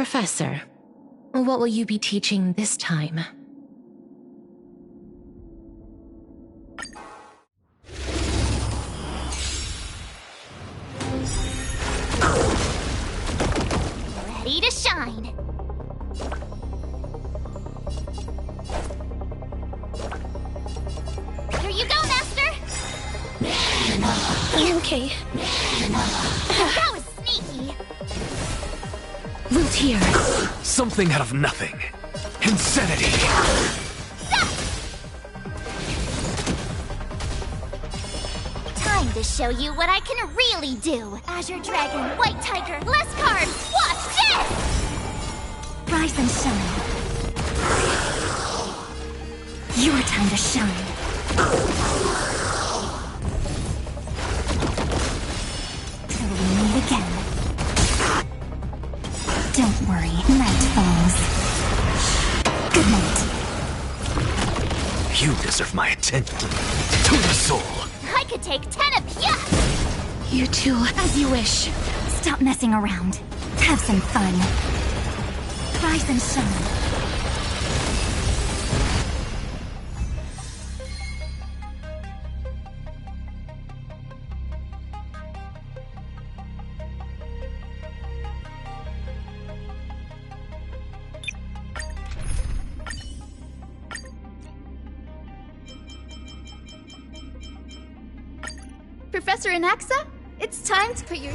Professor, what will you be teaching this time? Ready to shine. Here you go, Master! Okay. That was sneaky! Root here. Something out of nothing. Insanity! Time to show you what I can really do! Azure Dragon, White Tiger, less cards! Watch this! Rise and shine. Your time to shine. Till we meet again. Don't worry, night falls. Good night. You deserve my attention. To the soul! I could take 10 of ya! You two, as you wish. Stop messing around. Have some fun. Rise and shine. Professor Anaxa, it's time to put your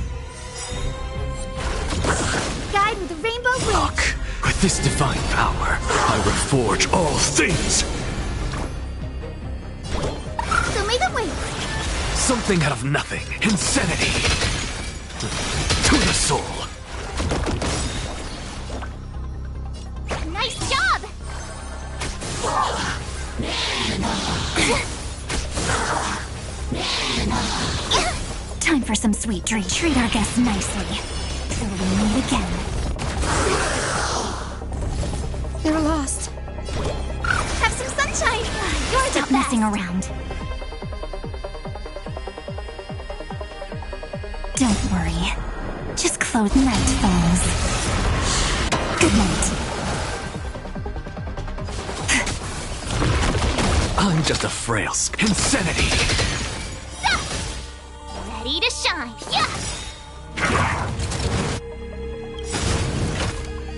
guide with the rainbow wings. Mach, with this divine power, I reforge all things! So may the wait. Something out of nothing. Insanity! To the soul! Nice job! Time for some sweet dreams. Treat our guests nicely. Till we meet again. They're lost. Have some sunshine. You're Stop the best. messing around. Don't worry. Just close. Night falls. Good night. I'm just a frail insanity! Ready to shine. Yeah!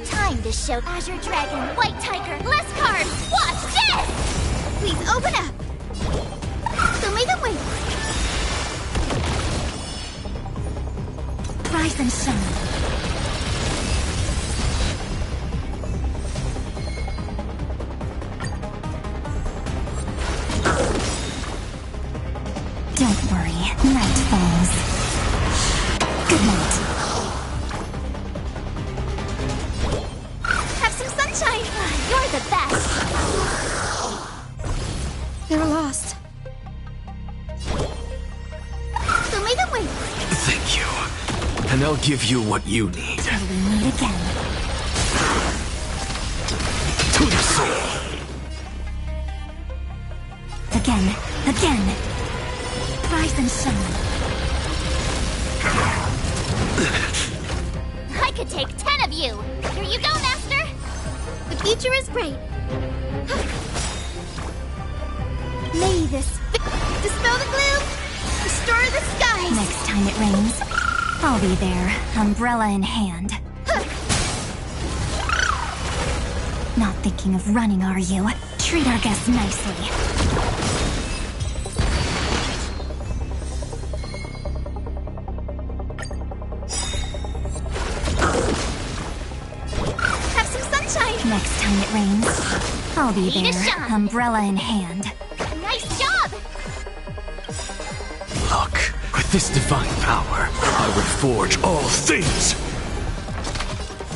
Time to show Azure Dragon, White Tiger, less cards! Watch this! Please open up. So may the wait. Rise and shine. Don't worry, night falls. Good night. Have some sunshine. You're the best! They're lost. So may the wait. Thank you. And I'll give you what you need. Till we meet again. To the soul! Again. Rise and shine. I could take 10 of you! Here you go, Master! The future is bright. May this dispel the gloom, restore the skies. Next time it rains, I'll be there, umbrella in hand. Not thinking of running, are you? Treat our guests nicely. Have some sunshine. Next time it rains, I'll be Ready to there, shine. umbrella in hand. Nice job! Look, with this divine power, I reforge all things!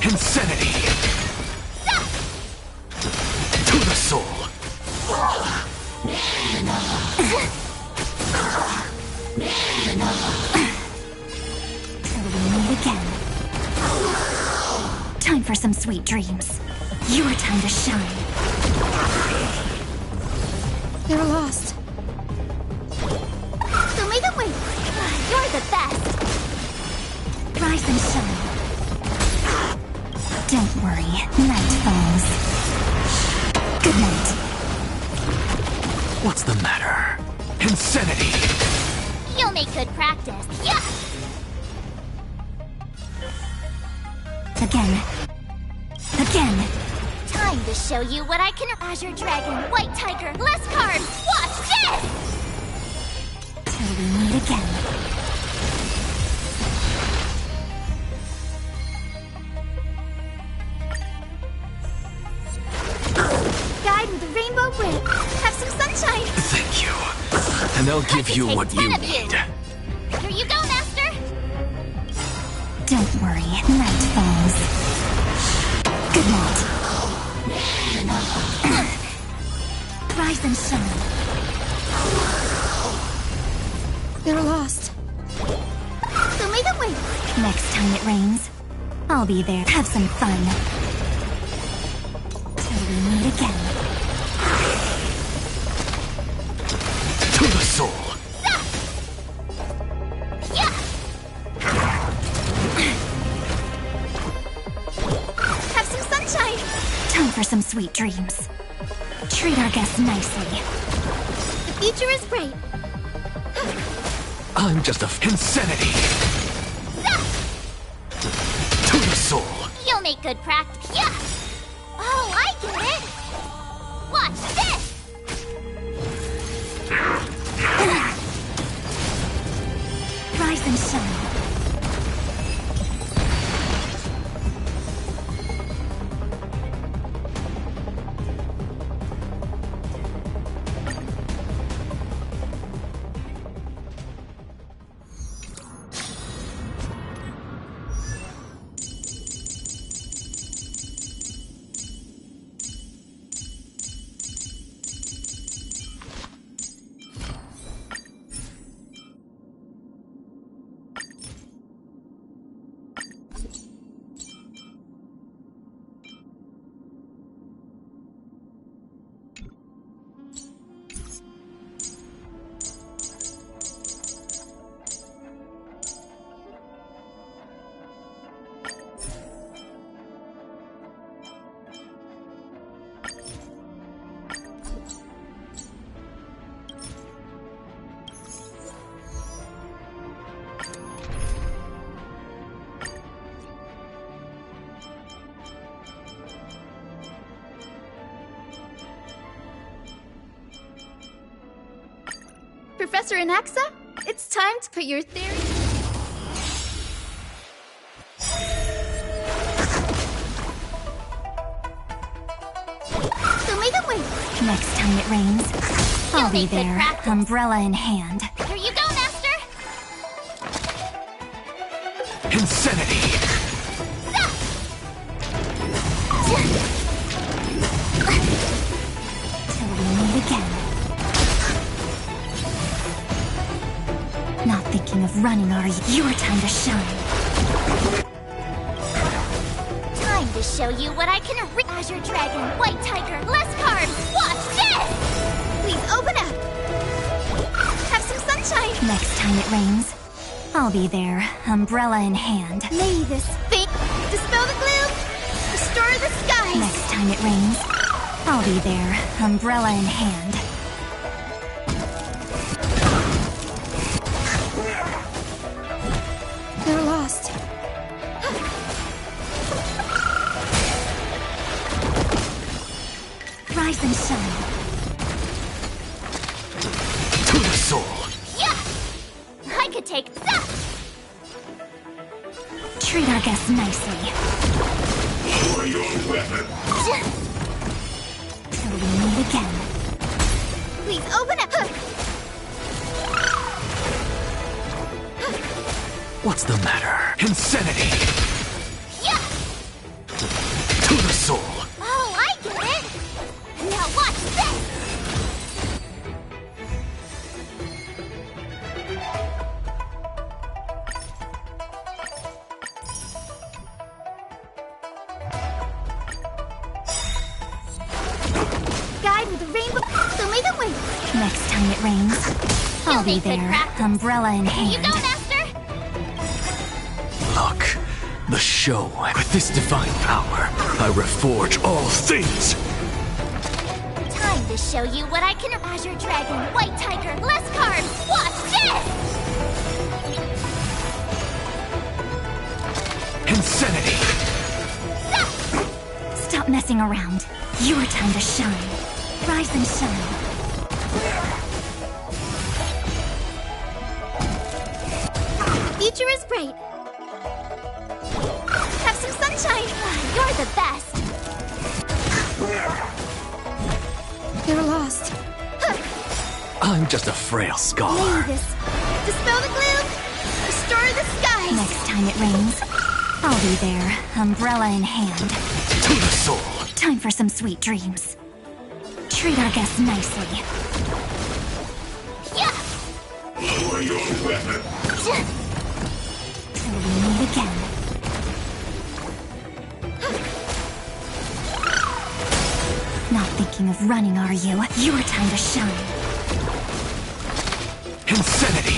Insanity! To the soul! Till we meet again. Time for some sweet dreams. Your time to shine. They're lost. So may the wait. You're the best! Rise and shine. Don't Insanity! You'll make good practice. Yeah! Again. Again. Time to show you what I can. Azure Dragon, White Tiger, less cards! Watch this! Till we meet again. Guide with a rainbow whip. Have some sunshine. Thank you. And I'll give you take what 10 you of you. need. Here you go, Master! Don't worry, night falls. Good night. Rise and shine. They're lost. So may them wait. Next time it rains, I'll be there. Have some fun. Till we meet again. To the soul! Yeah! Have some sunshine. Time for some sweet dreams. Treat our guests nicely. The future is bright. I'm just a insanity! To the soul! You'll make good practice. Yeah! Oh, I get it! Watch this! Rise and shine. Professor Anaxa, it's time to put your theory. So may them wait. Next time it rains, I'll be make good there, practice. umbrella in hand. Here you go, Master! Insanity! Till we meet again. Not thinking of running, are you? Your time to shine. Time to show you what I can. Azure Dragon, White Tiger, less cards! Watch this! Please open up. Have some sunshine. Next time it rains, I'll be there, umbrella in hand. May this thing dispel the gloom. Restore the skies. Next time it rains, I'll be there, umbrella in hand. They're lost. Rise and shine. To the soul! Yeah! I could take that! Treat our guests nicely. Till we meet again. Please open up. What's the matter? Insanity! Yeah! To the soul! Oh, I get it! Now watch this! Guide with a rainbow. So may them wait. Next time it rains, I'll be make good there, practice. umbrella in Here you hand. go, Master! Look, the show. With this divine power, I reforge all things. Time to show you what I can. Azure Dragon, White Tiger, less cards! Watch this! Insanity! Stop messing around. Your time to shine. Rise and shine. The future is bright. Have some sunshine. You're the best! They're lost. I'm just a frail scholar. This. Dispel the gloom. Restore the skies. Next time it rains, I'll be there, umbrella in hand. To the soul! Time for some sweet dreams. Treat our guests nicely. Yeah! Lower your weapon. Till we meet again. Not thinking of running, are you? Your time to shine. Insanity!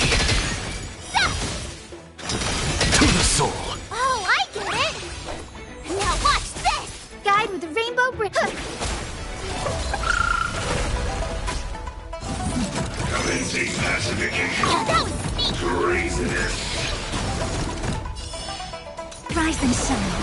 To the soul! Oh, I get it! Now watch this! Guide with the rainbow bridge. Commencing pacification. That was me! Craziness. Rise and shine.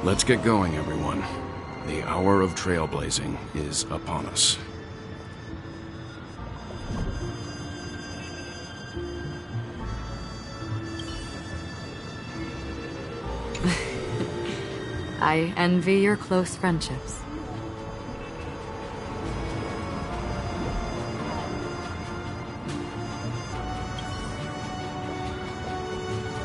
Let's get going, everyone. The hour of trailblazing is upon us. I envy your close friendships.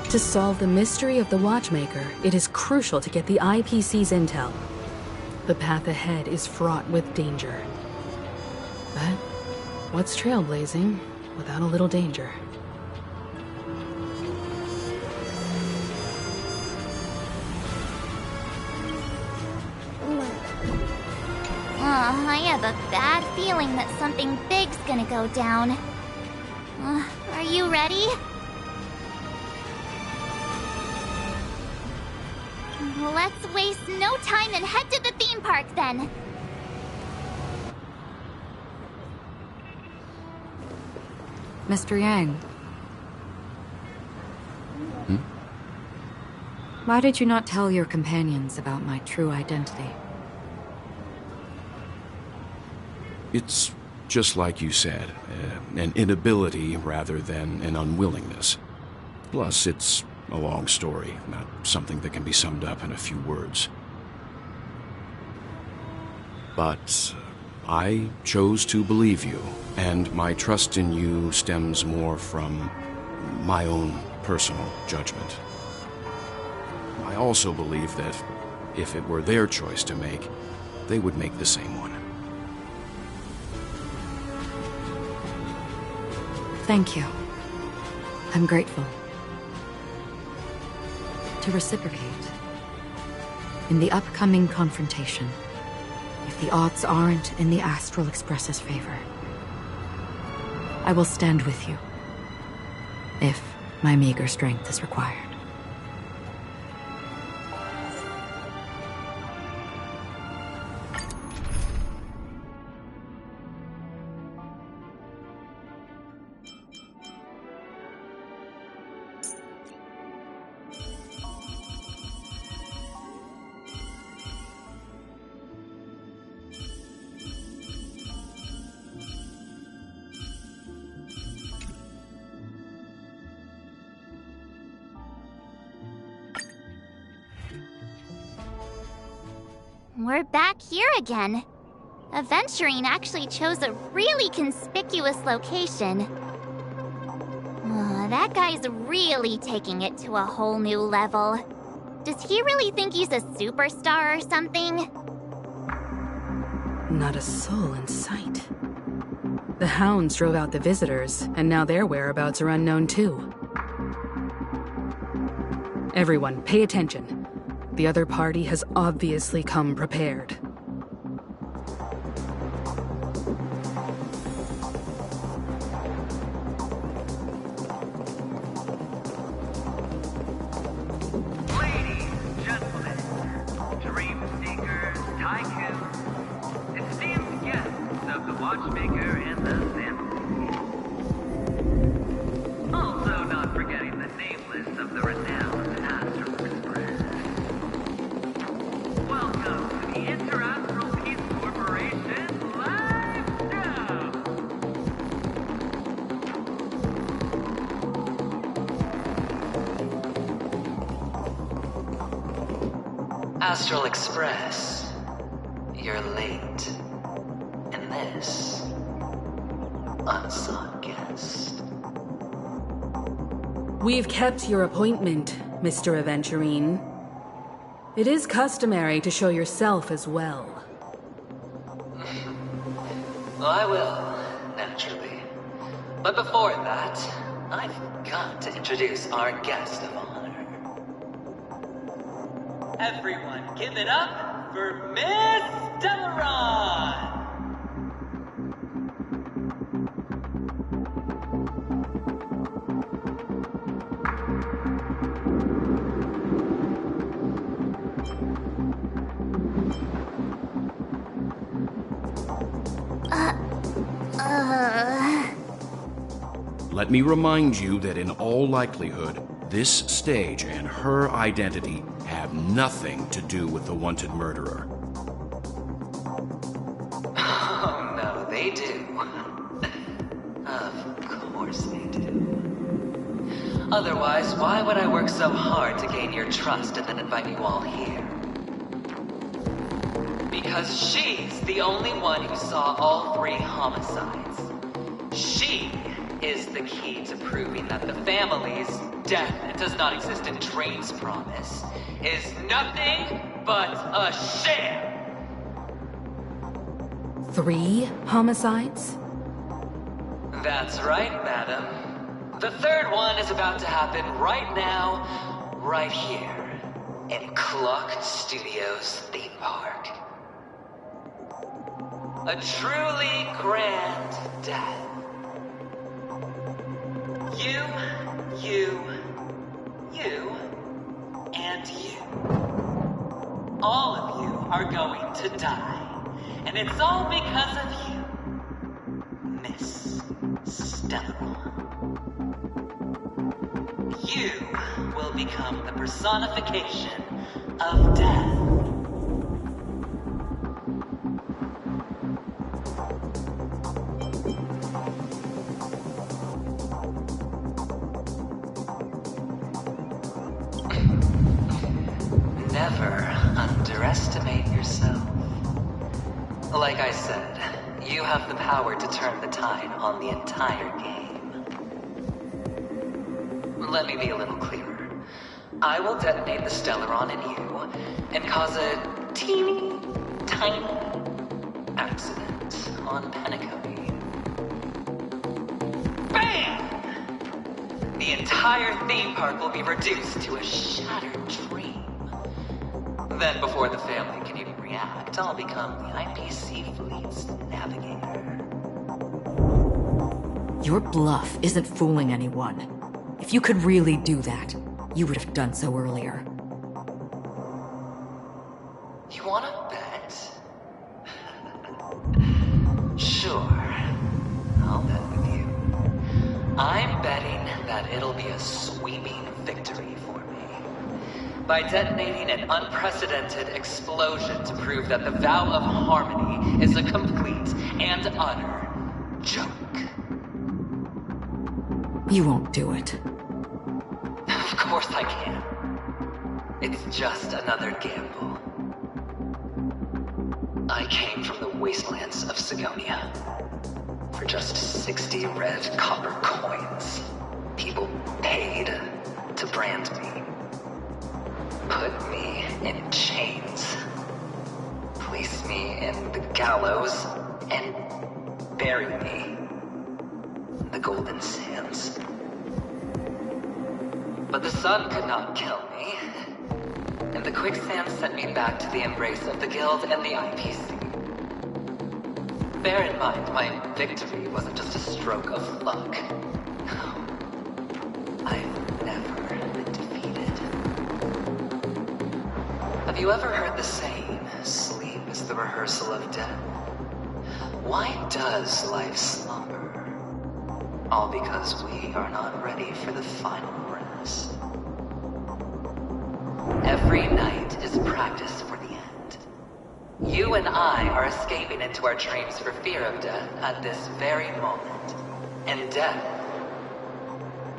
To solve the mystery of the Watchmaker, it is crucial to get the IPC's intel. The path ahead is fraught with danger. But what's trailblazing without a little danger? I have a bad feeling that something big's gonna go down. Are you ready? Let's waste no time and head to the theme park then. Mr. Yang. Why did you not tell your companions about my true identity? It's just like you said, an inability rather than an unwillingness. Plus, it's a long story, not something that can be summed up in a few words. But I chose to believe you, and my trust in you stems more from my own personal judgment. I also believe that if it were their choice to make, they would make the same one. Thank you. I'm grateful. To reciprocate, in the upcoming confrontation, if the odds aren't in the Astral Express's favor, I will stand with you, if my meager strength is required. We're back here again. Aventurine actually chose a really conspicuous location. That guy's really taking it to a whole new level. Does he really think he's a superstar or something? Not a soul in sight. The hounds drove out the visitors, and now their whereabouts are unknown too. Everyone, pay attention. The other party has obviously come prepared. Ladies, gentlemen, dream seekers, tycoons, esteemed guests of the Watchmaker and the family. Also not forgetting the nameless of the renowned Astral Express. Welcome to the Inter-Astral Peace Corporation live show! Astral Express, you're late. And this, unsought guest. We've kept your appointment, Mr. Aventurine. It is customary to show yourself as well. Well, I will, naturally. But before that, I've got to introduce our guest of honor. Everyone, give it up for Miss Delaron! Let me remind you that in all likelihood, this stage and her identity have nothing to do with the wanted murderer. Oh, no, they do. Of course they do. Otherwise, why would I work so hard to gain your trust and then invite you all here? Because she's the only one who saw all 3 homicides. She is the key to proving that the family's death does not exist in Train's promise is nothing but a sham! 3 homicides? That's right, madam. The 3rd one is about to happen right now, right here, in Clocked Studios theme park. A truly grand death. You, and you. All of you are going to die. And it's all because of you, Miss Stellar. You will become the personification of death. Never underestimate yourself. Like I said, you have the power to turn the tide on the entire game. Let me be a little clearer. I will detonate the Stellaron in you and cause a teeny, tiny accident on Penacony. Bam! The entire theme park will be reduced to a shattered dream. Then before the family can even react, react, I'll become the IPC fleet's navigator. Your bluff isn't fooling anyone. If you could really do that, you would have done so earlier. You wanna bet? Sure. I'll bet with you. I'm betting that it'll be a sweeping victory for me. By detonating an unprecedented explosion to prove that the vow of harmony is a complete and utter joke. You won't do it. Of course I can. It's just another gamble. I came from the wastelands of Sigonia. For just 60 red copper coins, people paid to brand me. Put me in chains. Place me in the gallows and bury me in the golden sands. But the sun could not kill me, and the quicksand sent me back to the embrace of the Guild and the IPC. Bear in mind, my victory wasn't just a stroke of luck. No. I've never been defeated. Have you ever heard the saying, sleep is the rehearsal of death? Why does life slumber? All because we are not ready for the final rest. Every night is practice for the end. You and I are escaping into our dreams for fear of death at this very moment. And death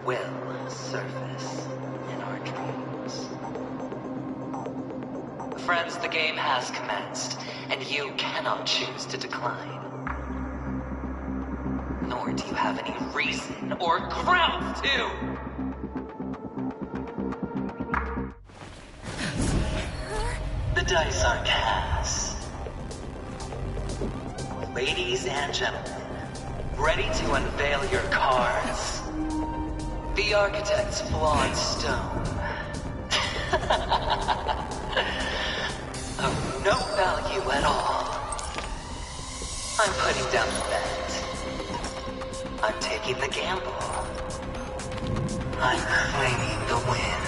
will surface in our dreams. Friends, the game has commenced, and you cannot choose to decline. Nor do you have any reason or grounds to! The dice are cast. Ladies and gentlemen, ready to unveil your cards? The architect's flawed stone. Of no value at all. I'm putting down the bet. I'm taking the gamble. I'm claiming the win.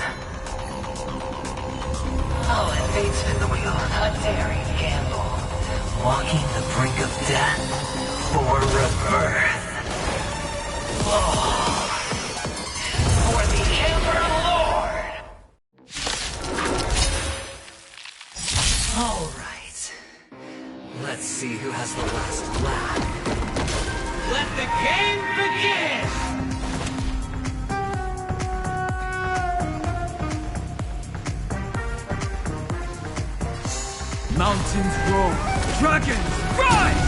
Oh, and fate spin the wheel. A daring gamble. Walking the brink of death for rebirth. Oh, for the Emperor Lord! All right. Let's see who has the last laugh. Let the game begin! Mountains roar, dragons rise!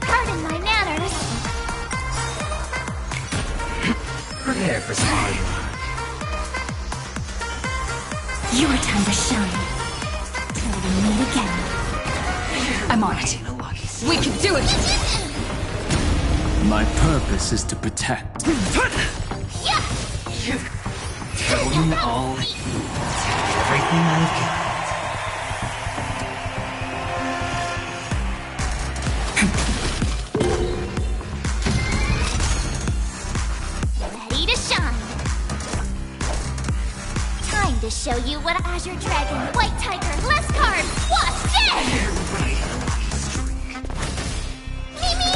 Pardon my manners. Prepare for some hard work. Your time to shine. Till we meet again. I'm on it. We can do it! My purpose is to protect. Going all in. Everything I've got. Ready to shine. Time to show you what Azure Dragon, White Tiger, less cards. Watch this! Mimi!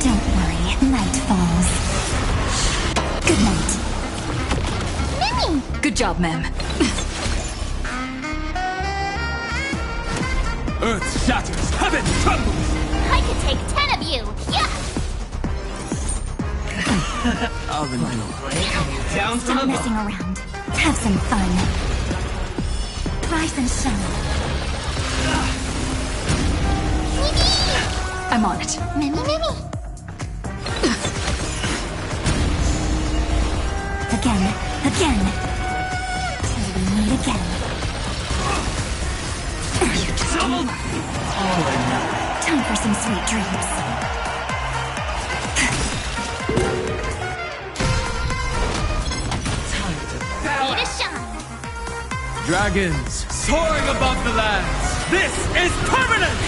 Don't worry, night falls. Good night. Mimi! Good job, ma'am. Earth shatters, heaven trembles! I could take 10 of you. Yeah! Oven Down from Stop messing around. Have some fun. Rise and shine. I'm on it. Mimi, Mimi! Again. Till we meet again. You just don't. Time for some sweet dreams. Dragons soaring above the lands. This is permanent!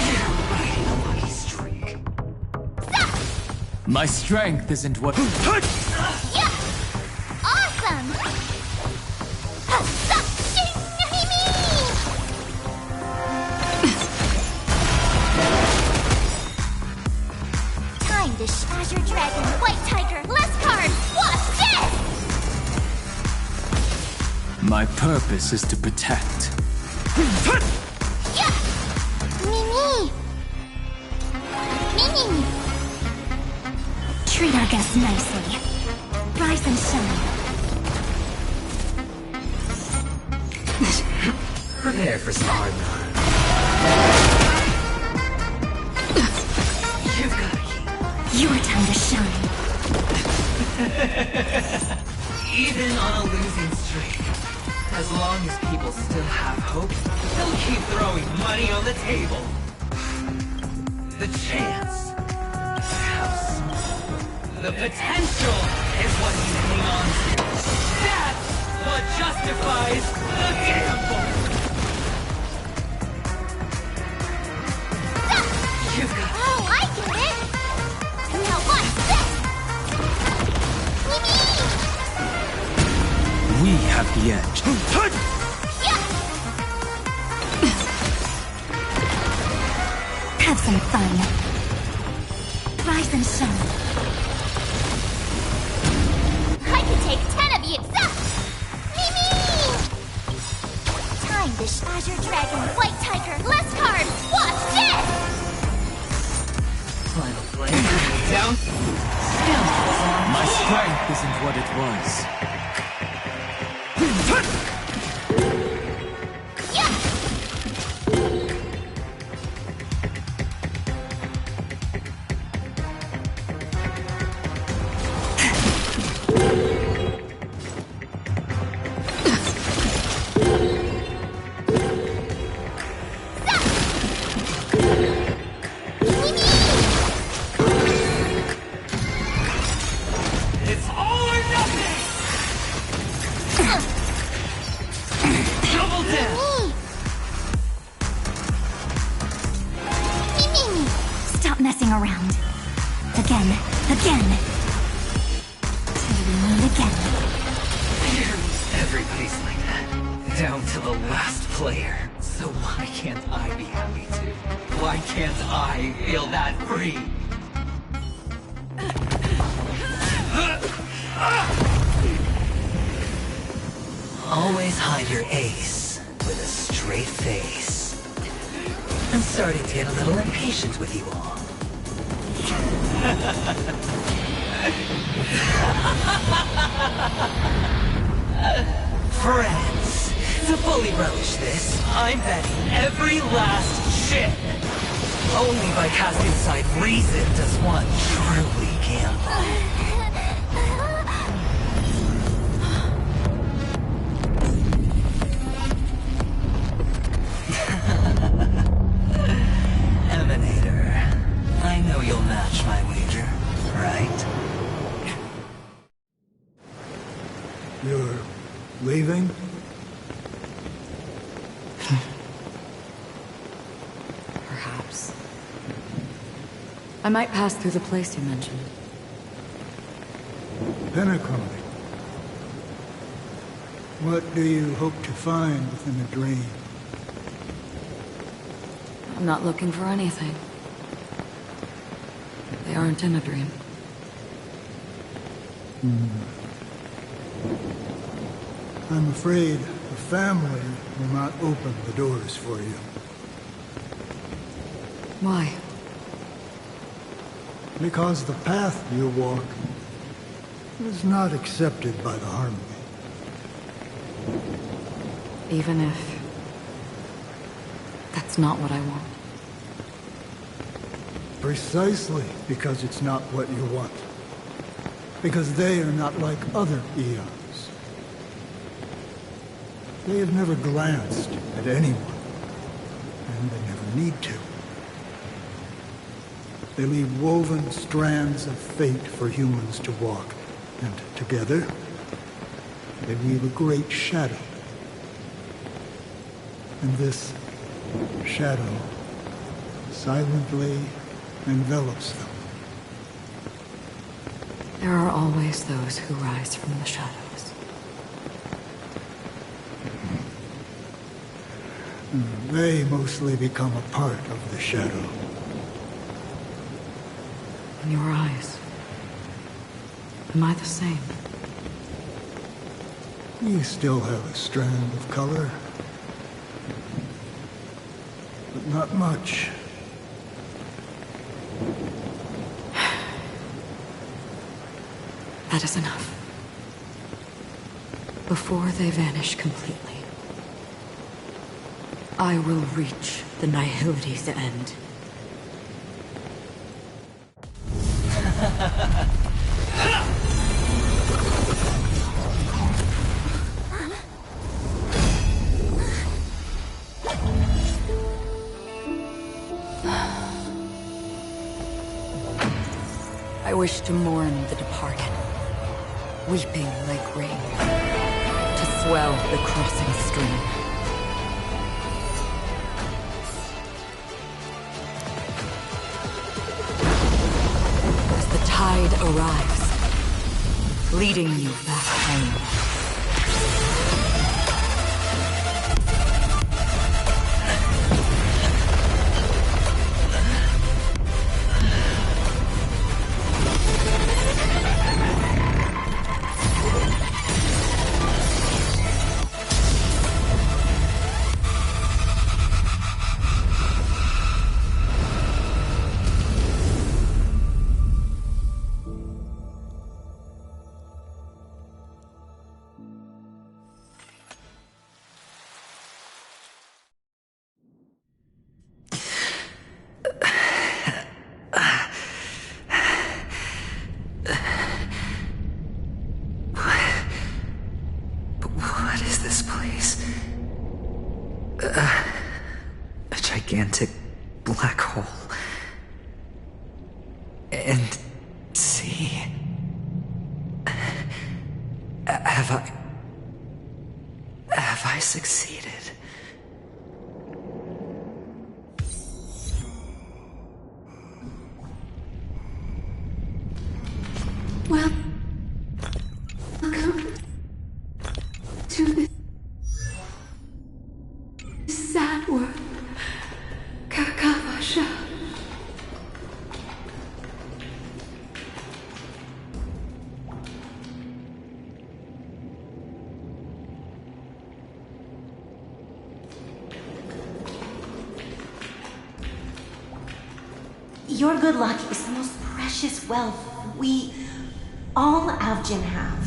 My strength isn't what... Yeah! Awesome! Time to Azure Dragon, White Tiger, less cards! Watch this! My purpose is to protect. Yeah! Mimi! Mimi! Treat our guests nicely. Rise and shine. Prepare for some hard knocks. You've got a key. Your time to shine. Even on a losing streak, as long as people still have hope, they'll keep throwing money on the table. The chance, the house, the potential is what you hang on to. That's what justifies the gamble. You've got... Oh, I get it! Now watch this! Mimi! We have the edge. Yeah! Have some fun. Rise and shine. I can take 10 of you! Mimi! Time to Azure Dragon, White Tiger, less cards! Watch this! Final flame. Down. My strength isn't what it was. It's all or nothing! Double down! Mimi! Stop messing around. Again. Again. Till we meet again. Everybody's like that. Down to the last player. So why can't I be happy too? Why can't I feel that free? Always hide your ace with a straight face. I'm starting to get a little impatient with you all. Friends, to fully relish this, I'm betting every last chip. Only by casting aside reason does one truly gamble. Emanator, I know you'll match my wager, right? You're leaving? Perhaps. I might pass through the place you mentioned. Pinnacle. What do you hope to find within a dream? I'm not looking for anything. They aren't in a dream. I'm afraid the family will not open the doors for you. Why? Because the path you walk is not accepted by the Harmony. Even if... that's not what I want. Precisely because it's not what you want. Because they are not like other eons. They have never glanced at anyone, and they never need to. They leave woven strands of fate for humans to walk, and together, they weave a great shadow. And this shadow silently envelops them. There are always those who rise from the shadows. They mostly become a part of the shadow. In your eyes, am I the same? You still have a strand of color, but not much. That is enough. Before they vanish completely, I will reach the nihility's end. I wish to mourn the departed, weeping like rain, to swell the crossing stream. As the tide arrives, leading you back home. Gigantic black hole. And see... Have I succeeded? Well, welcome to this sad world. Your good luck is the most precious wealth we all Avgin have.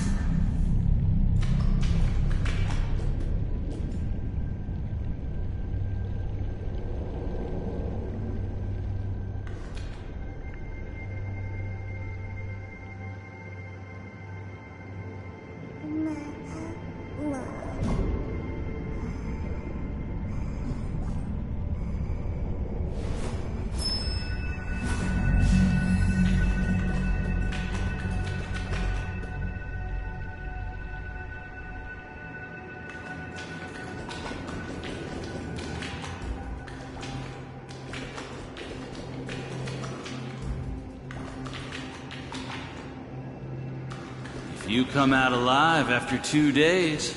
If you come out alive after 2 days,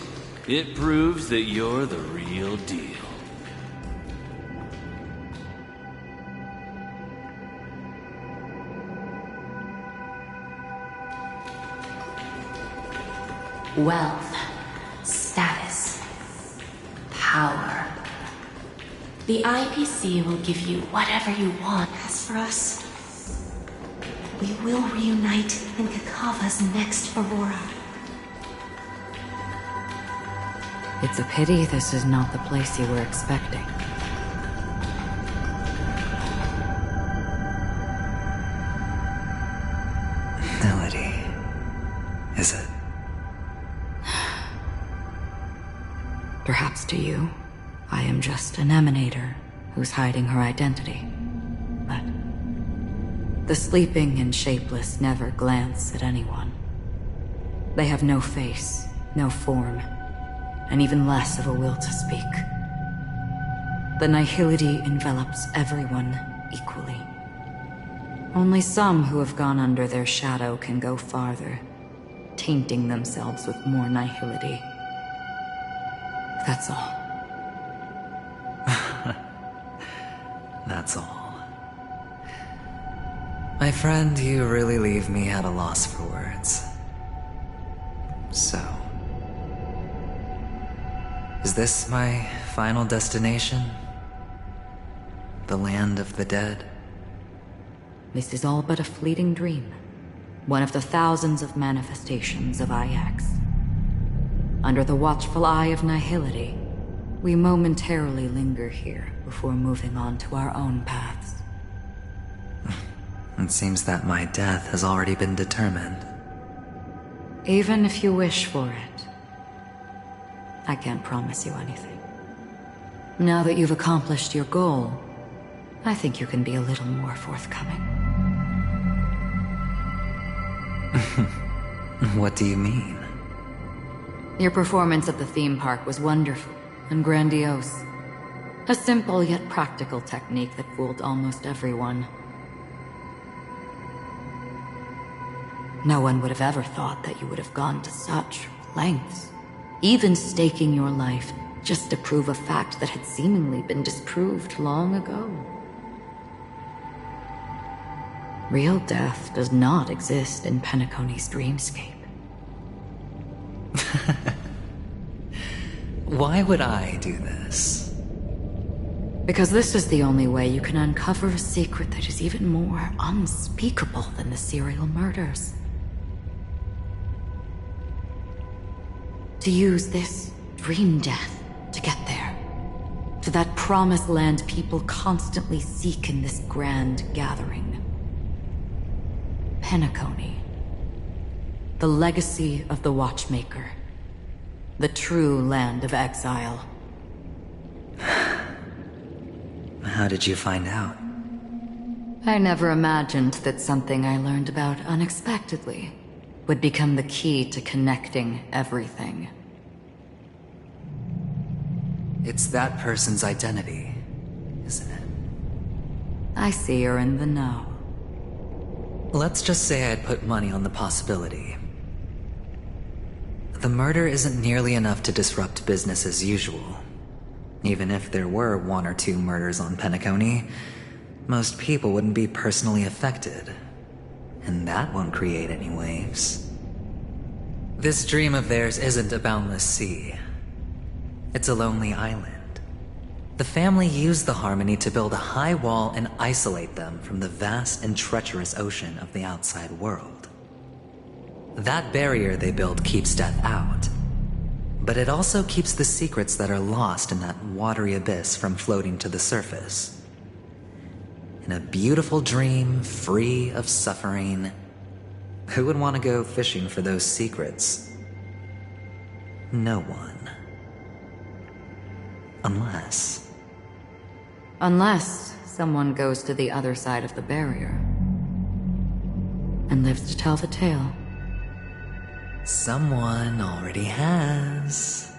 it proves that you're the real deal. Wealth, status, power. The IPC will give you whatever you want. As for us, we will reunite in Kakava's next Aurora. It's a pity this is not the place you were expecting. Melody. Is it? Perhaps to you, I am just an emanator who's hiding her identity. But the sleeping and shapeless never glance at anyone. They have no face, no form, and even less of a will to speak. The nihility envelops everyone equally. Only some who have gone under their shadow can go farther, tainting themselves with more nihility. That's all. That's all. My friend, you really leave me at a loss for words. So, is this my final destination? The land of the dead? This is all but a fleeting dream. One of the thousands of manifestations of IX. Under the watchful eye of nihility, we momentarily linger here before moving on to our own paths. It seems that my death has already been determined. Even if you wish for it, I can't promise you anything. Now that you've accomplished your goal, I think you can be a little more forthcoming. What do you mean? Your performance at the theme park was wonderful and grandiose. A simple yet practical technique that fooled almost everyone. No one would have ever thought that you would have gone to such lengths, even staking your life just to prove a fact that had seemingly been disproved long ago. Real death does not exist in Penacony's dreamscape. Why would I do this? Because this is the only way you can uncover a secret that is even more unspeakable than the serial murders. To use this dream death to get there. To that promised land people constantly seek in this grand gathering. Penacony. The legacy of the Watchmaker. The true land of exile. How did you find out? I never imagined that something I learned about unexpectedly would become the key to connecting everything. It's that person's identity, isn't it? I see you're in the know. Let's just say I'd put money on the possibility. The murder isn't nearly enough to disrupt business as usual. Even if there were 1 or 2 murders on Penacony, most people wouldn't be personally affected. And that won't create any waves. This dream of theirs isn't a boundless sea. It's a lonely island. The family used the Harmony to build a high wall and isolate them from the vast and treacherous ocean of the outside world. That barrier they built keeps death out, but it also keeps the secrets that are lost in that watery abyss from floating to the surface. In a beautiful dream, free of suffering, who would want to go fishing for those secrets? No one. Unless someone goes to the other side of the barrier and lives to tell the tale. Someone already has.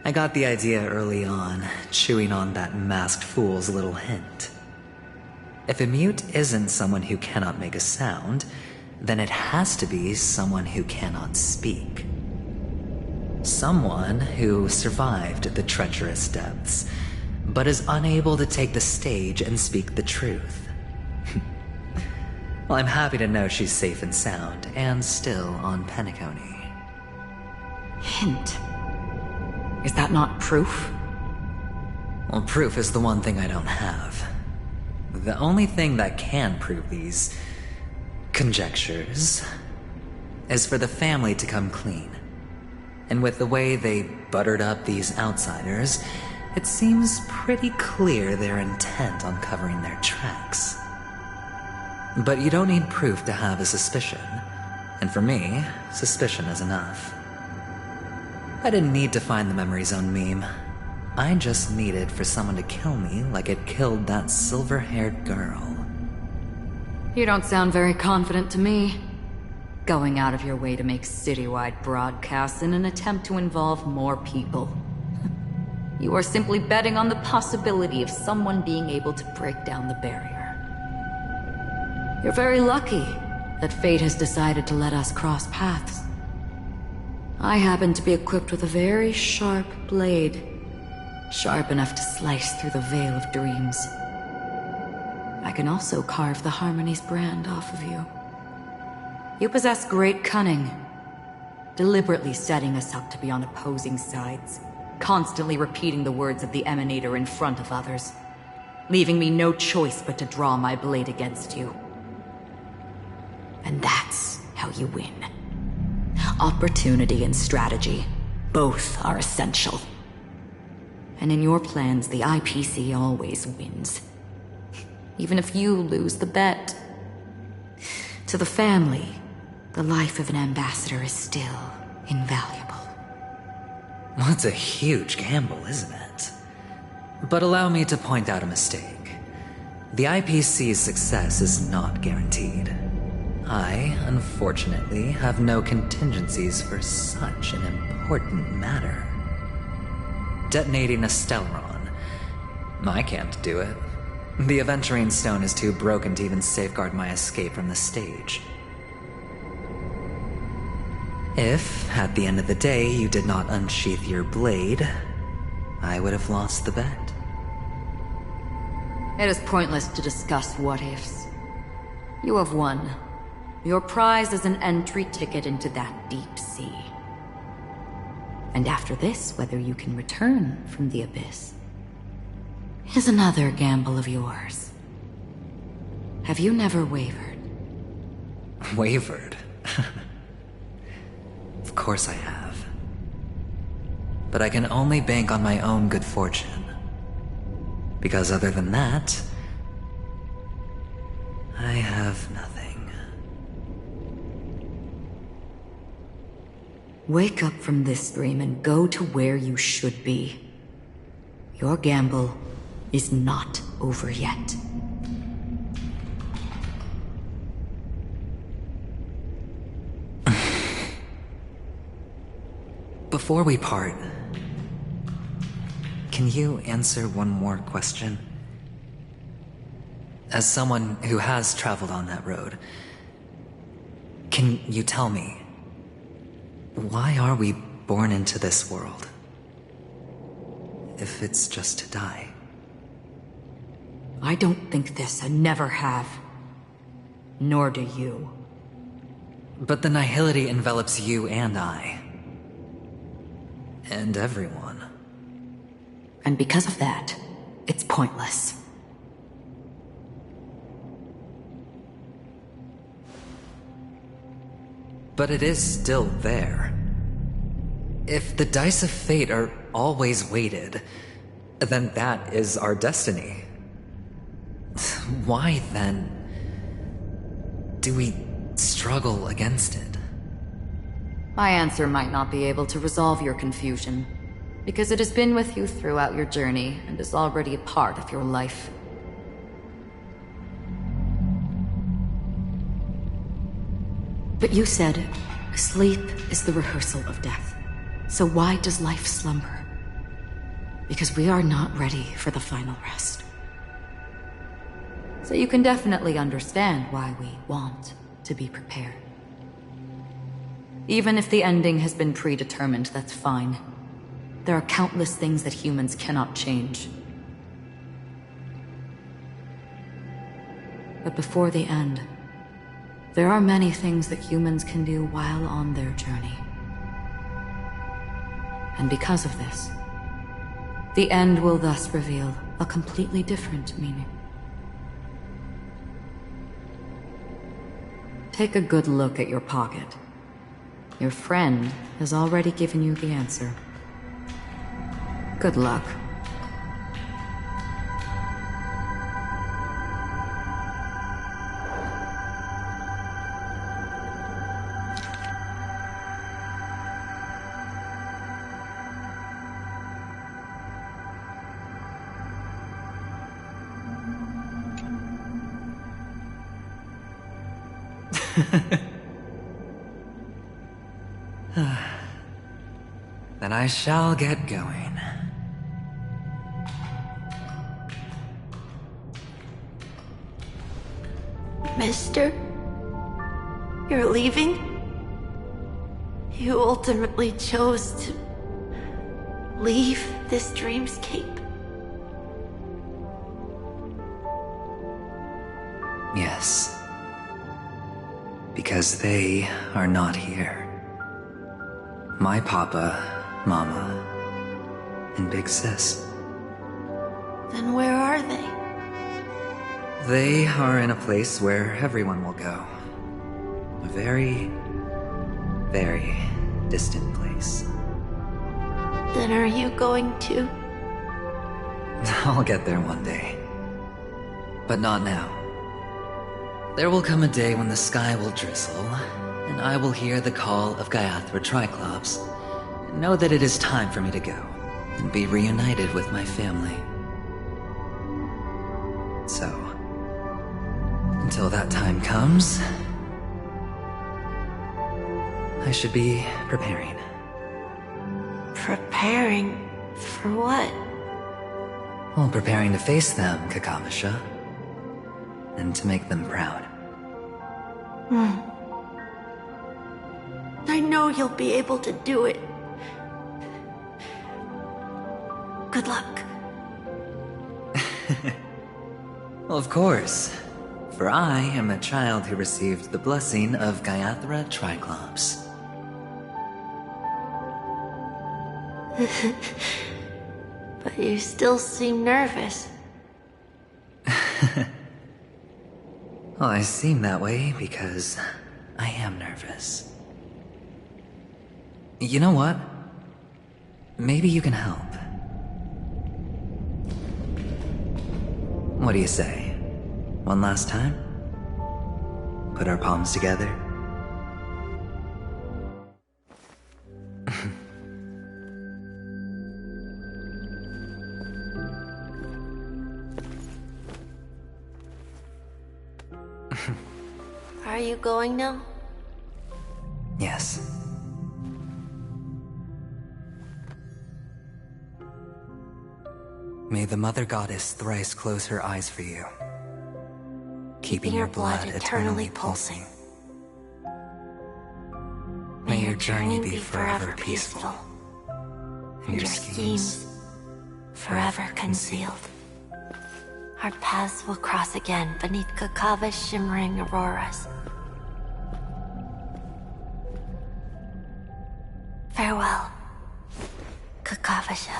I got the idea early on, chewing on that masked fool's little hint. If a mute isn't someone who cannot make a sound, then it has to be someone who cannot speak. Someone who survived the treacherous depths, but is unable to take the stage and speak the truth. Well, I'm happy to know she's safe and sound, and still on Penacony. Hint? Is that not proof? Well, proof is the one thing I don't have. The only thing that can prove these conjectures is for the family to come clean. And with the way they buttered up these outsiders, it seems pretty clear they're intent on covering their tracks. But you don't need proof to have a suspicion. And for me, suspicion is enough. I didn't need to find the memory zone meme. I just needed for someone to kill me like it killed that silver-haired girl. You don't sound very confident to me. Going out of your way to make citywide broadcasts in an attempt to involve more people. You are simply betting on the possibility of someone being able to break down the barrier. You're very lucky that fate has decided to let us cross paths. I happen to be equipped with a very sharp blade, sharp enough to slice through the veil of dreams. I can also carve the Harmony's brand off of you. You possess great cunning, deliberately setting us up to be on opposing sides, constantly repeating the words of the Emanator in front of others, leaving me no choice but to draw my blade against you. And that's how you win. Opportunity and strategy, both are essential. And in your plans, the IPC always wins. Even if you lose the bet. To the family, the life of an ambassador is still invaluable. Well, it's a huge gamble, isn't it? But allow me to point out a mistake. The IPC's success is not guaranteed. I, unfortunately, have no contingencies for such an important matter. Detonating a Stellaron. I can't do it. The Aventurine Stone is too broken to even safeguard my escape from the stage. If, at the end of the day, you did not unsheath your blade, I would have lost the bet. It is pointless to discuss what-ifs. You have won. Your prize is an entry ticket into that deep sea. And after this, whether you can return from the abyss is another gamble of yours. Have you never wavered? Wavered? Of course I have. But I can only bank on my own good fortune. Because other than that, I have nothing. Wake up from this dream and go to where you should be. Your gamble is not over yet. Before we part, can you answer one more question? As someone who has traveled on that road, can you tell me, why are we born into this world? If it's just to die. I don't think this, and never have. Nor do you. But the nihility envelops you and I. And everyone. And because of that, it's pointless. But it is still there. If the dice of fate are always weighted, then that is our destiny. Why, then, do we struggle against it? My answer might not be able to resolve your confusion, because it has been with you throughout your journey and is already a part of your life. But you said, sleep is the rehearsal of death. So why does life slumber? Because we are not ready for the final rest. So you can definitely understand why we want to be prepared. Even if the ending has been predetermined, that's fine. There are countless things that humans cannot change. But before the end, there are many things that humans can do while on their journey. And because of this, the end will thus reveal a completely different meaning. Take a good look at your pocket. Your friend has already given you the answer. Good luck. Then I shall get going. Mister? You're leaving? You ultimately chose to leave this dreamscape? Yes. Because they are not here. My papa, mama, and big sis. Then where are they? They are in a place where everyone will go. A very, very distant place. Then are you going to? I'll get there one day. But not now. There will come a day when the sky will drizzle, and I will hear the call of Gaiathra Triclops, and know that it is time for me to go, and be reunited with my family. So, until that time comes, I should be preparing. Preparing for what? Well, preparing to face them, Kakavasha. And to make them proud. I know you'll be able to do it. Good luck. Well, of course. For I am a child who received the blessing of Gaiathra Triclops. But you still seem nervous. Well, I seem that way because I am nervous. You know what? Maybe you can help. What do you say? One last time? Put our palms together? Are you going now? Yes. May the Mother Goddess thrice close her eyes for you, keeping your blood eternally pulsing. May your journey be forever peaceful, and your schemes forever concealed. Our paths will cross again beneath Kakava's shimmering auroras. Farewell, Kakavasha.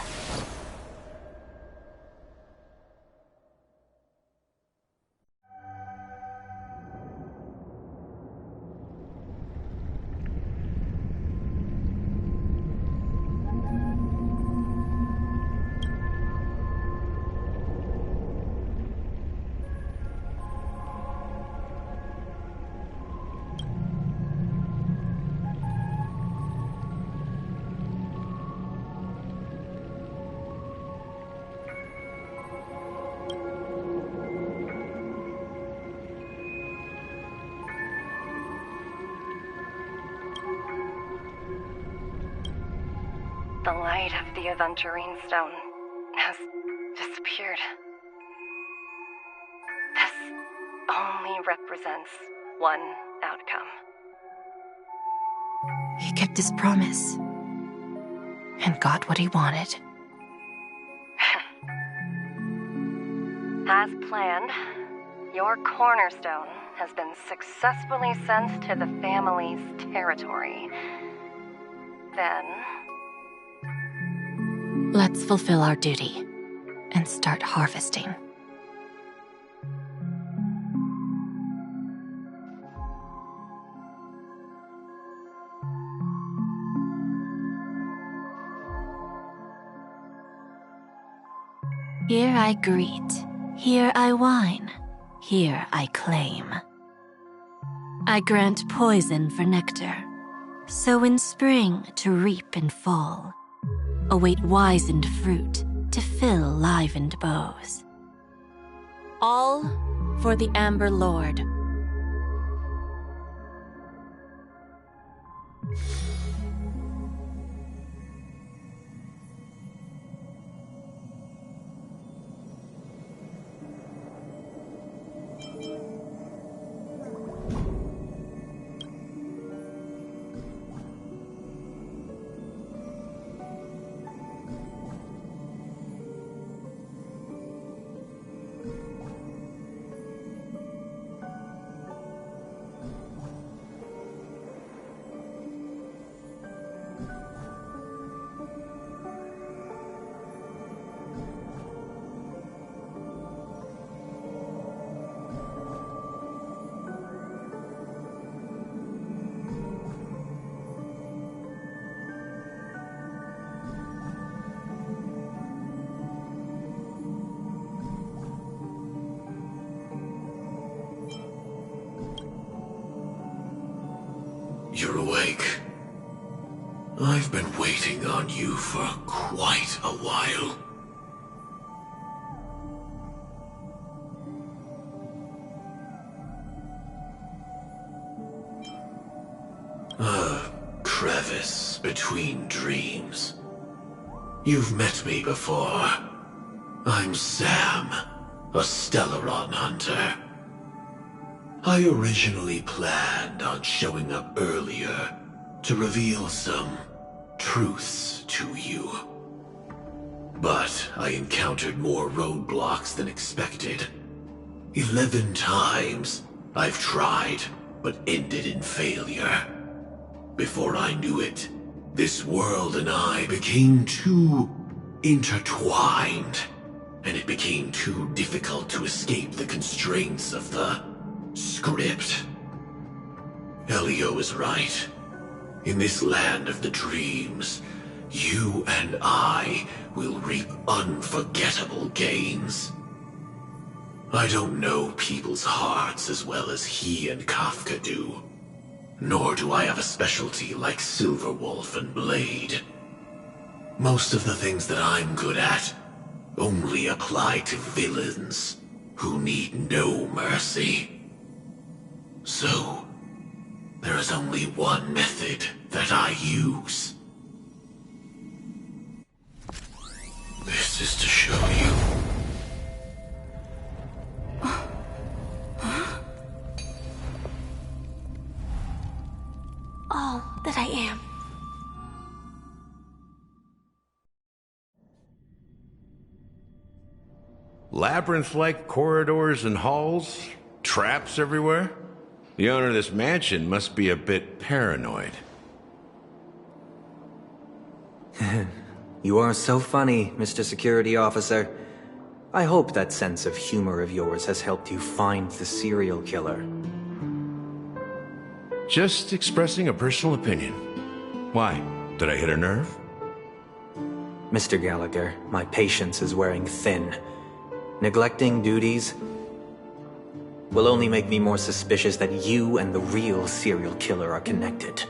The light of the Aventurine Stone has disappeared. This only represents one outcome. He kept his promise. And got what he wanted. As planned, your cornerstone has been successfully sent to the family's territory. Then... let's fulfill our duty and start harvesting. Here I greet, here I whine, here I claim. I grant poison for nectar, sow in spring to reap in fall. Await wizened fruit to fill livened bows. All for the Amber Lord. awake. I've been waiting on you for quite a while. A crevice between dreams. You've met me before. I'm Sam, a Stellaron hunter. I originally planned on showing up earlier to reveal some truths to you. But I encountered more roadblocks than expected. 11 times I've tried, but ended in failure. Before I knew it, this world and I became too intertwined, and it became too difficult to escape the constraints of the script. Elio is right. In this land of the dreams, you and I will reap unforgettable gains. I don't know people's hearts as well as he and Kafka do. Nor do I have a specialty like Silverwolf and Blade. Most of the things that I'm good at only apply to villains who need no mercy. So, there is only one method that I use. This is to show you. All that I am. Labyrinth-like corridors and halls? Traps everywhere? The owner of this mansion must be a bit paranoid. You are so funny, Mr. Security Officer. I hope that sense of humor of yours has helped you find the serial killer. Just expressing a personal opinion. Why? Did I hit a nerve? Mr. Gallagher, my patience is wearing thin. Neglecting duties will only make me more suspicious that you and the real serial killer are connected.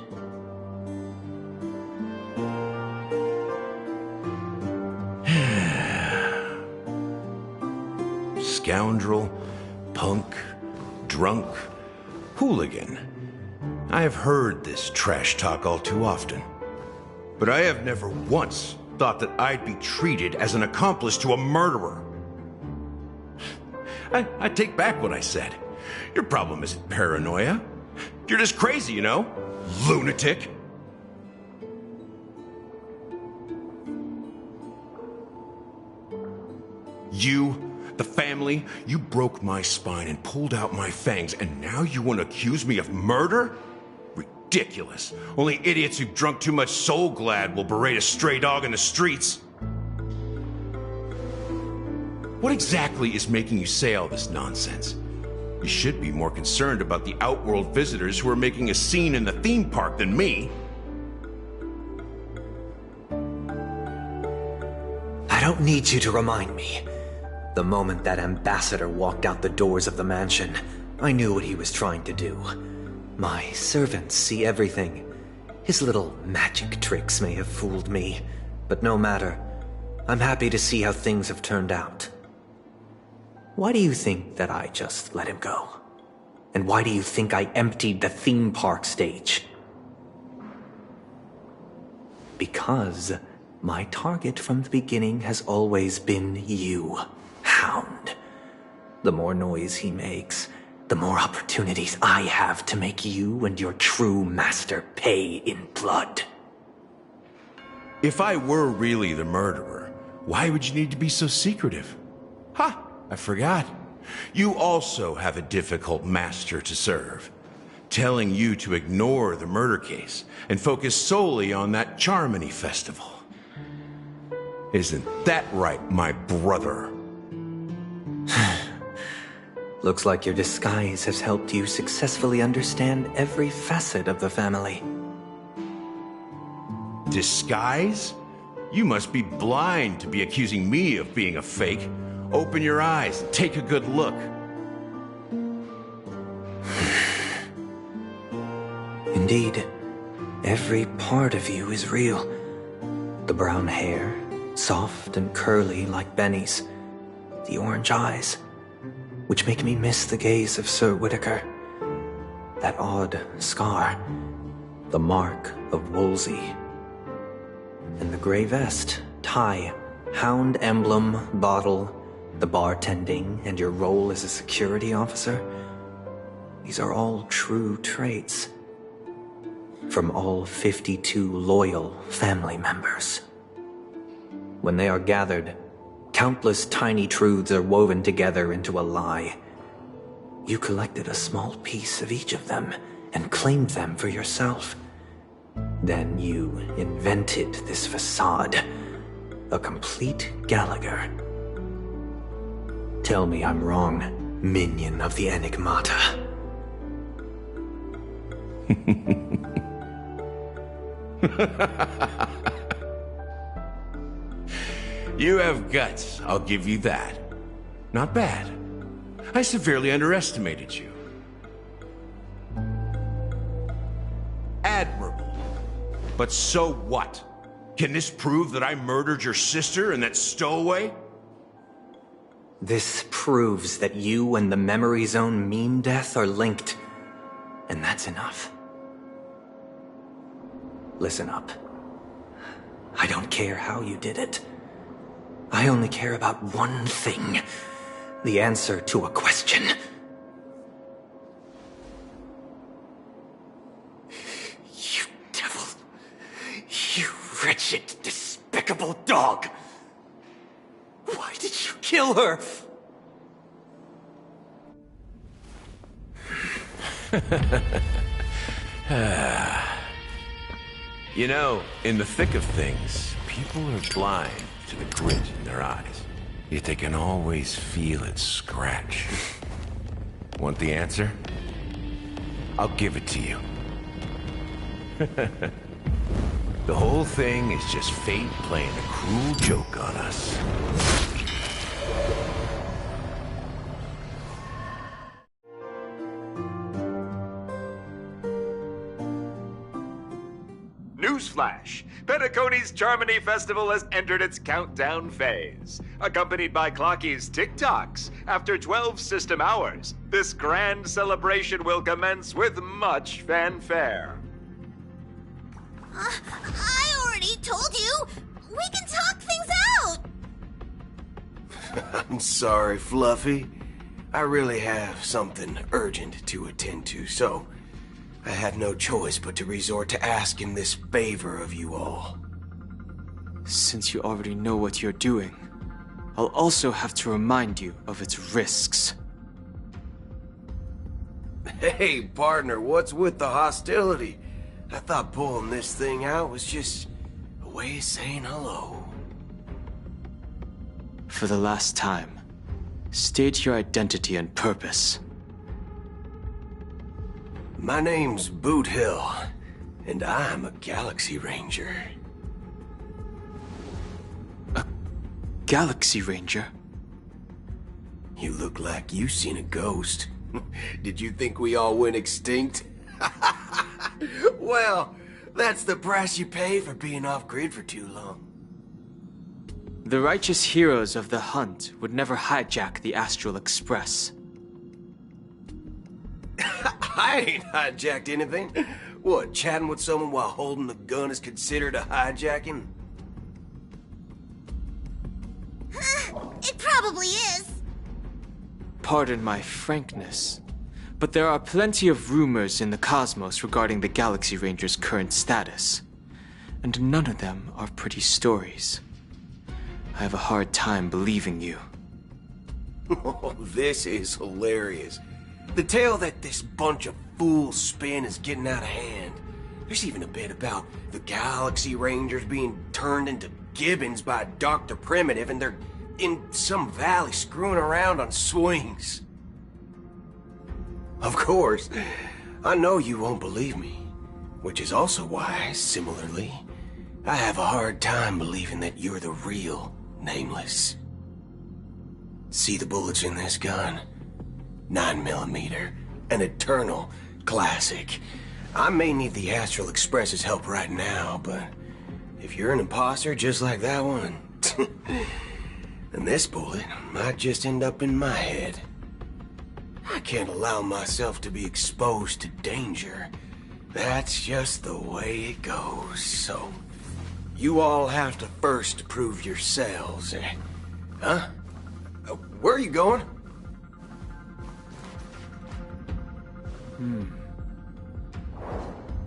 Scoundrel, punk, drunk, hooligan. I have heard this trash talk all too often. But I have never once thought that I'd be treated as an accomplice to a murderer. I take back what I said. Your problem isn't paranoia. You're just crazy, you know? Lunatic. You, the family, you broke my spine and pulled out my fangs, and now you want to accuse me of murder? Ridiculous. Only idiots who've drunk too much Soul Glad will berate a stray dog in the streets. What exactly is making you say all this nonsense? You should be more concerned about the Outworld visitors who are making a scene in the theme park than me. I don't need you to remind me. The moment that ambassador walked out the doors of the mansion, I knew what he was trying to do. My servants see everything. His little magic tricks may have fooled me, but no matter. I'm happy to see how things have turned out. Why do you think that I just let him go? And why do you think I emptied the theme park stage? Because my target from the beginning has always been you, Hound. The more noise he makes, the more opportunities I have to make you and your true master pay in blood. If I were really the murderer, why would you need to be so secretive? Ha! I forgot. You also have a difficult master to serve, telling you to ignore the murder case and focus solely on that Charmony festival. Isn't that right, my brother? Looks like your disguise has helped you successfully understand every facet of the family. Disguise? You must be blind to be accusing me of being a fake. Open your eyes and take a good look. Indeed, Every part of you is real. The brown hair, soft and curly like Benny's. The orange eyes, which make me miss the gaze of Sir Whitaker. That odd scar, the mark of Wolsey. And the gray vest, tie, hound emblem, bottle, the bartending, and your role as a security officer. These are all true traits. From all 52 loyal family members. When they are gathered, countless tiny truths are woven together into a lie. You collected a small piece of each of them and claimed them for yourself. Then you invented this facade, a complete Gallagher. Tell me I'm wrong, minion of the Enigmata. You have guts, I'll give you that. Not bad. I severely underestimated you. Admirable. But so what? Can this prove that I murdered your sister and that stowaway? This proves that you and the Memory Zone meme death are linked. And that's enough. Listen up. I don't care how you did it. I only care about one thing. The answer to a question. You devil. You wretched, despicable dog. Why did you kill her? You know, in the thick of things, people are blind to the grit in their eyes. Yet they can always feel it scratch. Want the answer? I'll give it to you. The whole thing is just fate playing a cruel joke on us. Newsflash! Penacony's Charmony Festival has entered its countdown phase. Accompanied by Clocky's TikToks, after 12 system hours, this grand celebration will commence with much fanfare. I already told you! We can talk things out! I'm sorry, Fluffy. I really have something urgent to attend to, so I had no choice but to resort to asking this favor of you all. Since you already know what you're doing, I'll also have to remind you of its risks. Hey, partner, what's with the hostility? I thought pulling this thing out was just a way of saying hello. For the last time, state your identity and purpose. My name's Boot Hill, and I'm a Galaxy Ranger. A Galaxy Ranger? You look like you seen a ghost. Did you think we all went extinct? Well, that's the price you pay for being off-grid for too long. The righteous heroes of the hunt would never hijack the Astral Express. I ain't hijacked anything. What, chatting with someone while holding the gun is considered a hijacking? It probably is. Pardon my frankness, but there are plenty of rumors in the cosmos regarding the Galaxy Ranger's current status, and none of them are pretty stories. I have a hard time believing you. Oh, this is hilarious. The tale that this bunch of fools spin is getting out of hand. There's even a bit about the Galaxy Rangers being turned into gibbons by Dr. Primitive, and they're in some valley screwing around on swings. Of course, I know you won't believe me, which is also why, similarly, I have a hard time believing that you're the real Nameless. See the bullets in this gun? 9mm, an eternal classic. I may need the Astral Express's help right now, but if you're an imposter just like that one, then this bullet might just end up in my head. I can't allow myself to be exposed to danger. That's just the way it goes, so... You all have to first prove yourselves, eh? Huh? Where are you going?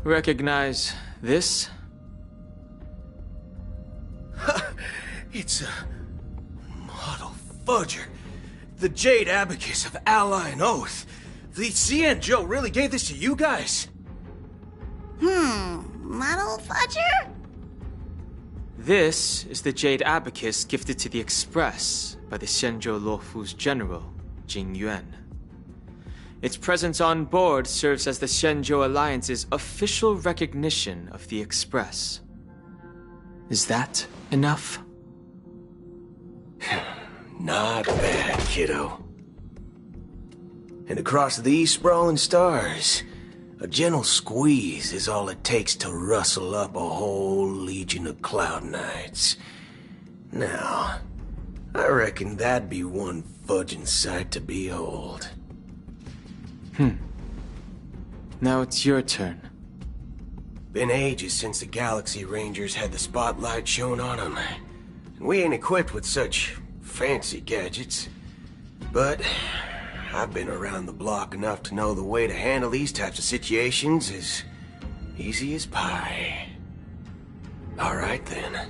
Recognize this? It's a model fudger. The Jade Abacus of Ally and Oath. The CN Joe really gave this to you guys? Model fudger? This is the Jade Abacus gifted to the Express by the Xianzhou Luofu's general, Jing Yuan. Its presence on board serves as the Xianzhou Alliance's official recognition of the Express. Is that enough? Not bad, kiddo. And across these sprawling stars, a gentle squeeze is all it takes to rustle up a whole legion of Cloud Knights. Now, I reckon that'd be one fudging sight to behold. Now it's your turn. Been ages since the Galaxy Rangers had the spotlight shown on them. We ain't equipped with such fancy gadgets. But I've been around the block enough to know the way to handle these types of situations is easy as pie. Alright then.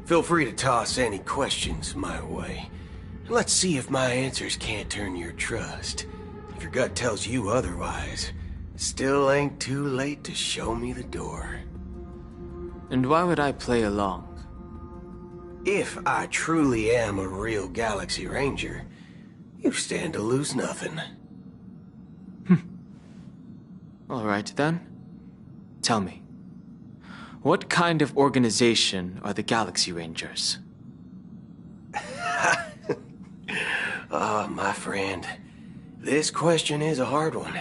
Feel free to toss any questions my way. Let's see if my answers can't turn your trust. If your gut tells you otherwise, still ain't too late to show me the door. And why would I play along? If I truly am a real Galaxy Ranger, you stand to lose nothing. Alright then. Tell me, what kind of organization are the Galaxy Rangers? My friend, this question is a hard one.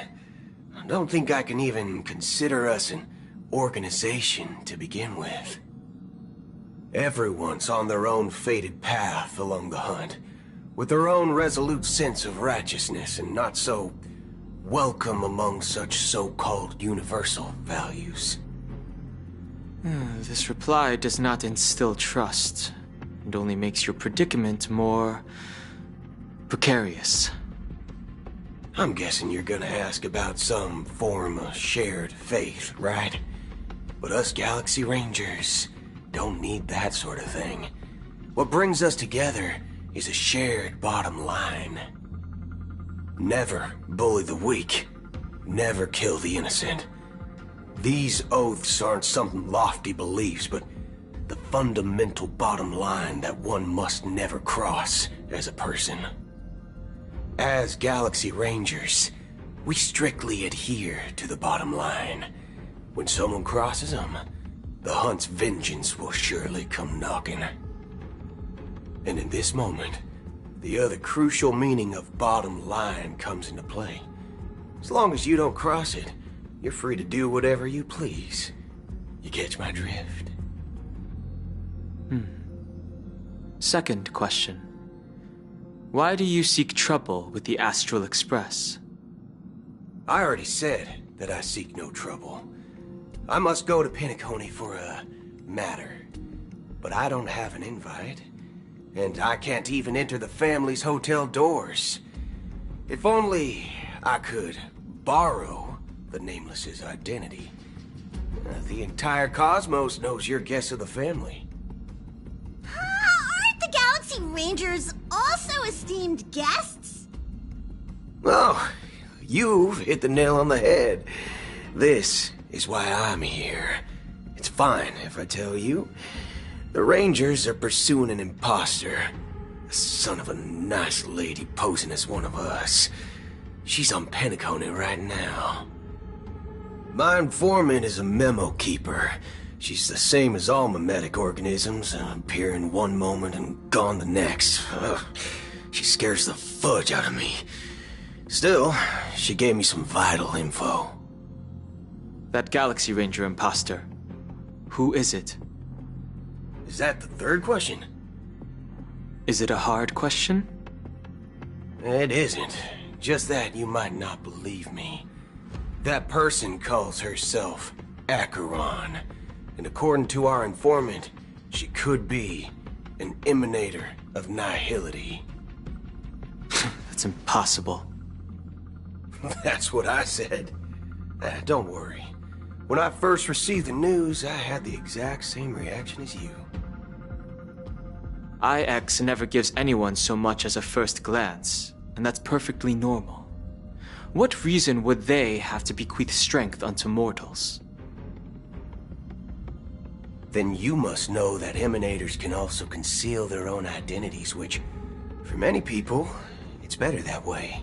I don't think I can even consider us an organization to begin with. Everyone's on their own fated path along the hunt, with their own resolute sense of righteousness and not so welcome among such so-called universal values. This reply does not instill trust, and only makes your predicament more precarious. I'm guessing you're gonna ask about some form of shared faith, right? But us Galaxy Rangers don't need that sort of thing. What brings us together is a shared bottom line. Never bully the weak. Never kill the innocent. These oaths aren't some lofty beliefs, but the fundamental bottom line that one must never cross as a person. As Galaxy Rangers, we strictly adhere to the bottom line. When someone crosses them, the hunt's vengeance will surely come knocking. And in this moment, the other crucial meaning of bottom line comes into play. As long as you don't cross it, you're free to do whatever you please. You catch my drift? Second question. Why do you seek trouble with the Astral Express? I already said that I seek no trouble. I must go to Penacony for a matter. But I don't have an invite. And I can't even enter the family's hotel doors. If only I could borrow the Nameless's identity. The entire cosmos knows you're guests of the family. Aren't the Galaxy Rangers also esteemed guests? Oh, you've hit the nail on the head. This is why I'm here. It's fine if I tell you. The Rangers are pursuing an imposter. A son of a nice lady posing as one of us. She's on Penacony right now. My informant is a memo keeper. She's the same as all mimetic organisms, appearing one moment and gone the next. Ugh, she scares the fudge out of me. Still, she gave me some vital info. That Galaxy Ranger imposter. Who is it? Is that the third question? Is it a hard question? It isn't. Just that you might not believe me. That person calls herself Acheron. And according to our informant, she could be an emanator of nihility. That's impossible. That's what I said. Don't worry. When I first received the news, I had the exact same reaction as you. IX never gives anyone so much as a first glance, and that's perfectly normal. What reason would they have to bequeath strength unto mortals? Then you must know that emanators can also conceal their own identities, which, for many people, it's better that way.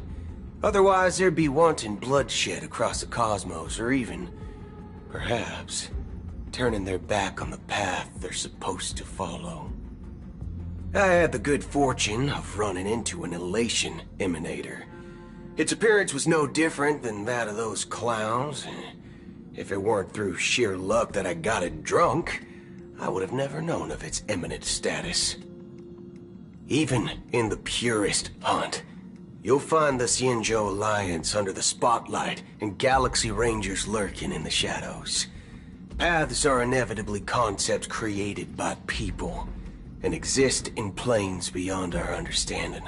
Otherwise, there'd be wanton bloodshed across the cosmos, or even, perhaps, turning their back on the path they're supposed to follow. I had the good fortune of running into an elation emanator. Its appearance was no different than that of those clowns. If it weren't through sheer luck that I got it drunk, I would have never known of its eminent status. Even in the purest hunt, you'll find the Xianzhou Alliance under the spotlight and Galaxy Rangers lurking in the shadows. Paths are inevitably concepts created by people and exist in planes beyond our understanding.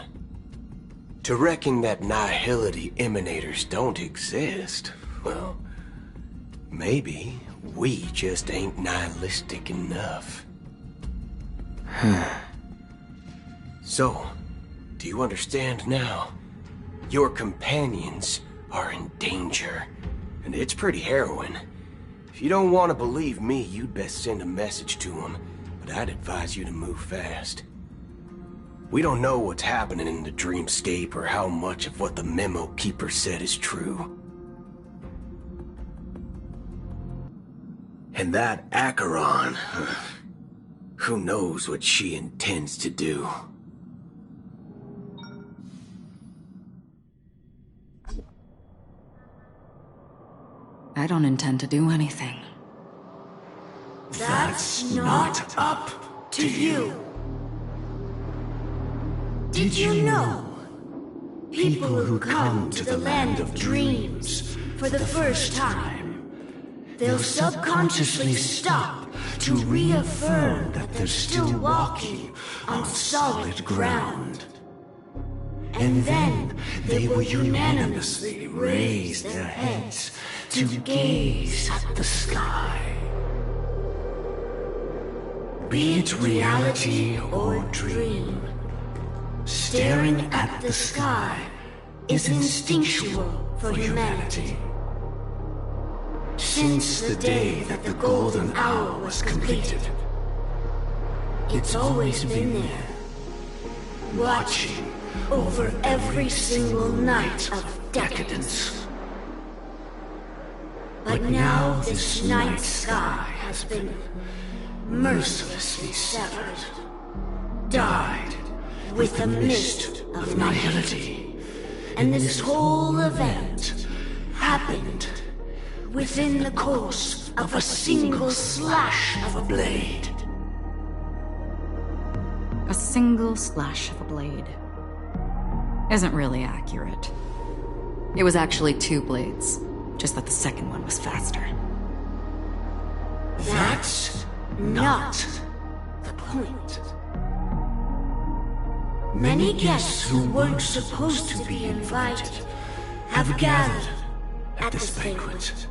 To reckon that nihility emanators don't exist, well, maybe we just ain't nihilistic enough. So, do you understand now? Your companions are in danger, and it's pretty harrowing. If you don't want to believe me, you'd best send a message to them, but I'd advise you to move fast. We don't know what's happening in the dreamscape or how much of what the memo keeper said is true. And that Acheron, who knows what she intends to do? I don't intend to do anything. That's not up to you. Did you know? People who come to the land of dreams for the first time, they'll subconsciously stop to reaffirm that they're still walking on solid ground. And then they will unanimously raise their heads to gaze at the sky. Be it reality or dream, staring at the sky is instinctual for humanity. Since the day that the golden hour was completed, it's always been there, watching over every single night of decadence. But now this night sky has been mercilessly severed, dyed with the mist of nihility, and this whole event happened within the course of a single slash of a blade. A single slash of a blade isn't really accurate. It was actually 2 blades, just that the second one was faster. That's not the point. Many guests who weren't supposed to be invited have gathered at this banquet.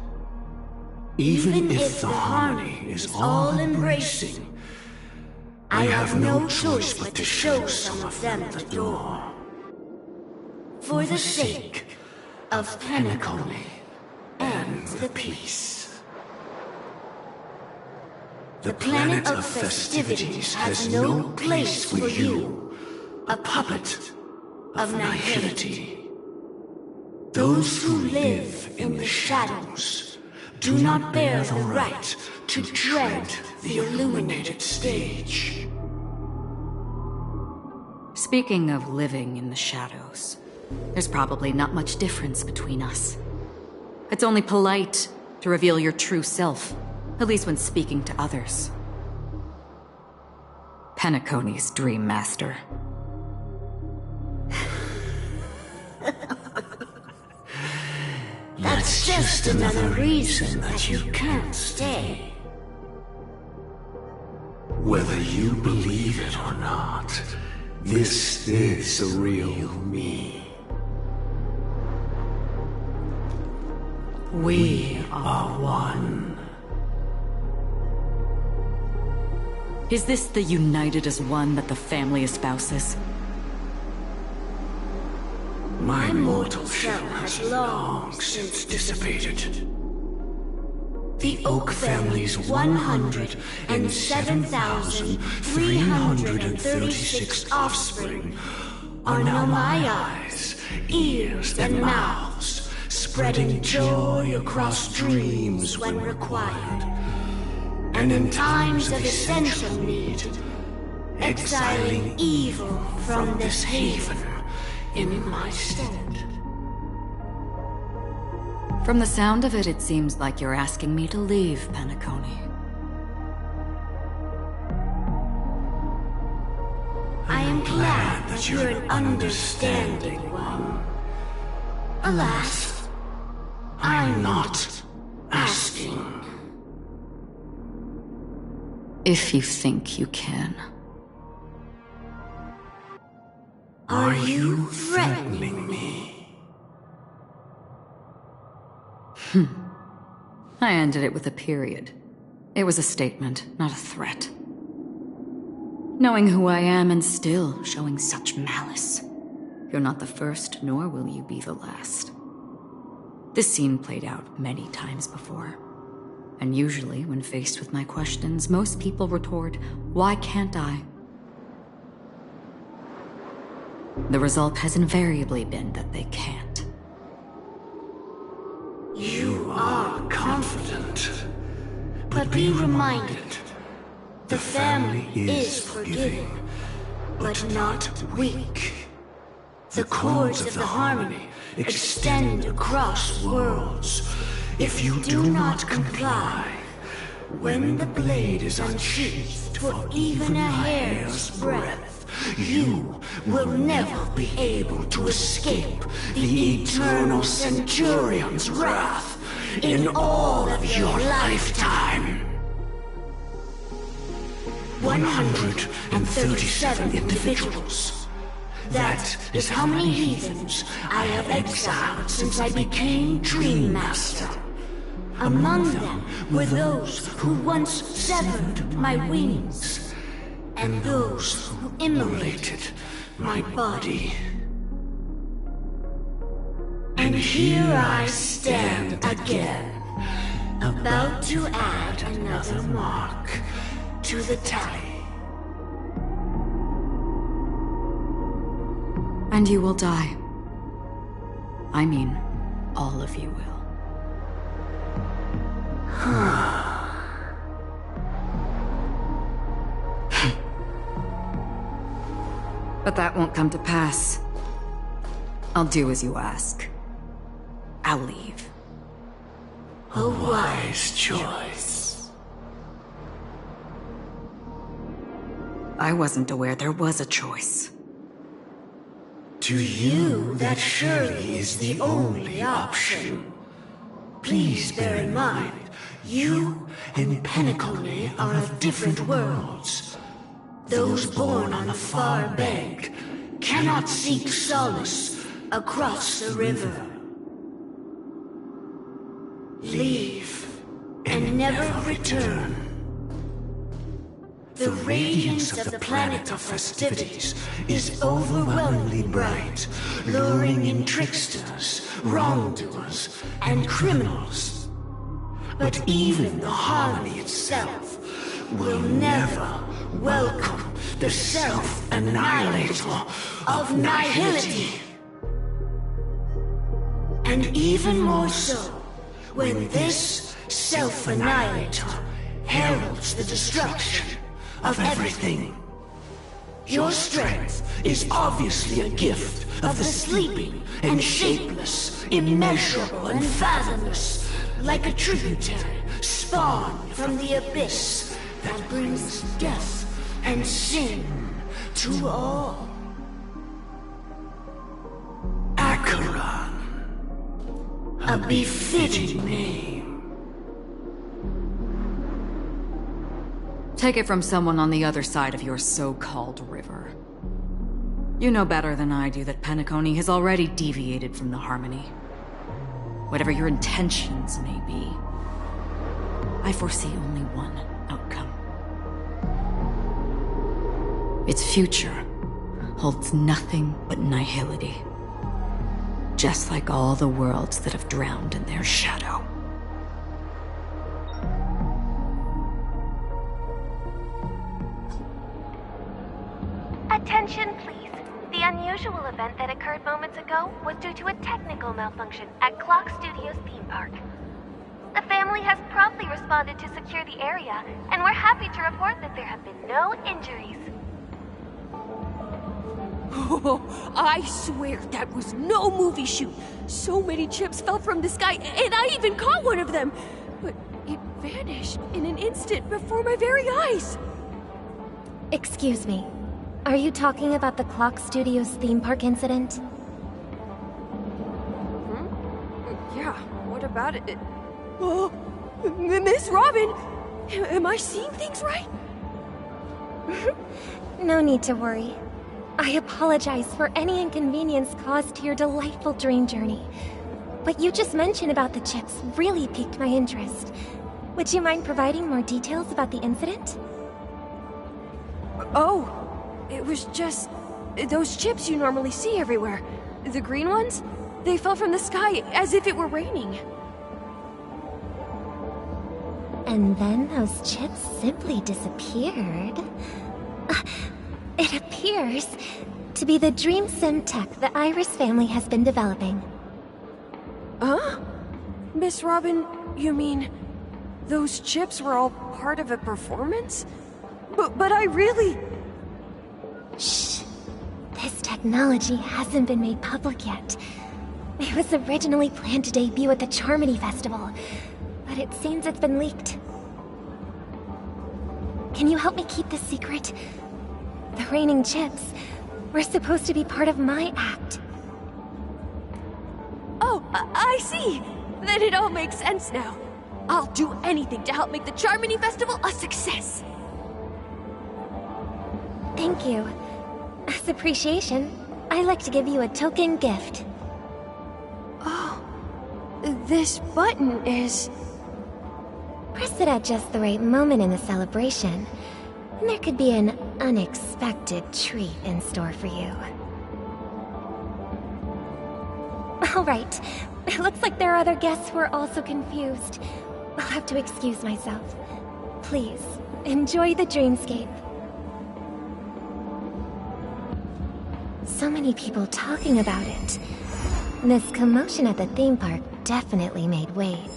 Even if the harmony is all-embracing, I have no choice but to show some of them the door. For the sake of Penacony and the peace. The planet of festivities has no place for you, a puppet of nihility. Those who live in the shadows do not bear the right to tread the illuminated stage. Speaking of living in the shadows, there's probably not much difference between us. It's only polite to reveal your true self, at least when speaking to others. Penacony's Dream Master. That's just another reason that you can't stay. Whether you believe it or not, this is the real me. We are one. Is this the united as one that the family espouses? My mortal shell has long since dissipated. The Oak family's 107,336 offspring are now my eyes, ears, and mouths, spreading joy across dreams when required, and in times of essential need, exiling evil from this haven in my stead. From the sound of it, it seems like you're asking me to leave, Penacony. I am glad that you're an understanding one. Alas, I'm not asking. If you think you can. Are you threatening me? I ended it with a period. It was a statement, not a threat. Knowing who I am and still showing such malice. You're not the first, nor will you be the last. This scene played out many times before. And usually, when faced with my questions, most people retort, "Why can't I?" The result has invariably been that they can't. You are confident. But be reminded, the family is forgiving, but not weak. The cords of the harmony extend across worlds. If you do not comply, when the blade is unsheathed for even a hair's breadth, you will never be able to escape the eternal Centurion's wrath in all of your lifetime. 137 individuals. That is how many heathens I have exiled since I became Dream Master. Among them were those who once severed my wings, and those who immolated my body. And here I stand again, about to add another mark to the tally. And you will die. I mean, all of you will. But that won't come to pass. I'll do as you ask. I'll leave. A wise choice. I wasn't aware there was a choice. To you, that surely is the only option. Please bear in mind, you and Penacony are of different worlds. Those born on the far bank cannot seek solace across the river. Leave and never return. The radiance of the planet of festivities is overwhelmingly bright, luring in tricksters, wrongdoers, and criminals. But even the harmony itself will never welcome the self-annihilator of nihility. And even more so, when this self-annihilator heralds the destruction of everything. Your strength is obviously a gift of the sleeping and shapeless, immeasurable and fathomless, like a tributary spawned from the abyss that brings death and sin to all. Acheron, a befitting name. Take it from someone on the other side of your so-called river. You know better than I do that Penacony has already deviated from the Harmony. Whatever your intentions may be, I foresee only one outcome. Its future holds nothing but nihility. Just like all the worlds that have drowned in their shadow. Attention, please. The unusual event that occurred moments ago was due to a technical malfunction at Clock Studios theme park. The family has promptly responded to secure the area, and we're happy to report that there have been no injuries. Oh, I swear that was no movie shoot. So many chips fell from the sky, and I even caught one of them. But it vanished in an instant before my very eyes. Excuse me. Are you talking about the Clock Studios theme park incident? Yeah, what about it? Oh, Miss Robin! Am I seeing things right? No need to worry. I apologize for any inconvenience caused to your delightful dream journey. What you just mentioned about the chips really piqued my interest. Would you mind providing more details about the incident? Oh, it was just those chips you normally see everywhere. The green ones? They fell from the sky as if it were raining. And then those chips simply disappeared. It appears to be the Dream Sim tech the Iris family has been developing. Huh? Miss Robin, you mean those chips were all part of a performance? But I really... Shh. This technology hasn't been made public yet. It was originally planned to debut at the Charmony Festival, but it seems it's been leaked. Can you help me keep this secret? The raining chips were supposed to be part of my act. Oh, I see! Then it all makes sense now. I'll do anything to help make the Charmony Festival a success. Thank you. As appreciation, I'd like to give you a token gift. Oh, this button is... Press it at just the right moment in the celebration, and there could be an unexpected treat in store for you. Alright, it looks like there are other guests who are also confused. I'll have to excuse myself. Please, enjoy the dreamscape. So many people talking about it. This commotion at the theme park definitely made waves.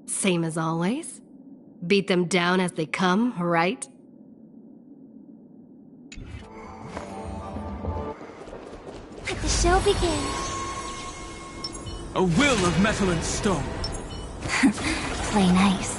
Same as always. Beat them down as they come, right? Let the show begin. A will of metal and stone. Play nice.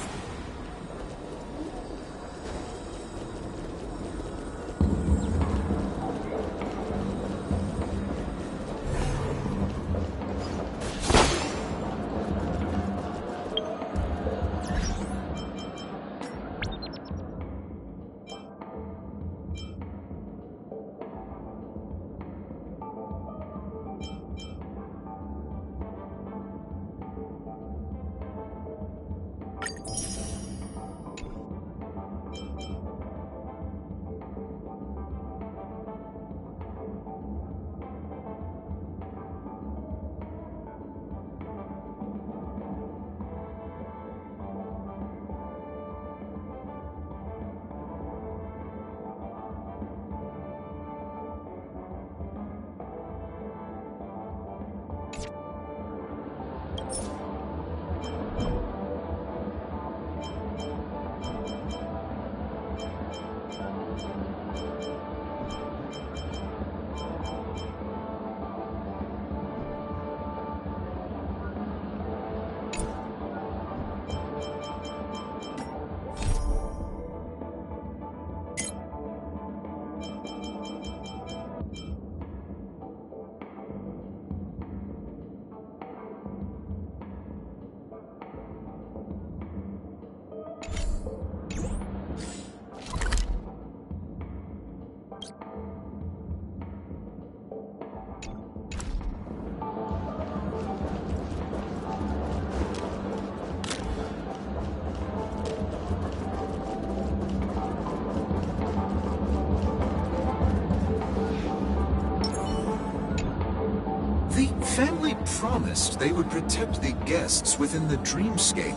promised they would protect the guests within the dreamscape,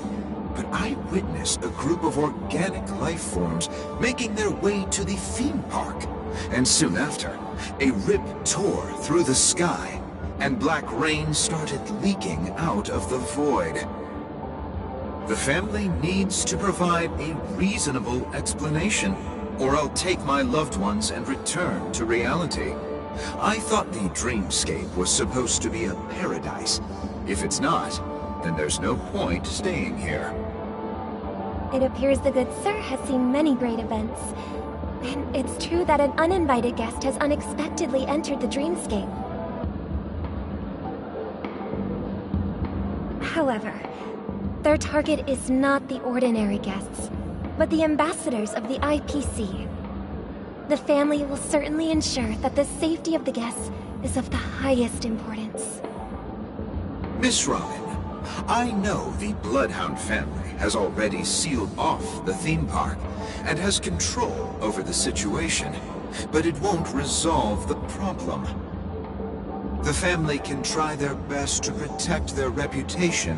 but I witnessed a group of organic life forms making their way to the theme park. And soon after, a rip tore through the sky, and black rain started leaking out of the void. The family needs to provide a reasonable explanation, or I'll take my loved ones and return to reality. I thought the dreamscape was supposed to be a paradise. If it's not, then there's no point staying here. It appears the good sir has seen many great events. And it's true that an uninvited guest has unexpectedly entered the dreamscape. However, their target is not the ordinary guests, but the ambassadors of the IPC. The family will certainly ensure that the safety of the guests is of the highest importance. Miss Robin, I know the Bloodhound family has already sealed off the theme park and has control over the situation, but it won't resolve the problem. The family can try their best to protect their reputation,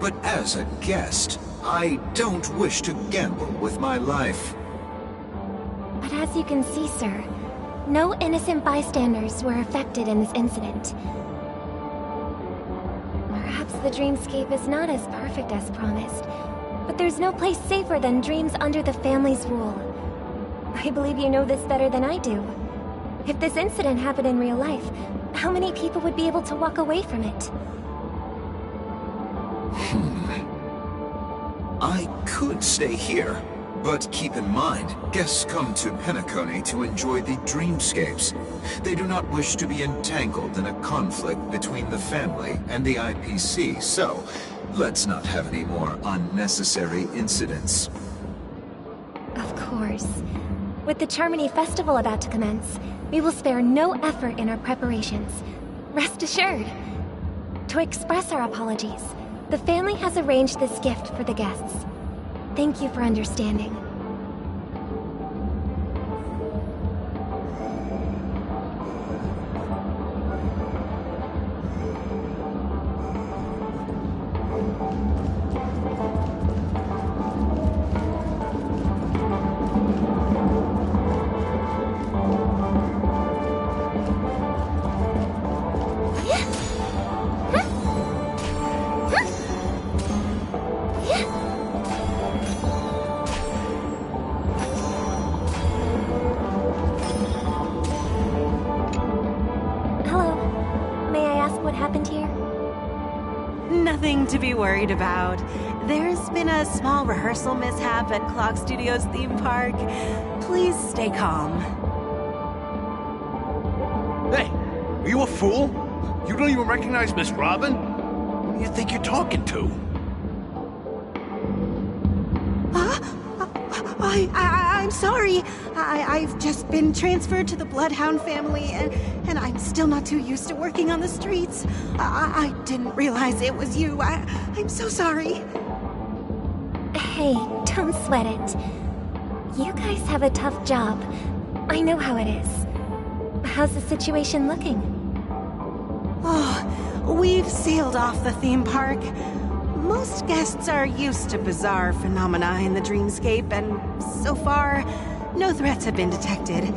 but as a guest, I don't wish to gamble with my life. But as you can see, sir, no innocent bystanders were affected in this incident. Perhaps the dreamscape is not as perfect as promised, but there's no place safer than dreams under the family's rule. I believe you know this better than I do. If this incident happened in real life, how many people would be able to walk away from it? I could stay here, but keep in mind, guests come to Penacony to enjoy the dreamscapes. They do not wish to be entangled in a conflict between the family and the IPC, so let's not have any more unnecessary incidents. Of course. With the Charmony Festival about to commence, we will spare no effort in our preparations. Rest assured. To express our apologies, the family has arranged this gift for the guests. Thank you for understanding. Nothing to be worried about. There's been a small rehearsal mishap at Clock Studios theme park. Please stay calm. Hey, are you a fool? You don't even recognize Miss Robin? Who do you think you're talking to? I'm sorry. I've just been transferred to the Bloodhound family, and I'm still not too used to working on the streets. I didn't realize it was you. I'm so sorry. Hey, don't sweat it. You guys have a tough job. I know how it is. How's the situation looking? Oh, we've sealed off the theme park. Most guests are used to bizarre phenomena in the dreamscape, and so far, no threats have been detected.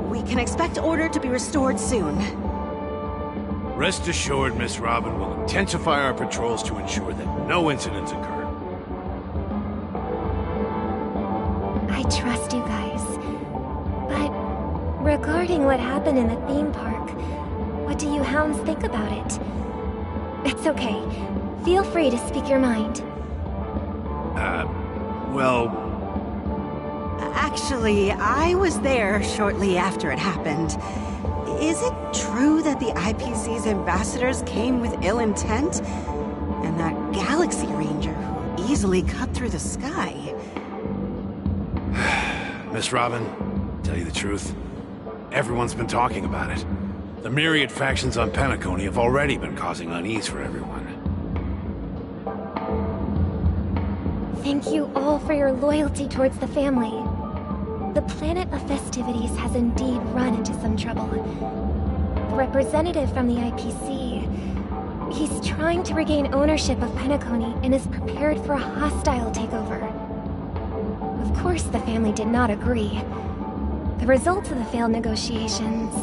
We can expect order to be restored soon. Rest assured, Miss Robin will intensify our patrols to ensure that no incidents occur. I trust you guys. But regarding what happened in the theme park, what do you hounds think about it? It's okay. Feel free to speak your mind. Well... Actually, I was there shortly after it happened. Is it true that the IPC's ambassadors came with ill intent? And that Galaxy Ranger who easily cut through the sky? Miss Robin, tell you the truth, everyone's been talking about it. The myriad factions on Penacony have already been causing unease for everyone. Thank you all for your loyalty towards the family. The planet of festivities has indeed run into some trouble. The representative from the IPC, He's trying to regain ownership of Penacony and is prepared for a hostile takeover. Of course, the family did not agree. The result of the failed negotiations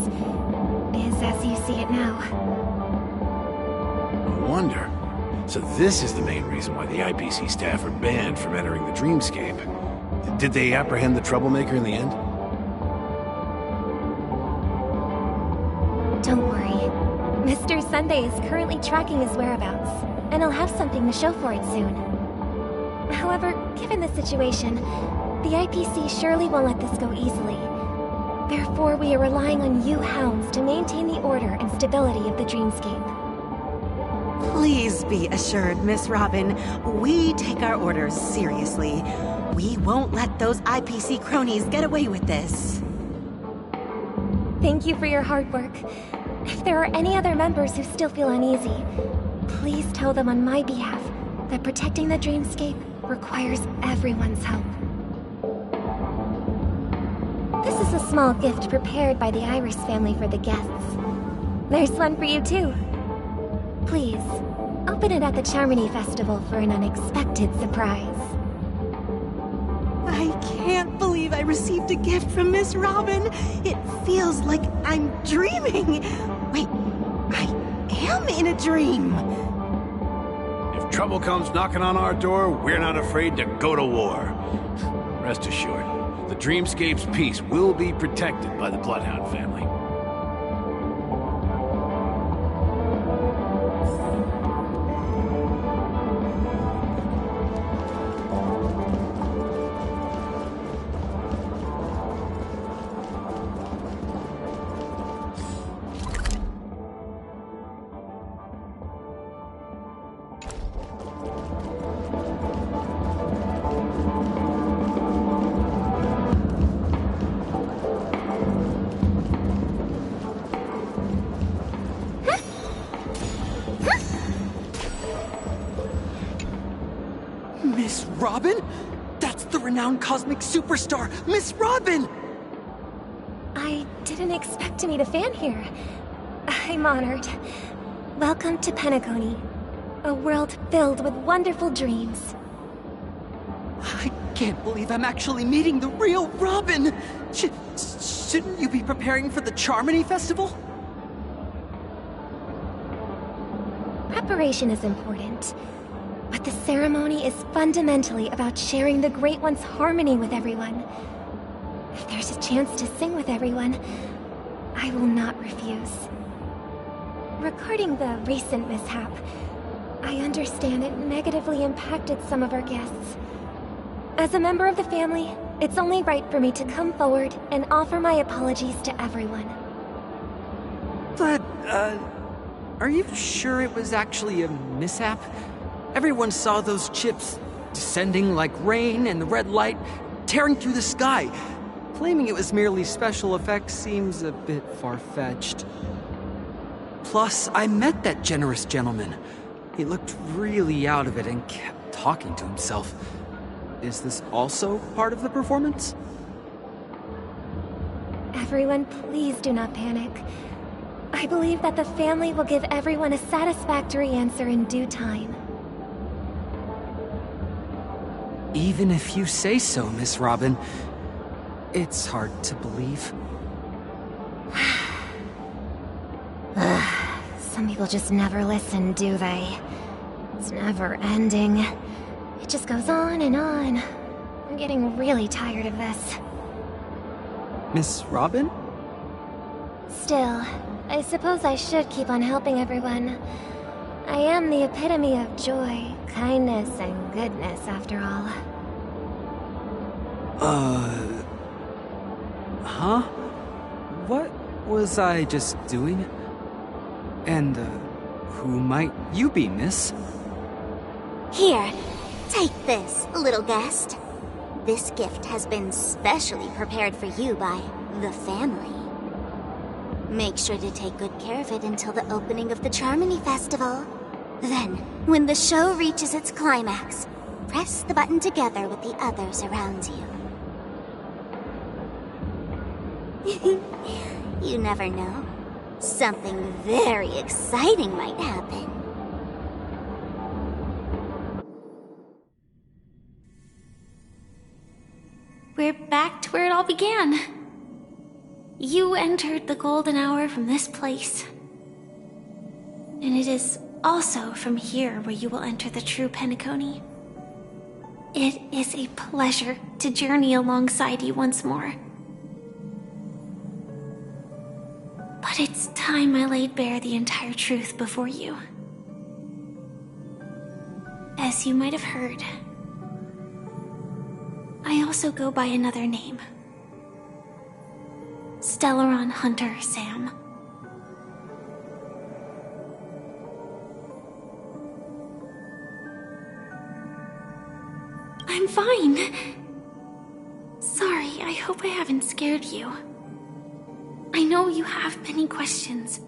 is as you see it now. No wonder. So this is the main reason why the IPC staff are banned from entering the dreamscape. Did they apprehend the troublemaker in the end? Don't worry. Mr. Sunday is currently tracking his whereabouts, and I'll have something to show for it soon. However, given the situation, the IPC surely won't let this go easily. Therefore, we are relying on you hounds to maintain the order and stability of the dreamscape. Please be assured, Miss Robin, we take our orders seriously. We won't let those IPC cronies get away with this. Thank you for your hard work. If there are any other members who still feel uneasy, please tell them on my behalf that protecting the dreamscape requires everyone's help. This is a small gift prepared by the Iris family for the guests. There's one for you too. Please, open it at the Charmony Festival for an unexpected surprise. I can't believe I received a gift from Miss Robin. It feels like I'm dreaming. Wait, I am in a dream. If trouble comes knocking on our door, we're not afraid to go to war. Rest assured, the Dreamscape's peace will be protected by the Bloodhound family. Miss Robin? That's the renowned cosmic superstar, Miss Robin! I didn't expect to meet a fan here. I'm honored. Welcome to Penacony, a world filled with wonderful dreams. I can't believe I'm actually meeting the real Robin! Shouldn't you be preparing for the Charmony Festival? Preparation is important, but the ceremony is fundamentally about sharing the Great One's harmony with everyone. If there's a chance to sing with everyone, I will not refuse. Regarding the recent mishap, I understand it negatively impacted some of our guests. As a member of the family, it's only right for me to come forward and offer my apologies to everyone. But, are you sure it was actually a mishap? Everyone saw those chips descending like rain and the red light tearing through the sky. Claiming it was merely special effects seems a bit far-fetched. Plus, I met that generous gentleman. He looked really out of it and kept talking to himself. Is this also part of the performance? Everyone, please do not panic. I believe that the family will give everyone a satisfactory answer in due time. Even if you say so, Miss Robin, it's hard to believe. Some people just never listen, do they? It's never ending. It just goes on and on. I'm getting really tired of this. Miss Robin? Still, I suppose I should keep on helping everyone. I am the epitome of joy, kindness, and goodness, after all. Huh? What was I just doing? And, who might you be, miss? Here, take this, little guest. This gift has been specially prepared for you by the family. Make sure to take good care of it until the opening of the Charmony Festival. Then, when the show reaches its climax, press the button together with the others around you. You never know. Something very exciting might happen. we're back to where it all began. You entered the golden hour from this place. And it is also from here where you will enter the true Penacony. It is a pleasure to journey alongside you once more. But it's time I laid bare the entire truth before you. As you might have heard, I also go by another name. Stellaron Hunter Sam. I'm fine. Sorry, I hope I haven't scared you. I know you have many questions.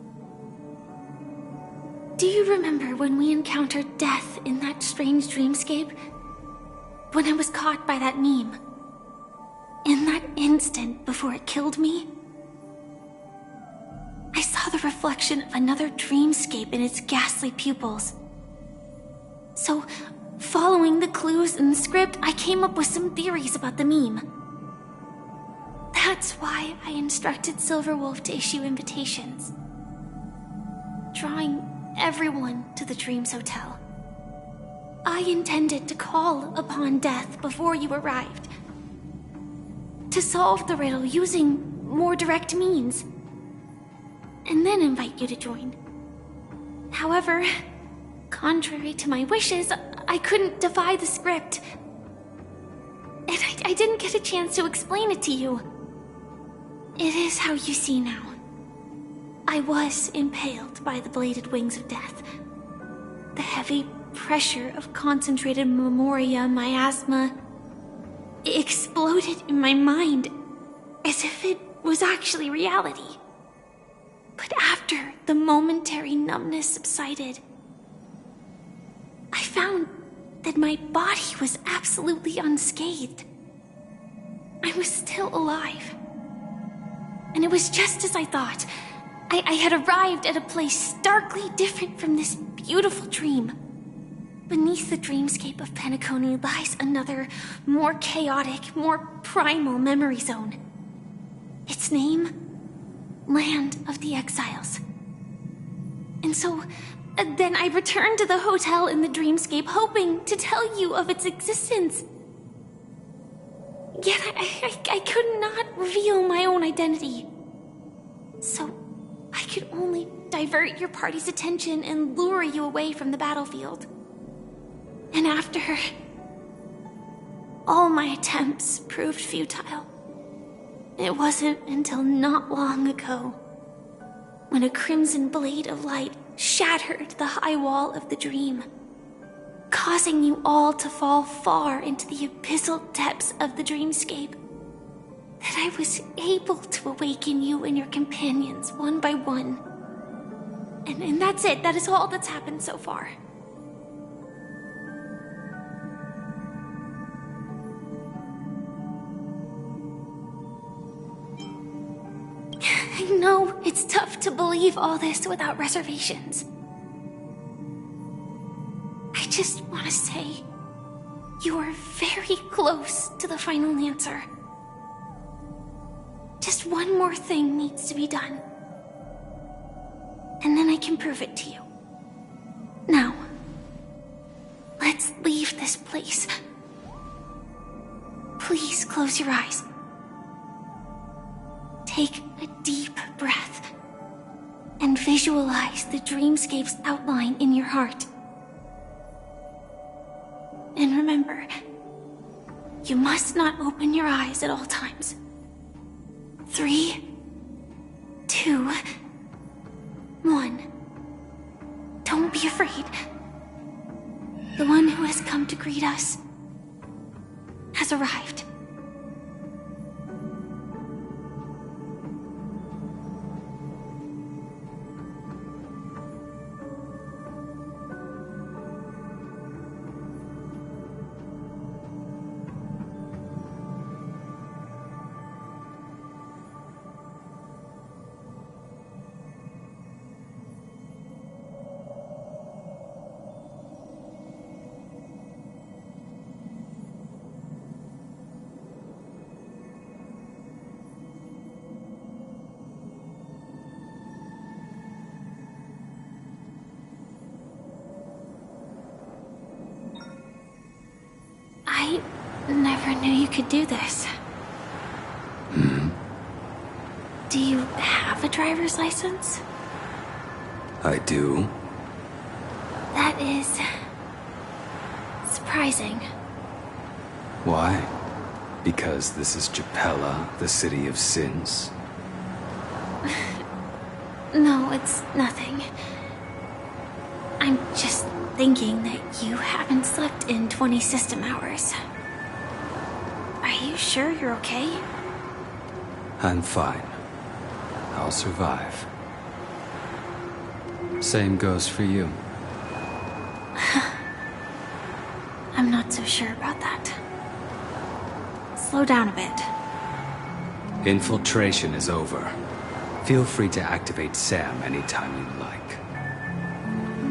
Do you remember when we encountered death in that strange dreamscape? When I was caught by that meme? In that instant before it killed me? I saw the reflection of another dreamscape in its ghastly pupils. So, following the clues in the script, I came up with some theories about the meme. That's why I instructed Silverwolf to issue invitations, drawing everyone to the Dreams Hotel. I intended to call upon death before you arrived, to solve the riddle using more direct means, and then invite you to join. However, contrary to my wishes, I couldn't defy the script, and I didn't get a chance to explain it to you. It is how you see now. I was impaled by the bladed wings of death. The heavy pressure of concentrated memoria miasma exploded in my mind as if it was actually reality. But after the momentary numbness subsided, I found that my body was absolutely unscathed. I was still alive. And it was just as I thought. I had arrived at a place starkly different from this beautiful dream. Beneath the dreamscape of Penacony lies another, more chaotic, more primal memory zone. Its name? Land of the Exiles. And so, then I returned to the hotel in the dreamscape, hoping to tell you of its existence. Yet I could not reveal my own identity. So, I could only divert your party's attention and lure you away from the battlefield. And after, all my attempts proved futile. It wasn't until not long ago, when a crimson blade of light shattered the high wall of the dream, causing you all to fall far into the abyssal depths of the dreamscape, that I was able to awaken you and your companions one by one. And that's it. That is all that's happened so far. I know it's tough to believe all this without reservations. I just want to say, you are very close to the final answer. Just one more thing needs to be done. And then I can prove it to you. Now, let's leave this place. Please close your eyes. Take a deep breath and visualize the dreamscape's outline in your heart. And remember, you must not open your eyes at all times. 3, 2, 1. Don't be afraid. The one who has come to greet us has arrived. I never knew you could do this. Do you have a driver's license? I do. That is... surprising. Why? Because this is Japella, the city of sins? No, it's nothing. I'm just thinking that you haven't slept in 20 system hours. Are you sure you're okay? I'm fine. I'll survive. Same goes for you. I'm not so sure about that. Slow down a bit. Infiltration is over. Feel free to activate Sam anytime you like.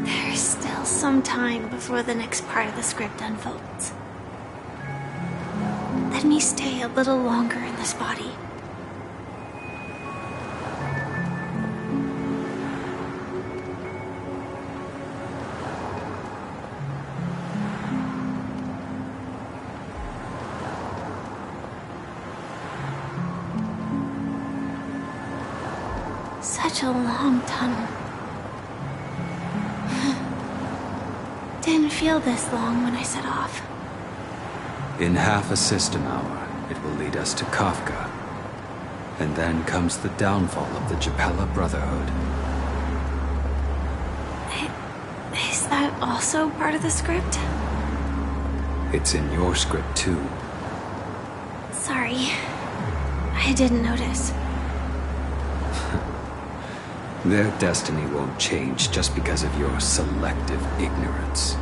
There's still some time before the next part of the script unfolds. Let me stay a little longer in this body. Such a long tunnel. Didn't feel this long when I set off. In half a system hour, it will lead us to Kafka. And then comes the downfall of the Japella Brotherhood. Is that also part of the script? It's in your script too. Sorry. I didn't notice. Their destiny won't change just because of your selective ignorance.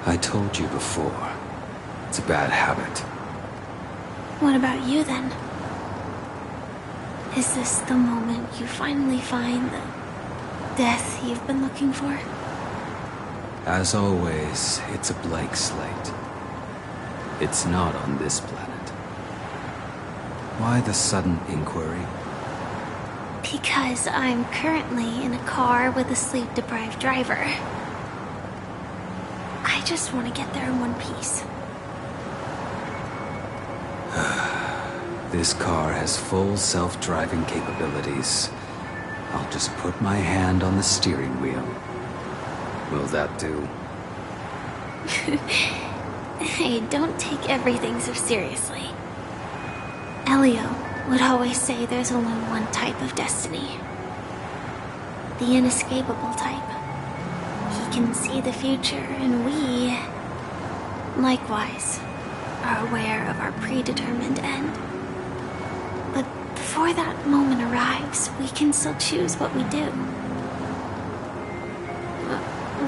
I told you before, it's a bad habit. What about you then? Is this the moment you finally find the death you've been looking for? As always, it's a blank slate. It's not on this planet. Why the sudden inquiry? Because I'm currently in a car with a sleep-deprived driver. I just want to get there in one piece. This car has full self-driving capabilities. I'll just put my hand on the steering wheel. Will that do? Hey, don't take everything so seriously. Elio would always say there's only one type of destiny. The inescapable type. He can see the future, and we, likewise, are aware of our predetermined end. But before that moment arrives, we can still choose what we do.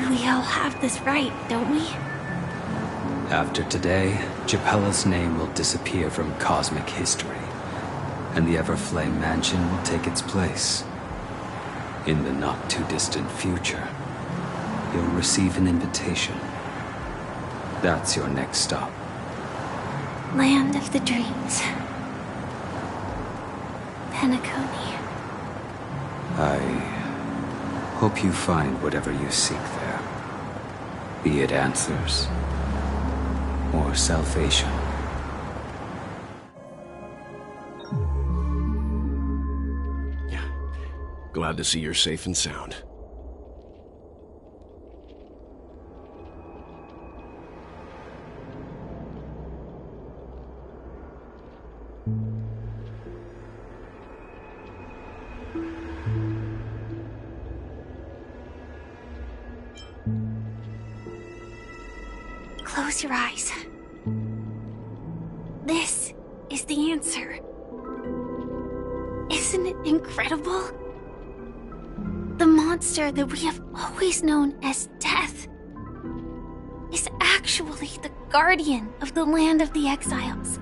We all have this right, don't we? After today, Japella's name will disappear from cosmic history, and the Everflame Mansion will take its place. In the not-too-distant future, you'll receive an invitation. That's your next stop. Land of the Dreams. Penacony. I hope you find whatever you seek there. Be it answers or salvation. Yeah. Glad to see you're safe and sound. Close your eyes. This is the answer. Isn't it incredible? The monster that we have always known as Death is actually the guardian of the land of the exiles.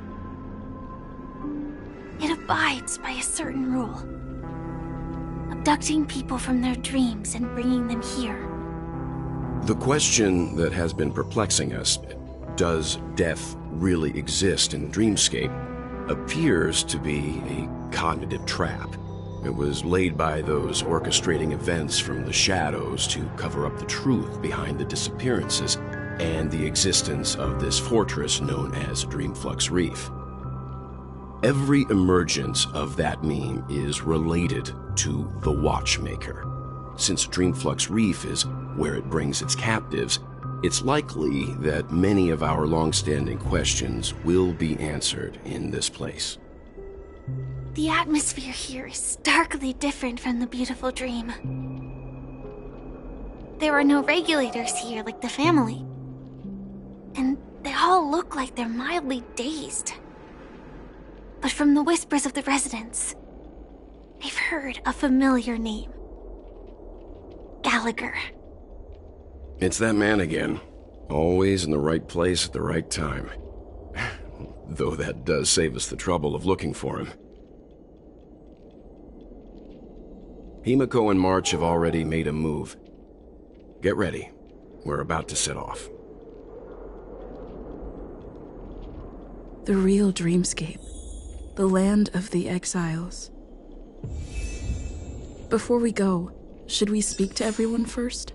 It abides by a certain rule, abducting people from their dreams and bringing them here. The question that has been perplexing us, does death really exist in Dreamscape, appears to be a cognitive trap. It was laid by those orchestrating events from the shadows to cover up the truth behind the disappearances, and the existence of this fortress known as Dreamflux Reef. Every emergence of that meme is related to the Watchmaker. Since Dreamflux Reef is where it brings its captives, it's likely that many of our long-standing questions will be answered in this place. The atmosphere here is starkly different from the beautiful dream. There are no regulators here like the family. And they all look like they're mildly dazed. But from the whispers of the residents, they've heard a familiar name. Gallagher. It's that man again. Always in the right place at the right time. Though that does save us the trouble of looking for him. Himiko and March have already made a move. Get ready. We're about to set off. The real dreamscape. The land of the exiles. Before we go, should we speak to everyone first?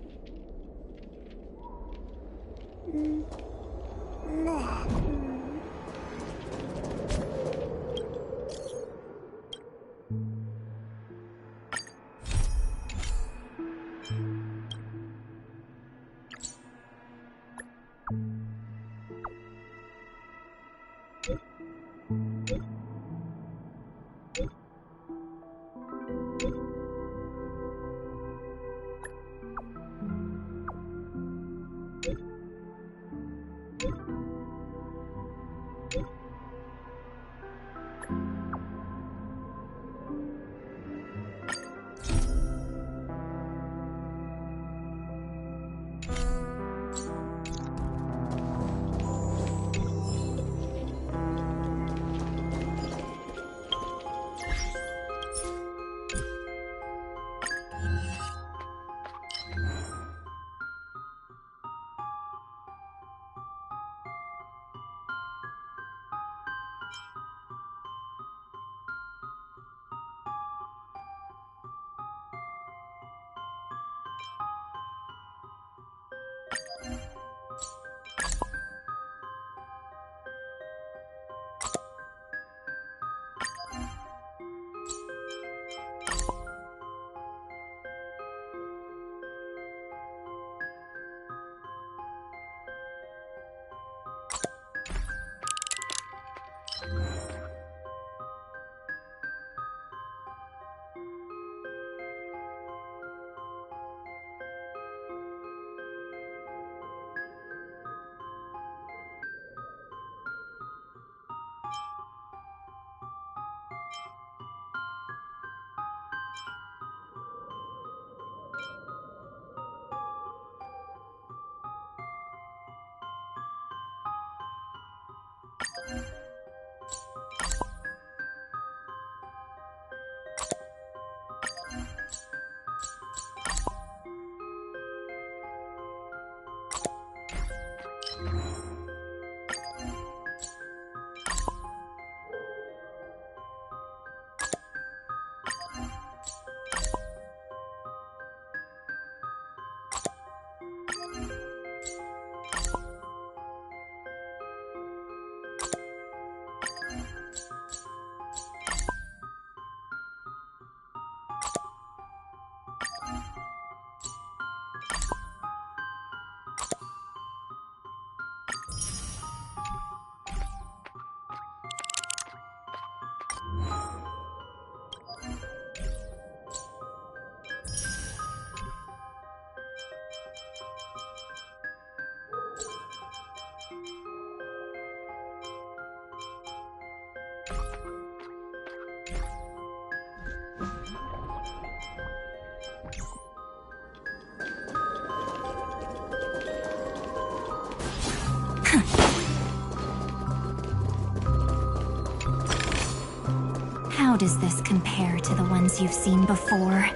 How does this compare to the ones you've seen before?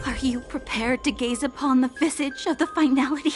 Are you prepared to gaze upon the visage of the finality?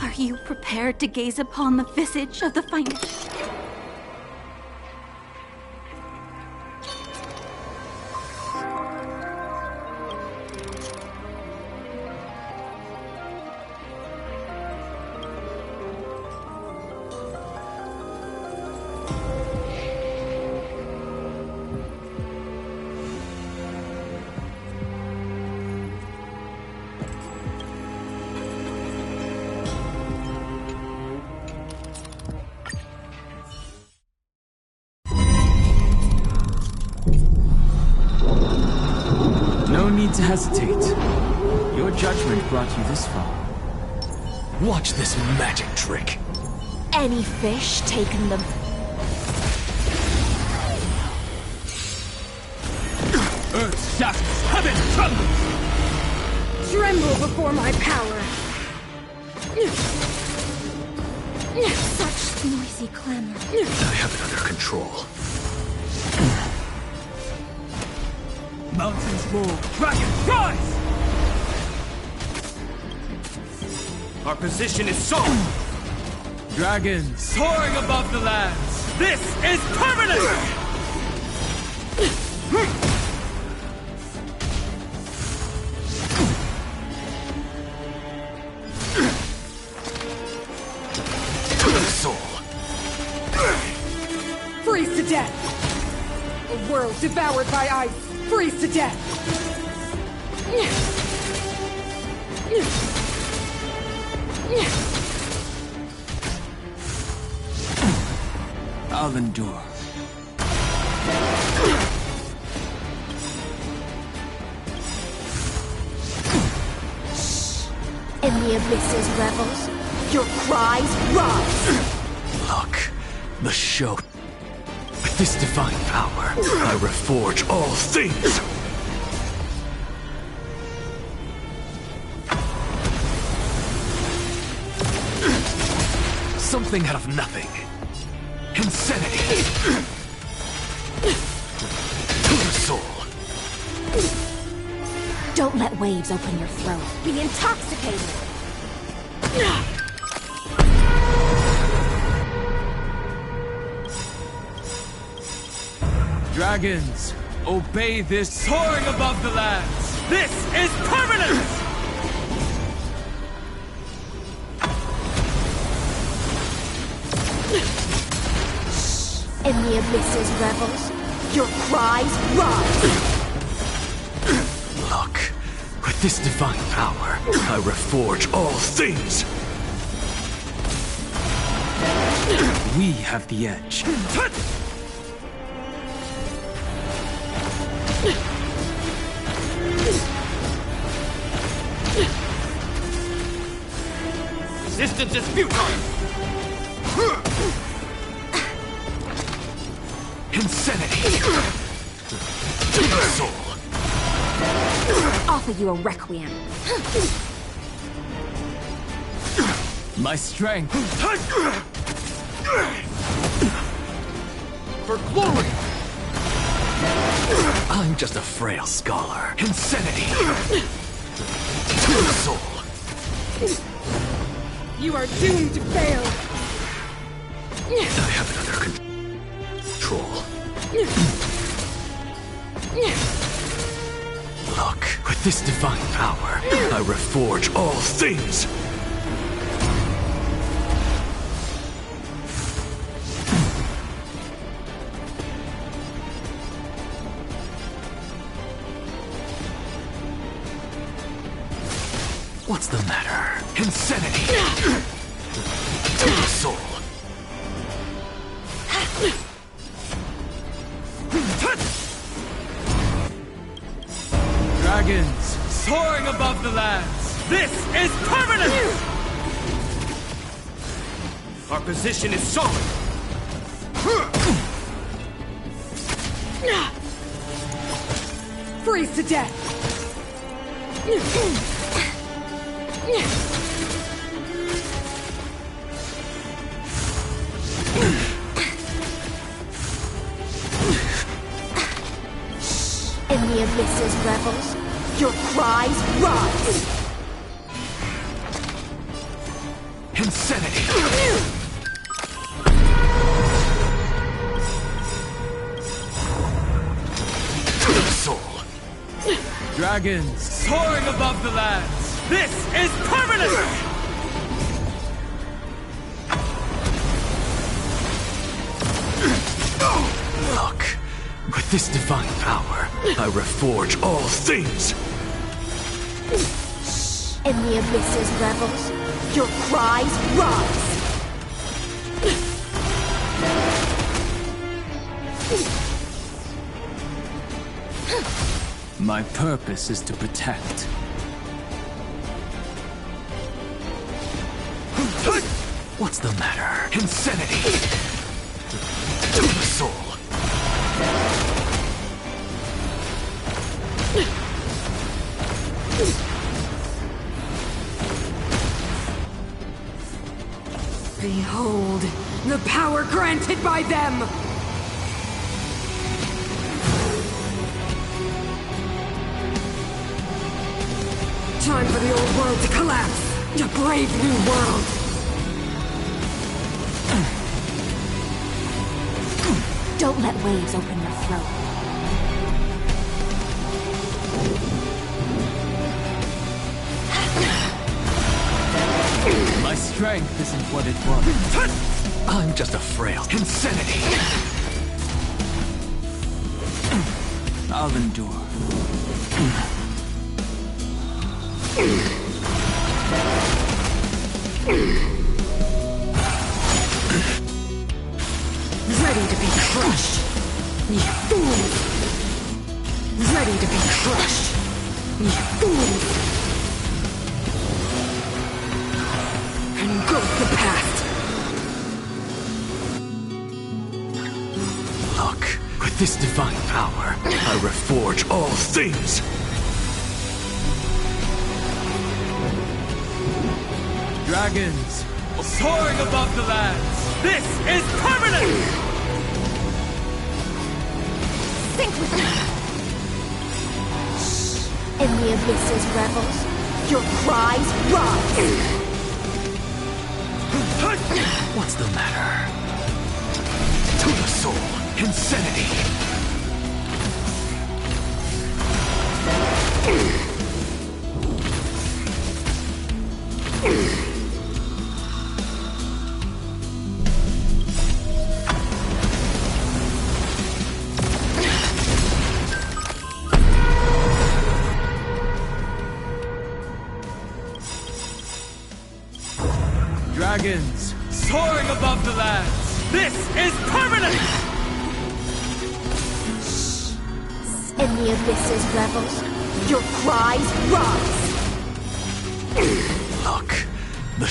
Are you prepared to gaze upon the visage of the finality? No need to hesitate. Your judgment brought you this far. Watch this magic trick. Any fish taken them. Earth shatters, heaven trembles! Tremble before my power. Such noisy clamor. I have it under control. Mountains roar, dragons rise! Our position is solid. Dragons soaring above the lands. This is permanent! Soul. Freeze to death! A world devoured by ice! Freeze to death! I'll endure. In the abyss's revels, your cries rise! Look, the show. With this divine power, I reforge all things! Something out of nothing. Insanity. To the soul. Don't let waves open your throat. Be intoxicated! Dragons, obey this soaring above the lands. This is permanent! In the abyss's revels, your cries rise! Look, with this divine power, I reforge all things! We have the edge. Resistance is futile! Insanity! To the soul! Offer you a requiem. My strength. For glory! I'm just a frail scholar. Insanity! To the soul! You are doomed to fail! I have it under control. Look, with this divine power, I reforge all things! What's the matter? Insanity! To the soul! Dragons, soaring above the lands. This is permanent! Our position is solid. Freeze to death! In the abyss's revels, your cries rise! Insanity! To the soul! Dragons, soaring above the lands. This is permanent! Look, with this divine power, I reforge all things! In the abyss's revels, your cries rise! My purpose is to protect. What's the matter? Insanity! To the soul! Behold, the power granted by them! Time for the old world to collapse! A brave new world! Don't let waves open your throat. My strength isn't what it was. I'm just a frail insanity! I'll endure. Ready to be crushed! You fools! Ready to be crushed! You fools! Engulf the past! Look, with this divine power, I reforge all things! Dragons, soaring above the lands. This is permanent! Think with me! In the abyss's revels, your cries rise! What's the matter? To the soul, insanity! Dragons, soaring above the lands. This is permanent! In the abyss's revels, your cries rise! Look,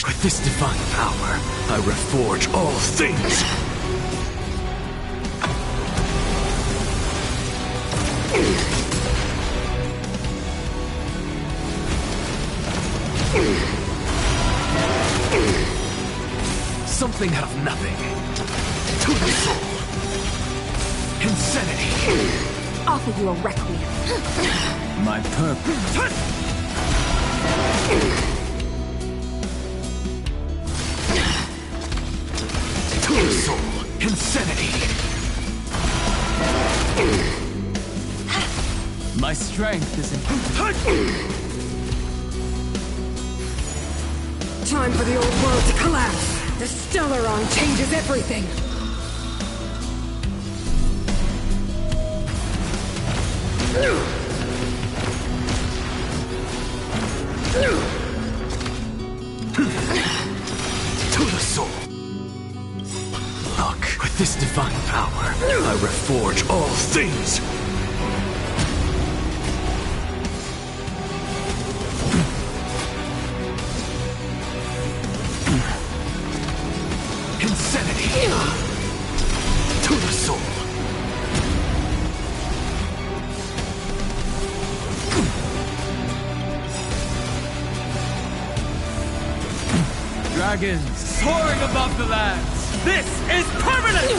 with this divine power, I reforge all things! Something out of nothing. To the soul. Insanity. Offer you a requiem. My purpose. To the soul. Insanity. My strength is in. Time for the old world to collapse. The Stellaron changes everything. To the soul. Look, with this divine power, I reforge all things. soul. Dragons soaring above the lands. This is permanent!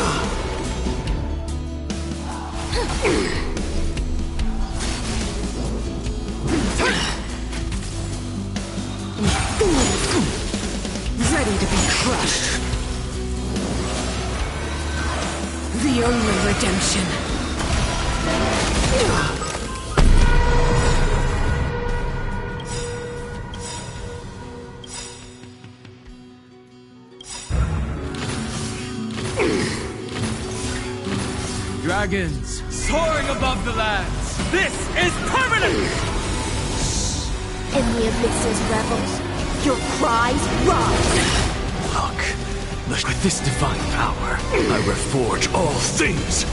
Ready to be crushed. The only redemption. Dragons soaring above the lands. This is permanent! In the abyss's revels, your cries rise. Look, with this divine power, I reforge all things.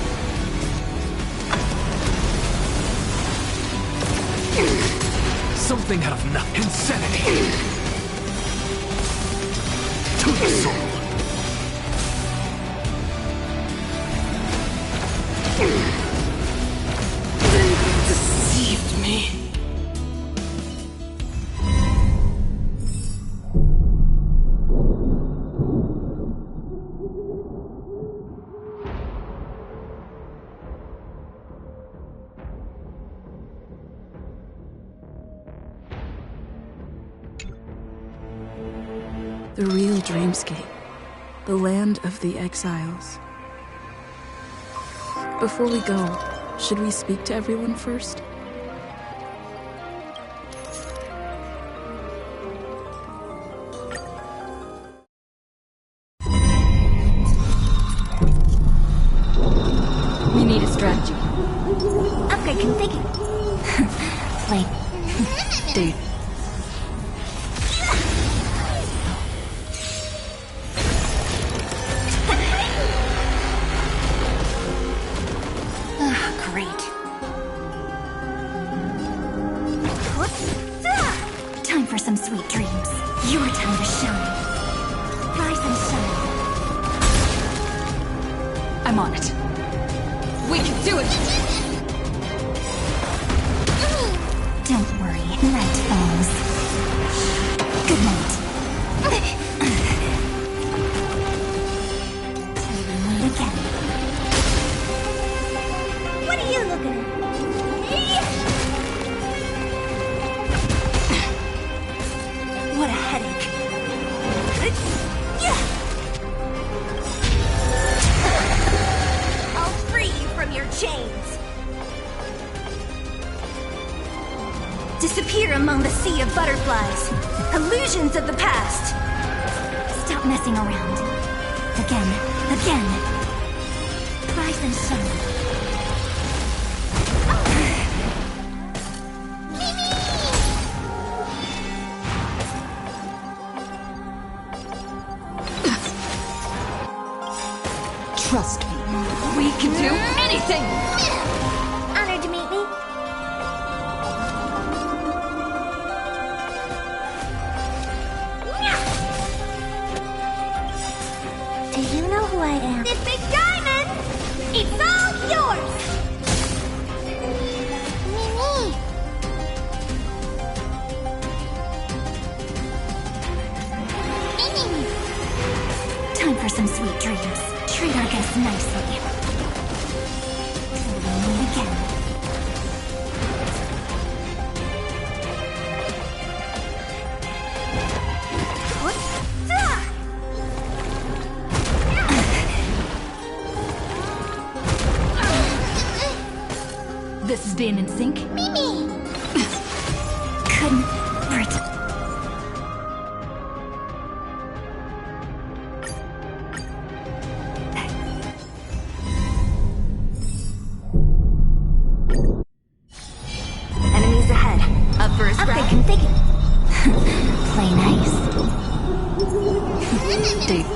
Something out of nothing. Insanity. To the soul. They deceived me. The real dreamscape. The land of the exiles. Before we go, should we speak to everyone first? We need a strategy. Upgrade configured. Play. Dude. Great. Time for some sweet dreams. Your time to shine. Rise and shine. I'm on it. We can do it! Don't worry, night falls. Good night. Till we meet again. What are you looking at? What a headache. I'll free you from your chains. Disappear among the sea of butterflies. Illusions of the past. Stop messing around. Again. Rise and shine. Trust me. We can do anything! Honored to meet me. Do you know who I am? This big diamond! It's all yours! Mimi! Time for some sweet dreams. Treat our guests nicely. Till we meet again. This is being in sync? Mimi! Couldn't pretend. Enemies ahead. Up first, Upgrade configured. Play nice. Dude.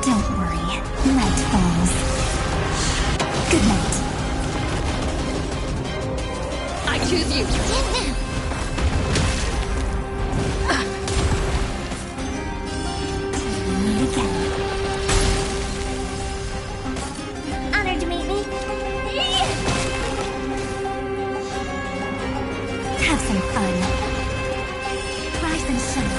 Don't worry. Night falls. Good night. I choose you. Meet again. Honored to meet me. Have some fun. Rise and shine.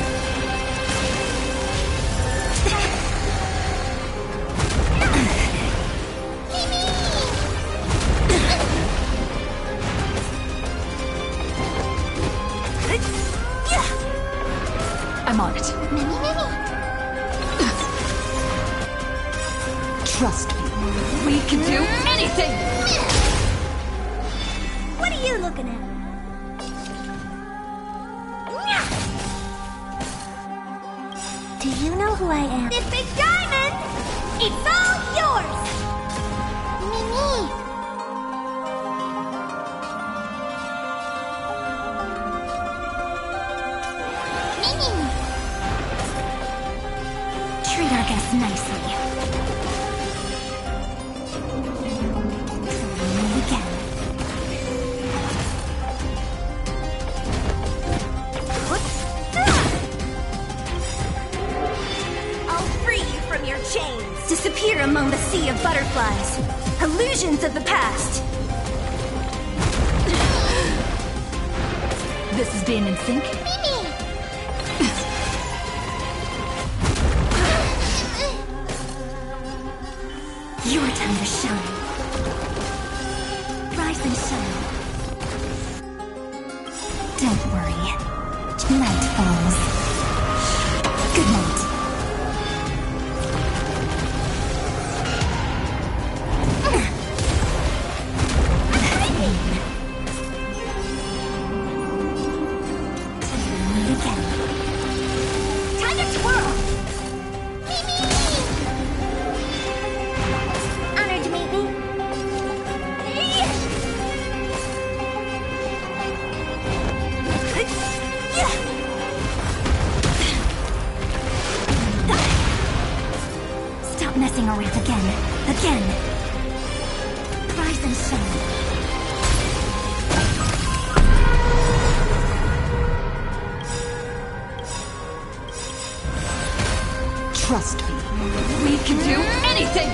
I'm on it. Trust me. We can do anything! What are you looking at? Do you know who I am? This big diamond! It's all yours! Mimi! Treat our guests nicely. Meet again. I'll free you from your chains! Disappear among the sea of butterflies. Illusions of the past. This is being in sync. Your time to shine. Rise and shine. Don't worry. Night falls. Good night. Meet again. Time to twirl! Honored to meet me. Stop messing around again. Again. Rise and shine. Trust me. We can do anything!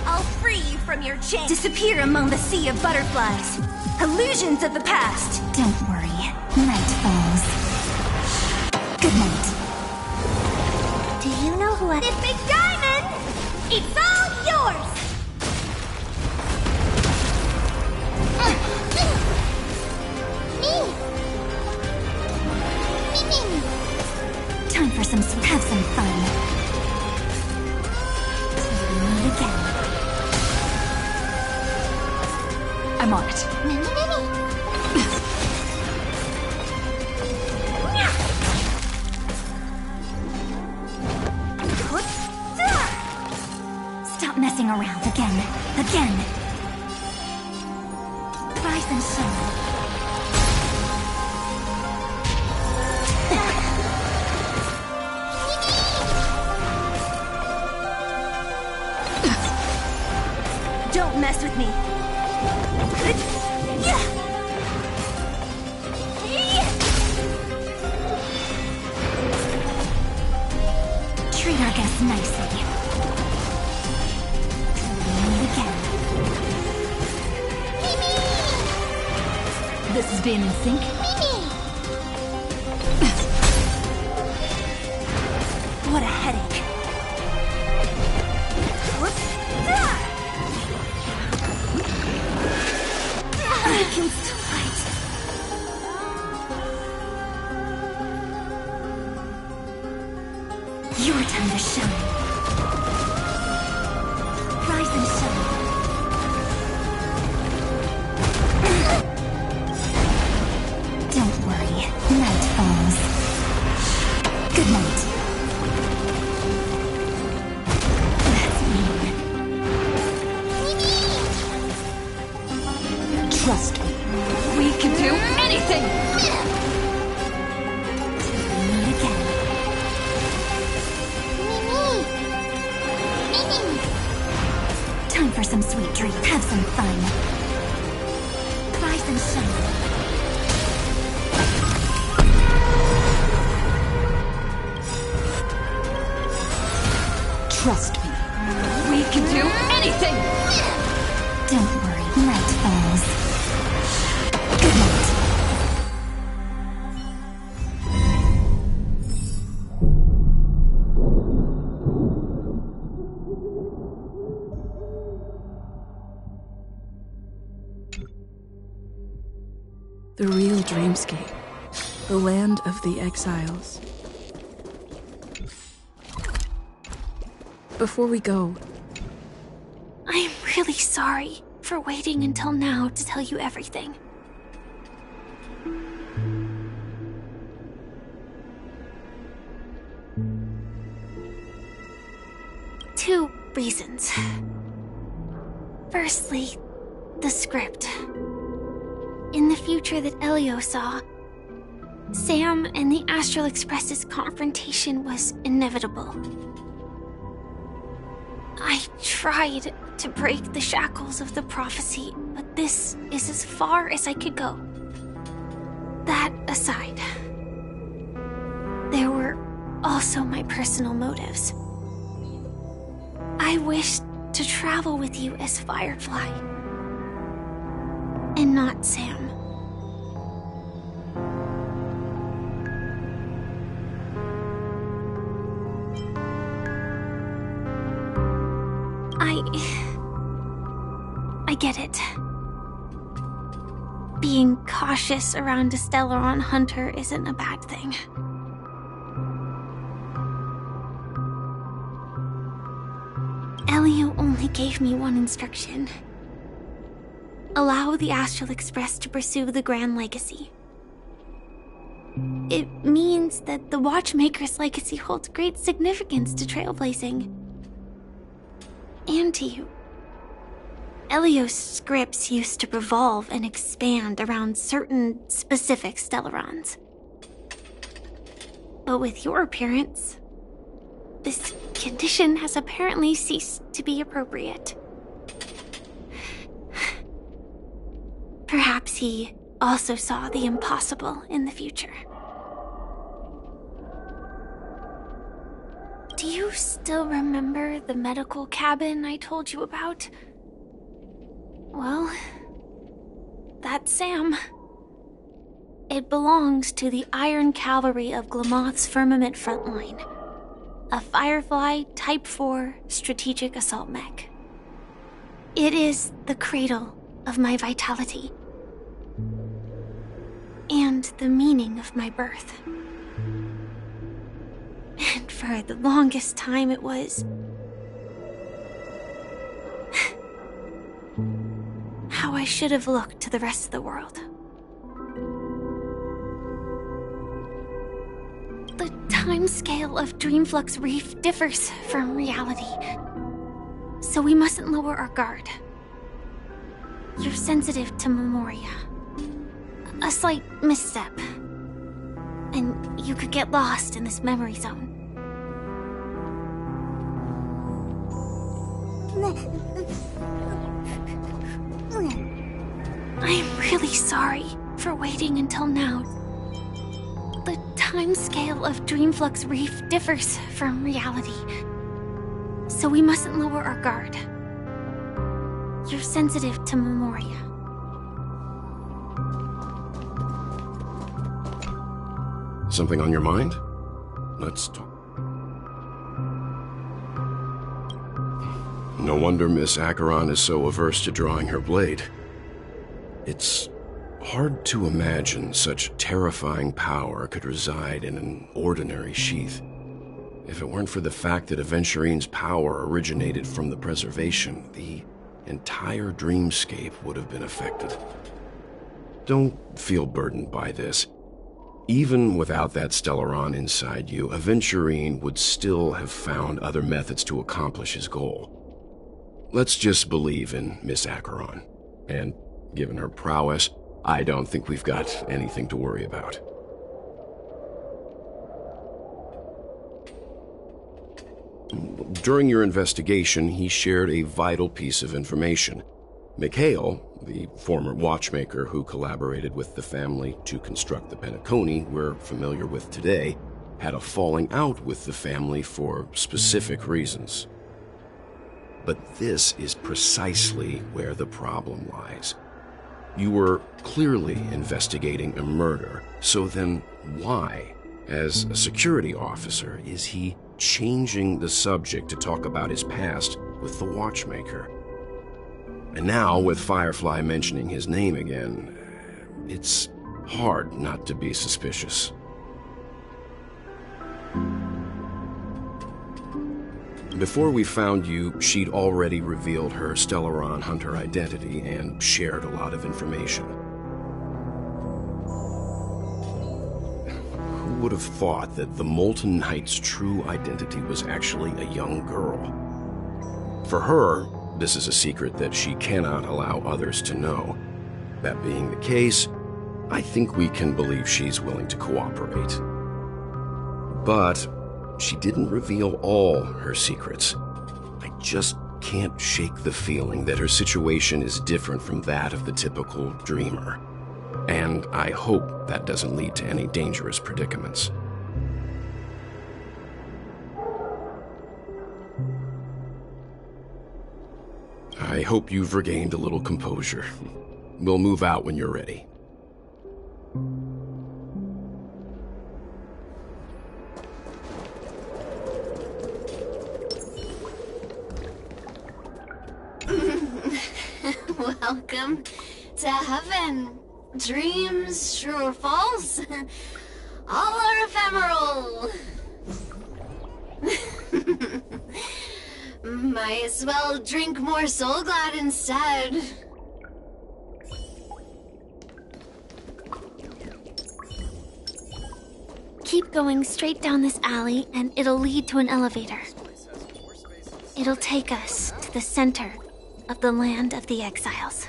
I'll free you from your chains! Disappear among the sea of butterflies. Illusions of the past. Don't worry. Night falls. Good night. Do you know who I... This big diamond! It's all yours! Time for some have some fun. Meet again. I'm on it. Stop messing around again. Again. Rise and shine. Don't mess with me. Treat our guests nicely. Meet again. This is being in sync. What a headache. I can still fight. Your time to shine. Rise and shine. Don't worry. Night falls. Good night. That's mean. Trust me. We can do anything! Meet again. some fun. Rise and shine. Trust me. We can do anything! Don't worry, night falls. Good night. The real dreamscape. The land of the exiles. Before we go, I'm really sorry for waiting until now to tell you everything. Two reasons. Firstly, the script. In the future that Elio saw, Sam and the Astral Express's confrontation was inevitable. I tried to break the shackles of the prophecy, but this is as far as I could go. That aside, there were also my personal motives. I wished to travel with you as Firefly, and not Sam. I get it. Being cautious around a Stellaron hunter isn't a bad thing. Elio only gave me one instruction. Allow the Astral Express to pursue the Grand Legacy. It means that the Watchmaker's legacy holds great significance to trailblazing. And to you. Elio's scripts used to revolve and expand around certain specific Stellarons. But with your appearance, this condition has apparently ceased to be appropriate. Perhaps he also saw the impossible in the future. Do you still remember the medical cabin I told you about? Well, that's Sam. It belongs to the Iron Cavalry of Glamoth's Firmament Frontline, a Firefly Type 4 strategic assault mech. It is the cradle of my vitality, and the meaning of my birth. And for the longest time it was how I should have looked to the rest of the world. The timescale of Dreamflux Reef differs from reality, so we mustn't lower our guard. You're sensitive to Memoria. A slight misstep, and you could get lost in this memory zone. I'm really sorry for waiting until now. The timescale of Dreamflux Reef differs from reality, so we mustn't lower our guard. You're sensitive to Memoria. Something on your mind? Let's talk. No wonder Miss Acheron is so averse to drawing her blade. It's hard to imagine such terrifying power could reside in an ordinary sheath. If it weren't for the fact that Aventurine's power originated from the preservation, the entire dreamscape would have been affected. Don't feel burdened by this. Even without that Stellaron inside you, Aventurine would still have found other methods to accomplish his goal. Let's just believe in Miss Acheron. And given her prowess, I don't think we've got anything to worry about. During your investigation, he shared a vital piece of information. Mikhail, the former watchmaker who collaborated with the family to construct the Penacony we're familiar with today, had a falling out with the family for specific reasons. But this is precisely where the problem lies. You were clearly investigating a murder, so then why, as a security officer, is he changing the subject to talk about his past with the watchmaker? And now, with Firefly mentioning his name again, it's hard not to be suspicious. Before we found you, she'd already revealed her Stellaron Hunter identity and shared a lot of information. Who would have thought that the Molten Knight's true identity was actually a young girl? For her, this is a secret that she cannot allow others to know. That being the case, I think we can believe she's willing to cooperate. But she didn't reveal all her secrets. I just can't shake the feeling that her situation is different from that of the typical dreamer. And I hope that doesn't lead to any dangerous predicaments. I hope you've regained a little composure. We'll move out when you're ready. Welcome to heaven. Dreams, true or false, all are ephemeral. Might as well drink more Soul Glad instead. Keep going straight down this alley and it'll lead to an elevator. It'll take us to the center of the land of the exiles.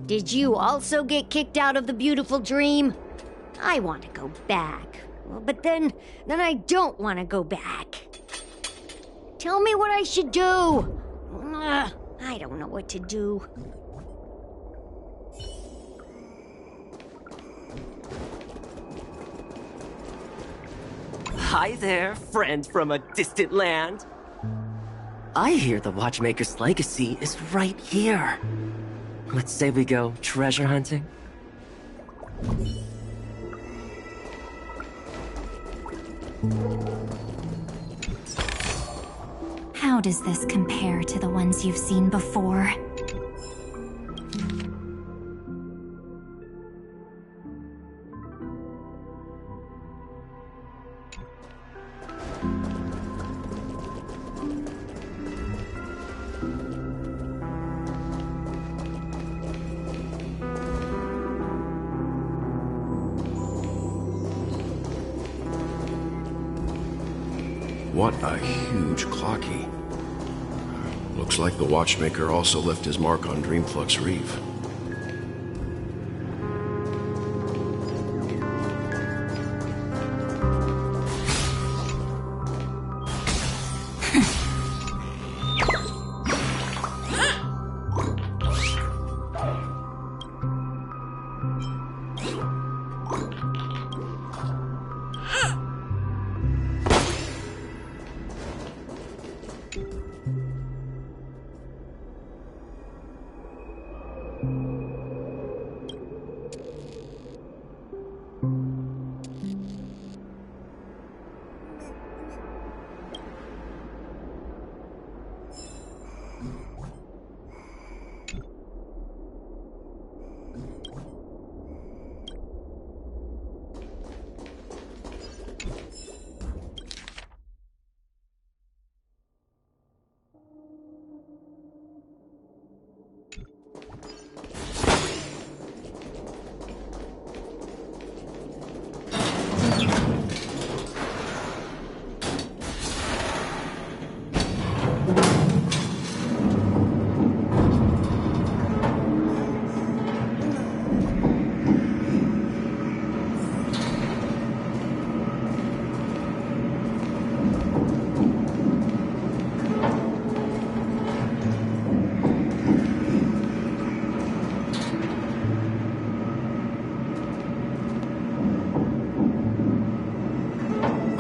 Did you also get kicked out of the beautiful dream? I want to go back. But then I don't want to go back. Tell me what I should do. I don't know what to do. Hi there, friend from a distant land. I hear the Watchmaker's legacy is right here. Let's say we go treasure hunting. How does this compare to the ones you've seen before? What a huge clock key. Looks like the watchmaker also left his mark on Dreamflux Reef.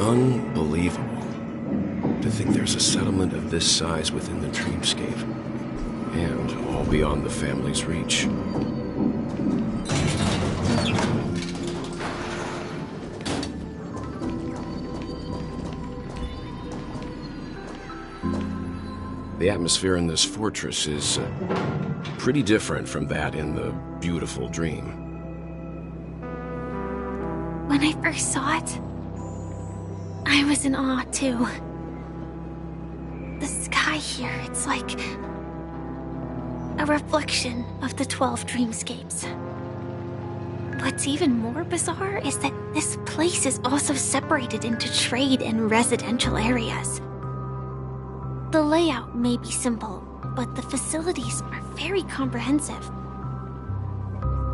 Unbelievable. To think there's a settlement of this size within the dreamscape. And all beyond the family's reach. The atmosphere in this fortress is pretty different from that in the beautiful dream. When I first saw it, I was in awe, too. The sky here, it's like a reflection of the 12 dreamscapes. What's even more bizarre is that this place is also separated into trade and residential areas. The layout may be simple, but the facilities are very comprehensive.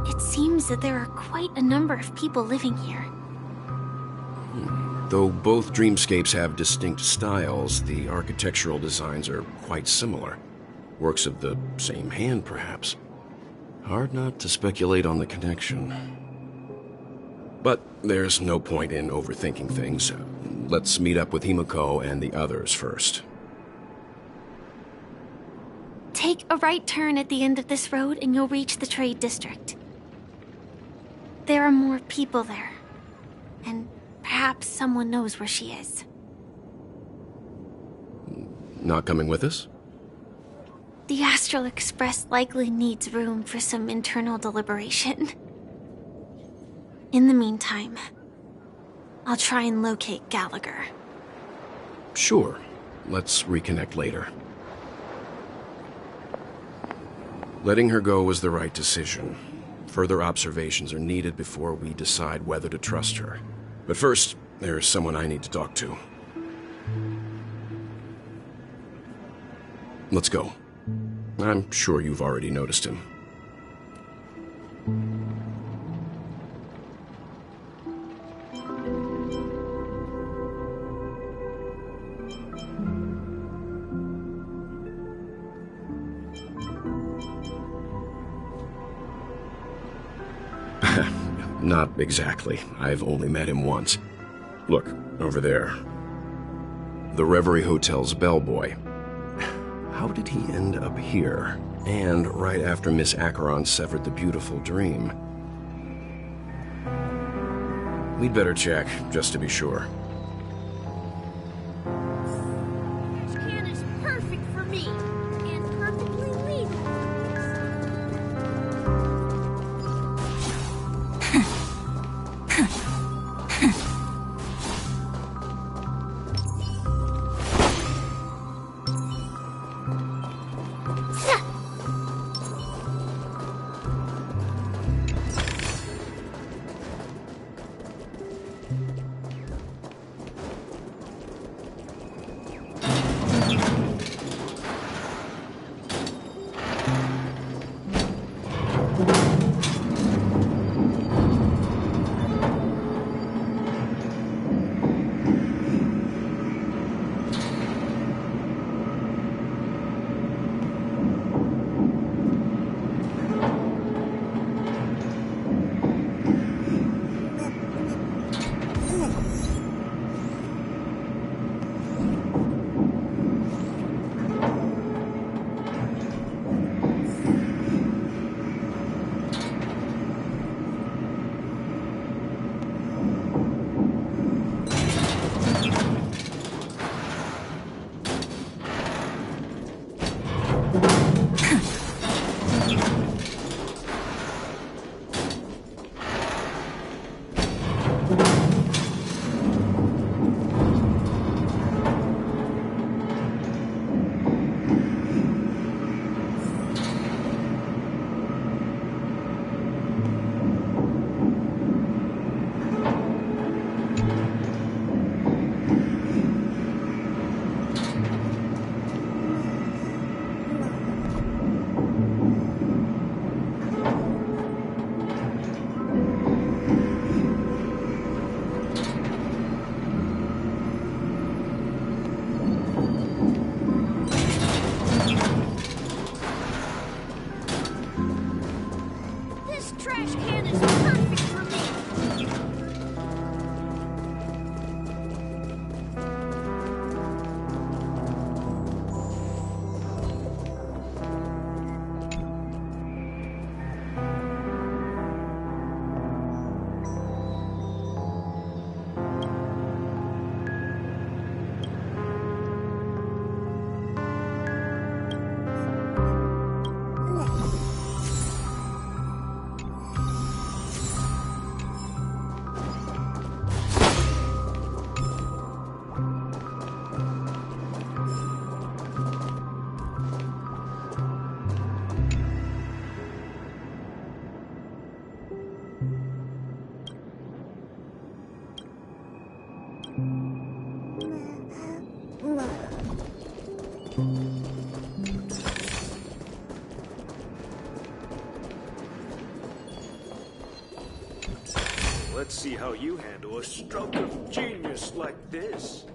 It seems that there are quite a number of people living here. Though both dreamscapes have distinct styles, the architectural designs are quite similar. Works of the same hand, perhaps. Hard not to speculate on the connection. But there's no point in overthinking things. Let's meet up with Himiko and the others first. Take a right turn at the end of this road and you'll reach the trade district. There are more people there. And perhaps someone knows where she is. Not coming with us? The Astral Express likely needs room for some internal deliberation. In the meantime, I'll try and locate Gallagher. Sure. Let's reconnect later. Letting her go was the right decision. Further observations are needed before we decide whether to trust her. But first, there's someone I need to talk to. Let's go. I'm sure you've already noticed him. Not exactly. I've only met him once. Look, over there. The Reverie Hotel's bellboy. How did he end up here? And right after Miss Acheron severed the beautiful dream. We'd better check, just to be sure. This can is perfect for me, and perfectly legal. Let's see how you handle a stroke of genius like this.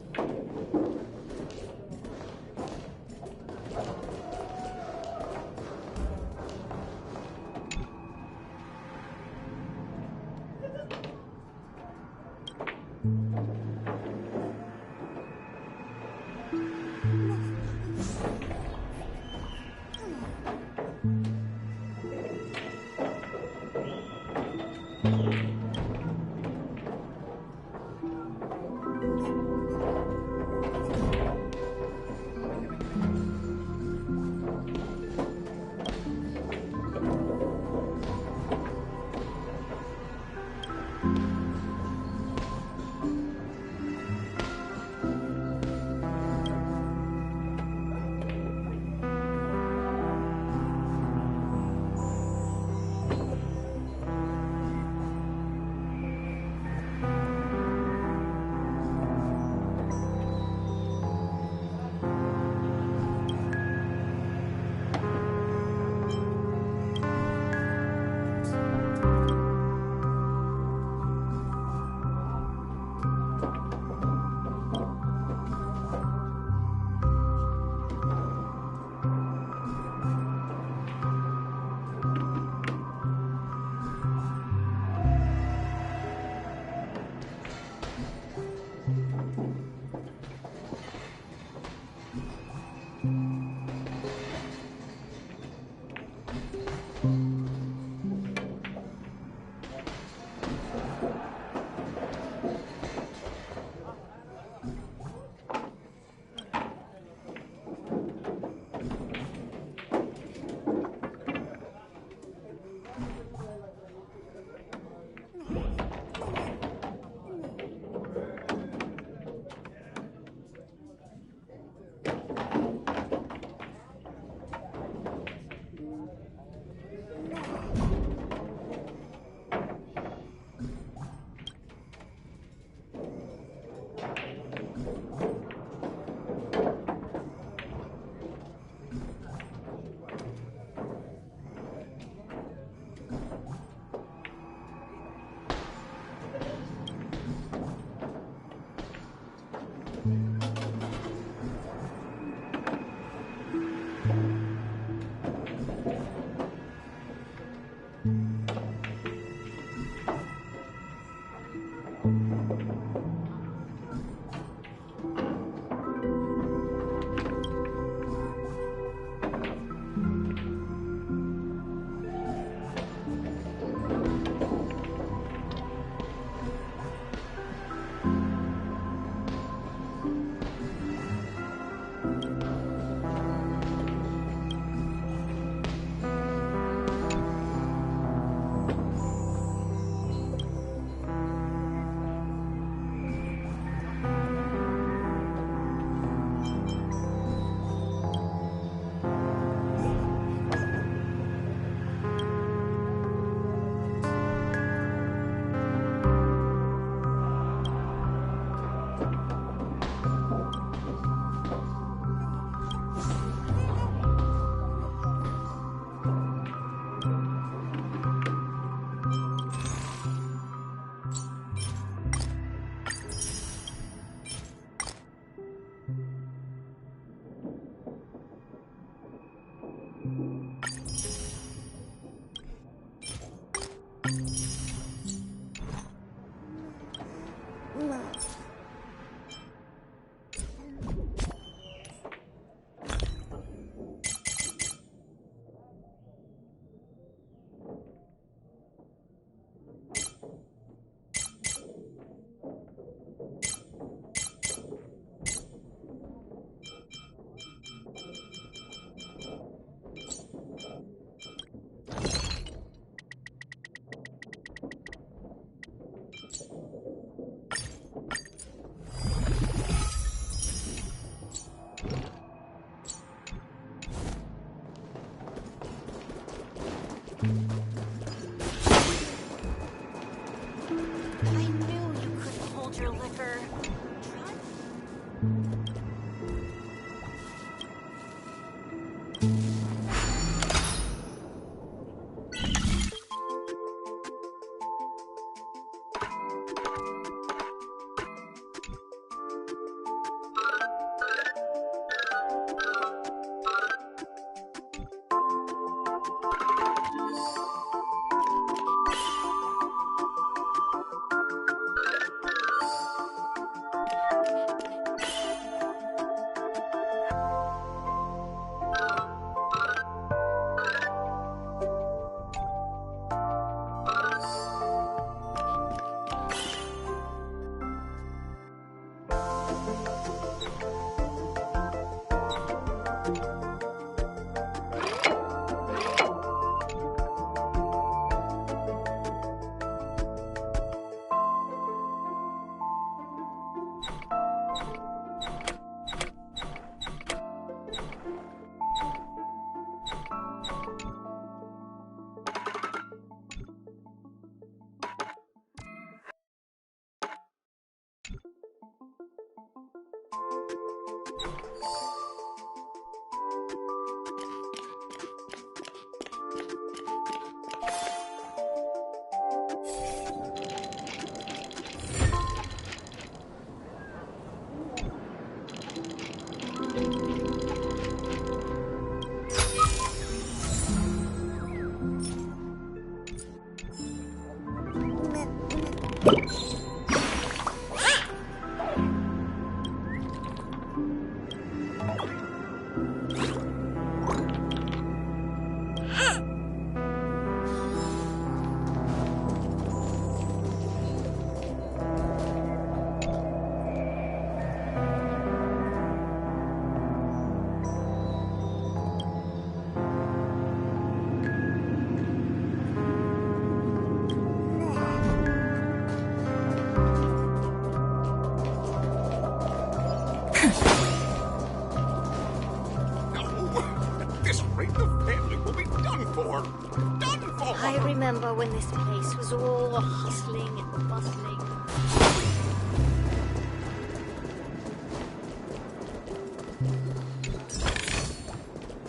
I remember when this place was all hustling and bustling.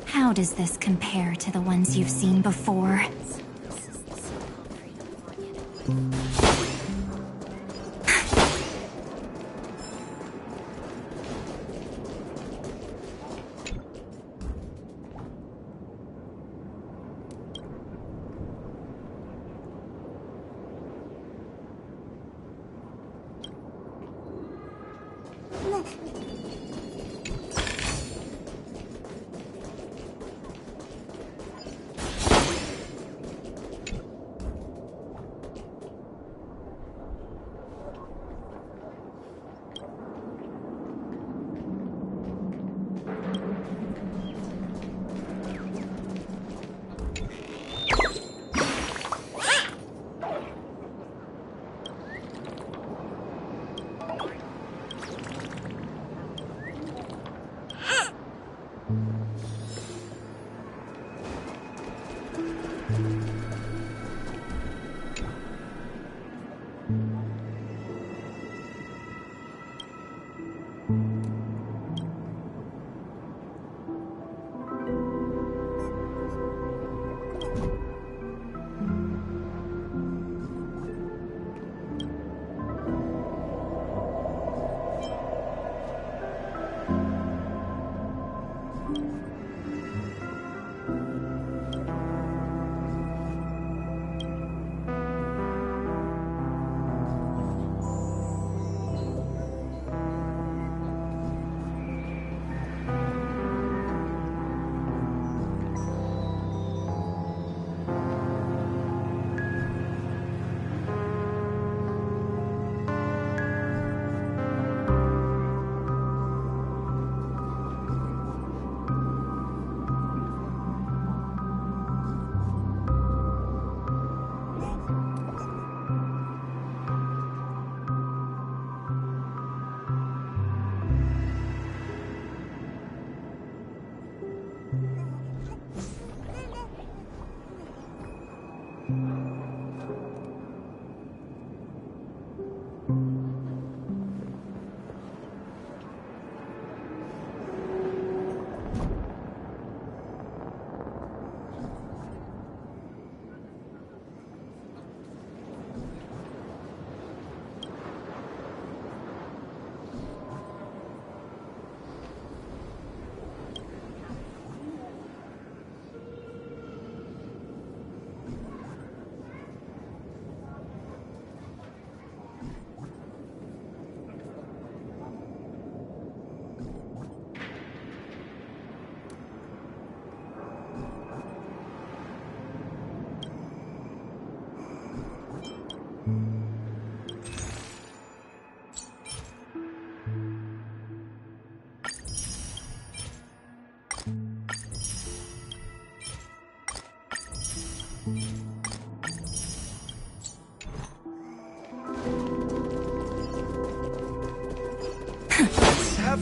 How does this compare to the ones you've seen before?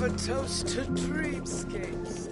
have a toast to dreamscape straight.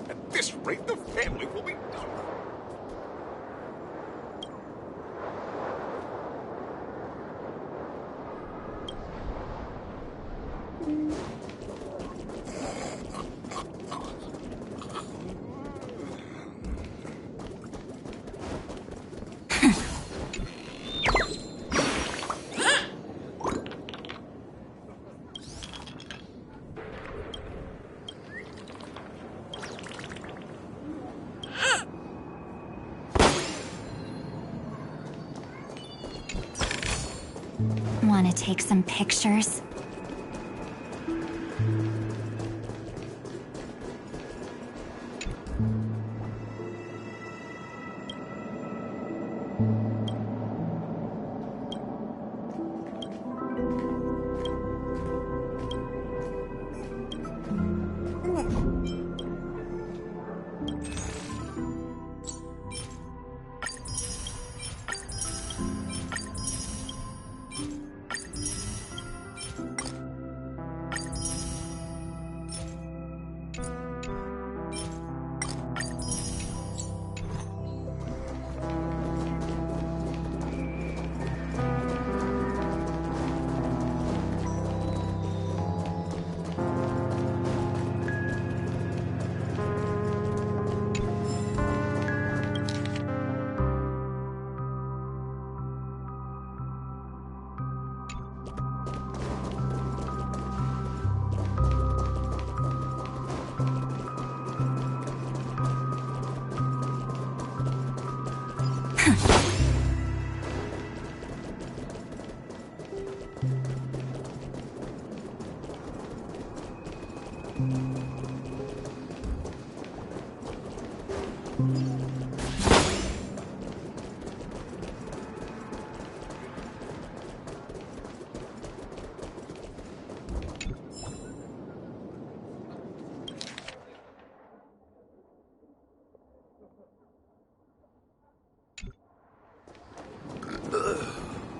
At this rate, the family will be done. Want to take some pictures?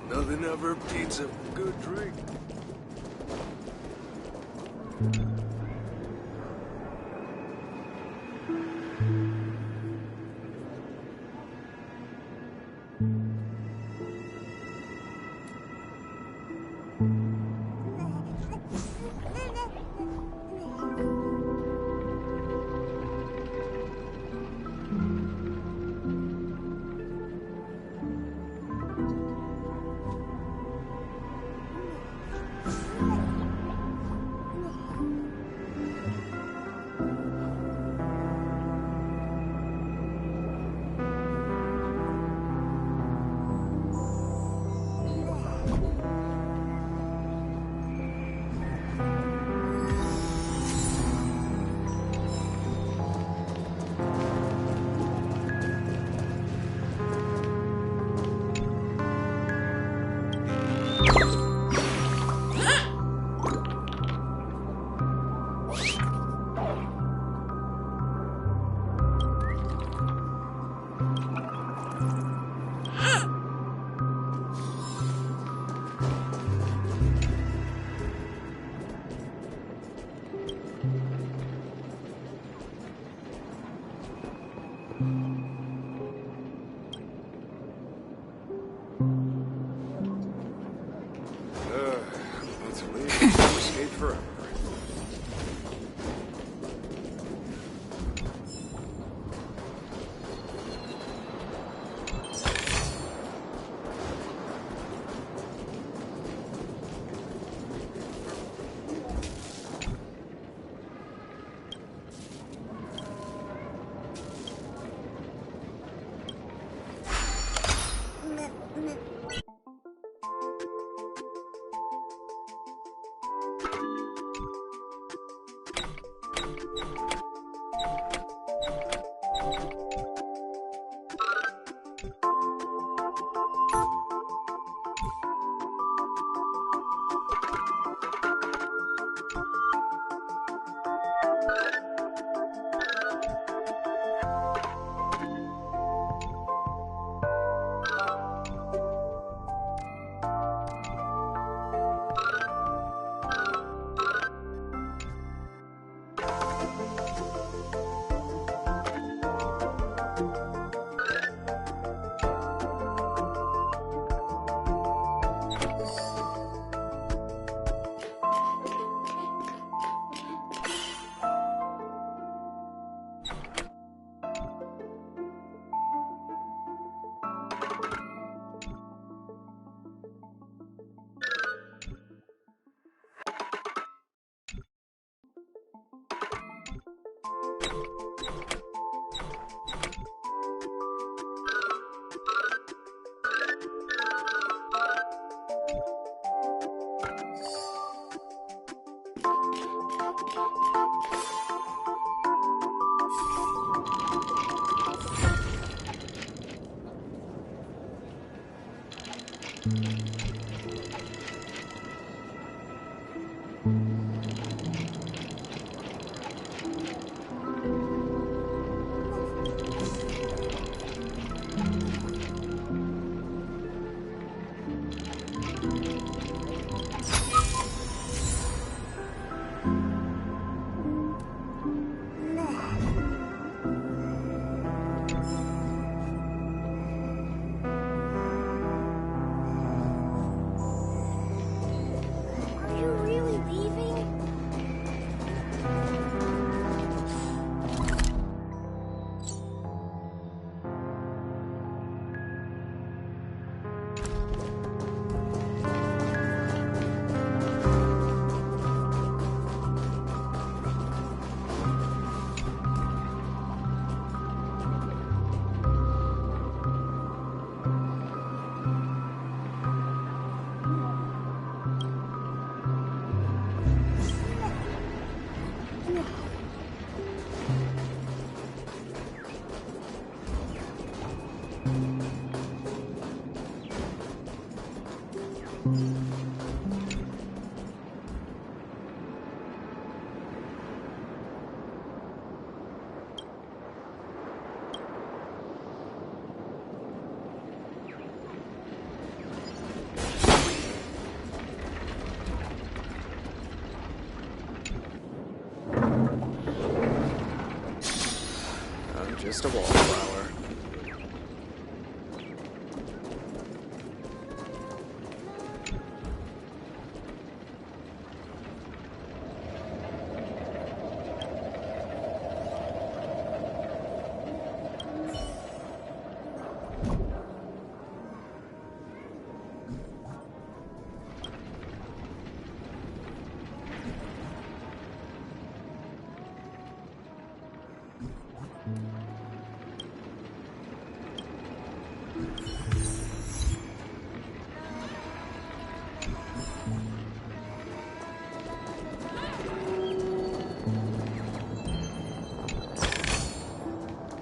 Nothing ever beats a good drink. forever. Just a wallflower.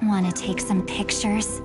Want to take some pictures?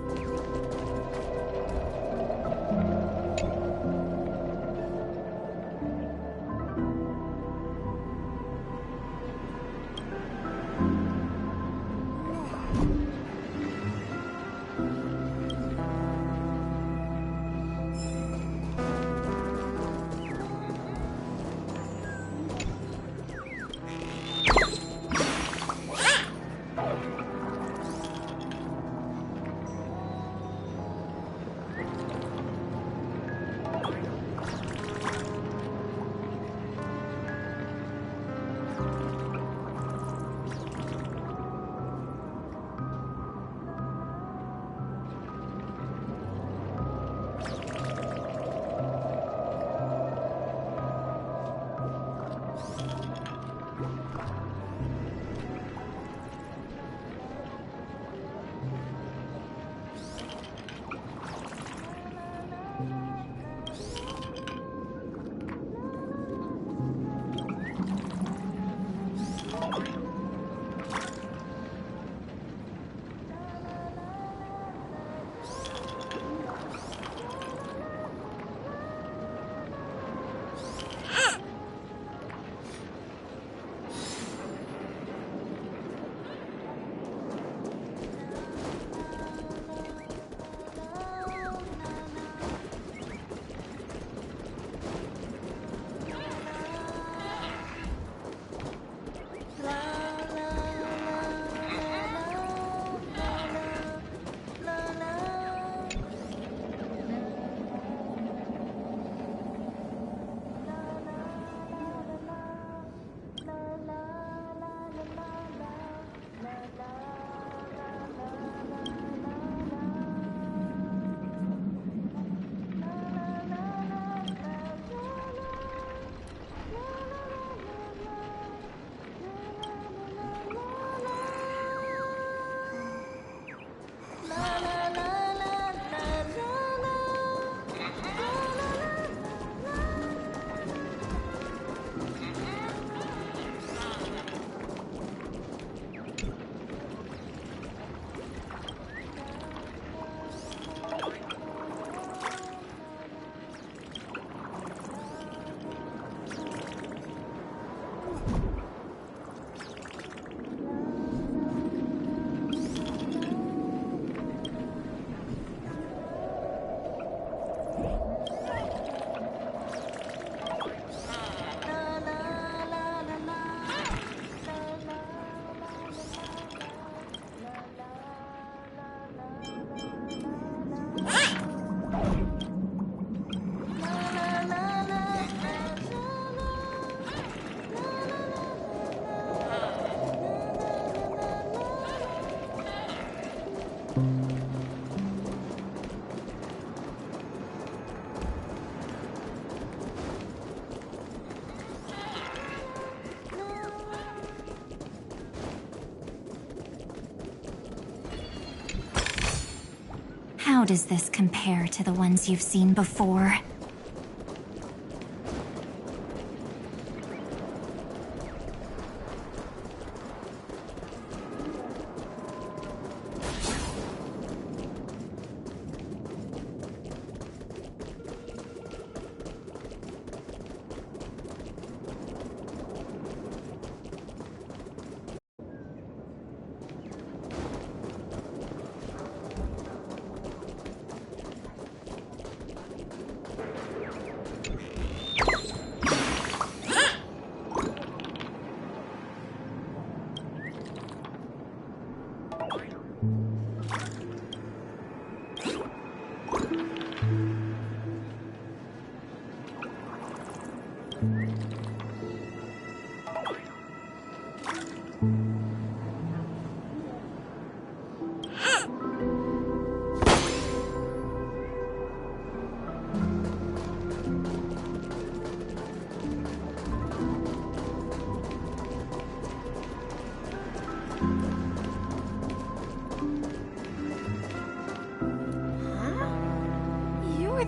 How does this compare to the ones you've seen before?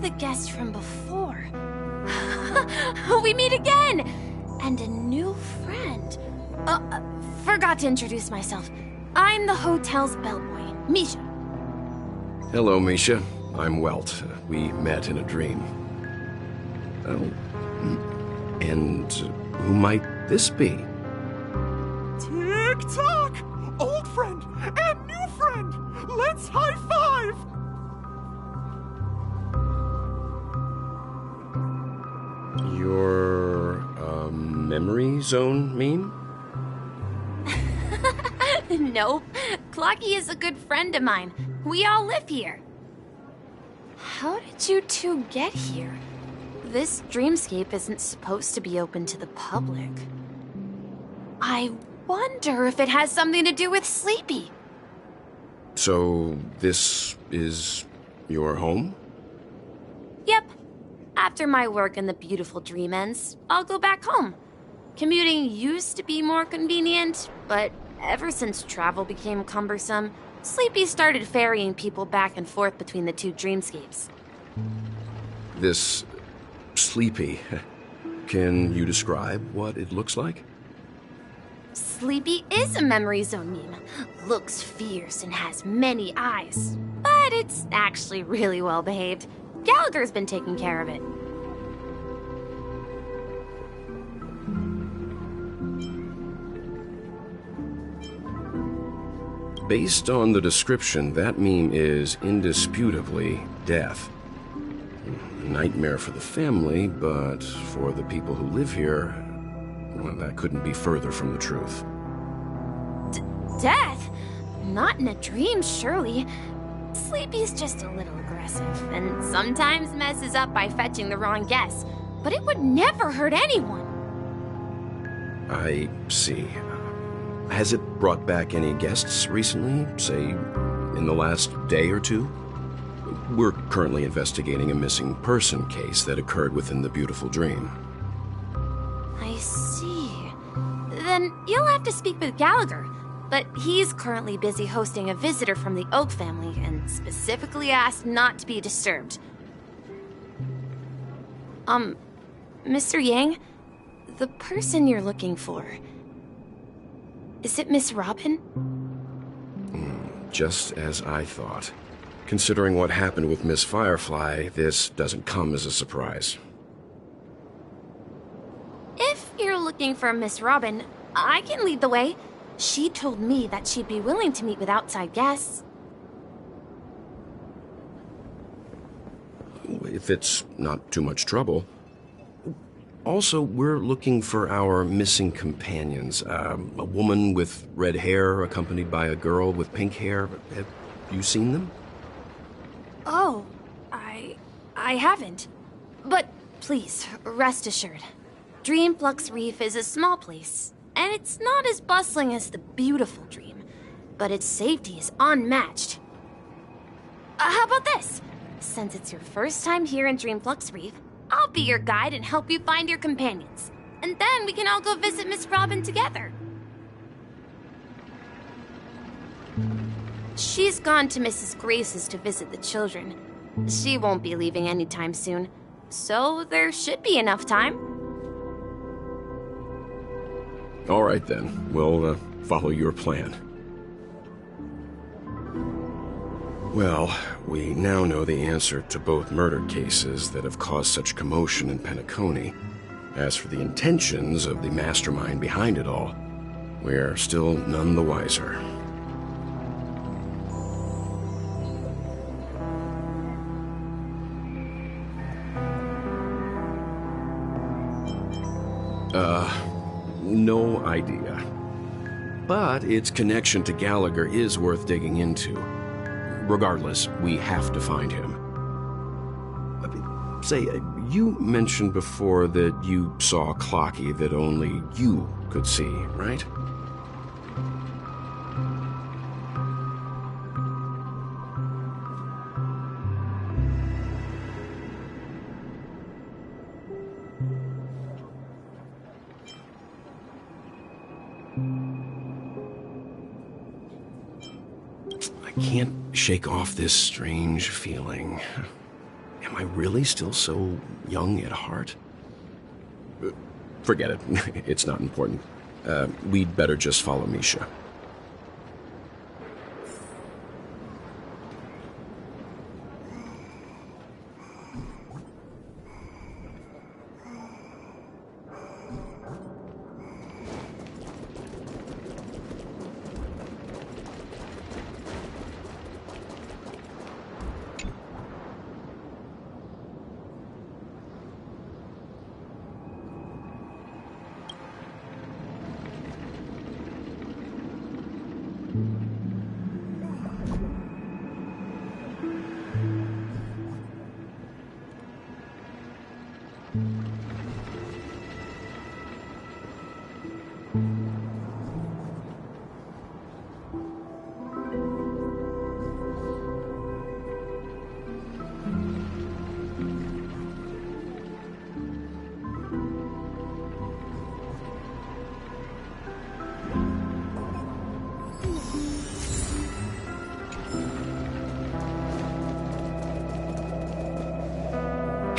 The guest from before. We meet again! And a new friend. Forgot to introduce myself. I'm the hotel's bellboy, Misha. Hello, Misha. I'm Welt. We met in a dream. Oh. And who might this be? Tick-tock! Old friend and new friend! Let's high-five! Your, memory zone meme? Nope. Clocky is a good friend of mine. We all live here. How did you two get here? This dreamscape isn't supposed to be open to the public. I wonder if it has something to do with Sleepy. So, this is your home? Yep. After my work in the beautiful dream ends, I'll go back home. Commuting used to be more convenient, but ever since travel became cumbersome, Sleepy started ferrying people back and forth between the two dreamscapes. This Sleepy, can you describe what it looks like? Sleepy is a memory zone meme. Looks fierce and has many eyes. But it's actually really well behaved. Gallagher's been taking care of it. Based on the description, that meme is indisputably death. A nightmare for the family, but for the people who live here, well, that couldn't be further from the truth. Death? Not in a dream, surely. Sleepy's just a little aggressive, and sometimes messes up by fetching the wrong guess. But it would never hurt anyone. I see. Has it brought back any guests recently, say, in the last day or two? We're currently investigating a missing person case that occurred within the beautiful dream. I see. Then you'll have to speak with Gallagher. But he's currently busy hosting a visitor from the Oak family and specifically asked not to be disturbed. Mr. Yang, the person you're looking for, is it Miss Robin? Just as I thought. Considering what happened with Miss Firefly, this doesn't come as a surprise. If you're looking for Miss Robin, I can lead the way. She told me that she'd be willing to meet with outside guests. If it's not too much trouble. Also, we're looking for our missing companions. A woman with red hair accompanied by a girl with pink hair. Have you seen them? Oh, I haven't. But please, rest assured. Dreamflux Reef is a small place, and it's not as bustling as the beautiful dream, but its safety is unmatched. How about this? Since it's your first time here in Dreamflux Reef, I'll be your guide and help you find your companions. And then we can all go visit Miss Robin together. She's gone to Mrs. Grace's to visit the children. She won't be leaving anytime soon, so there should be enough time. All right, then. We'll follow your plan. Well, we now know the answer to both murder cases that have caused such commotion in Penacony. As for the intentions of the mastermind behind it all, we're still none the wiser. No idea. But its connection to Gallagher is worth digging into. Regardless, we have to find him. Say, you mentioned before that you saw Clocky that only you could see, right? I can't shake off this strange feeling. Am I really still so young at heart? Forget it. It's not important. We'd better just follow Misha.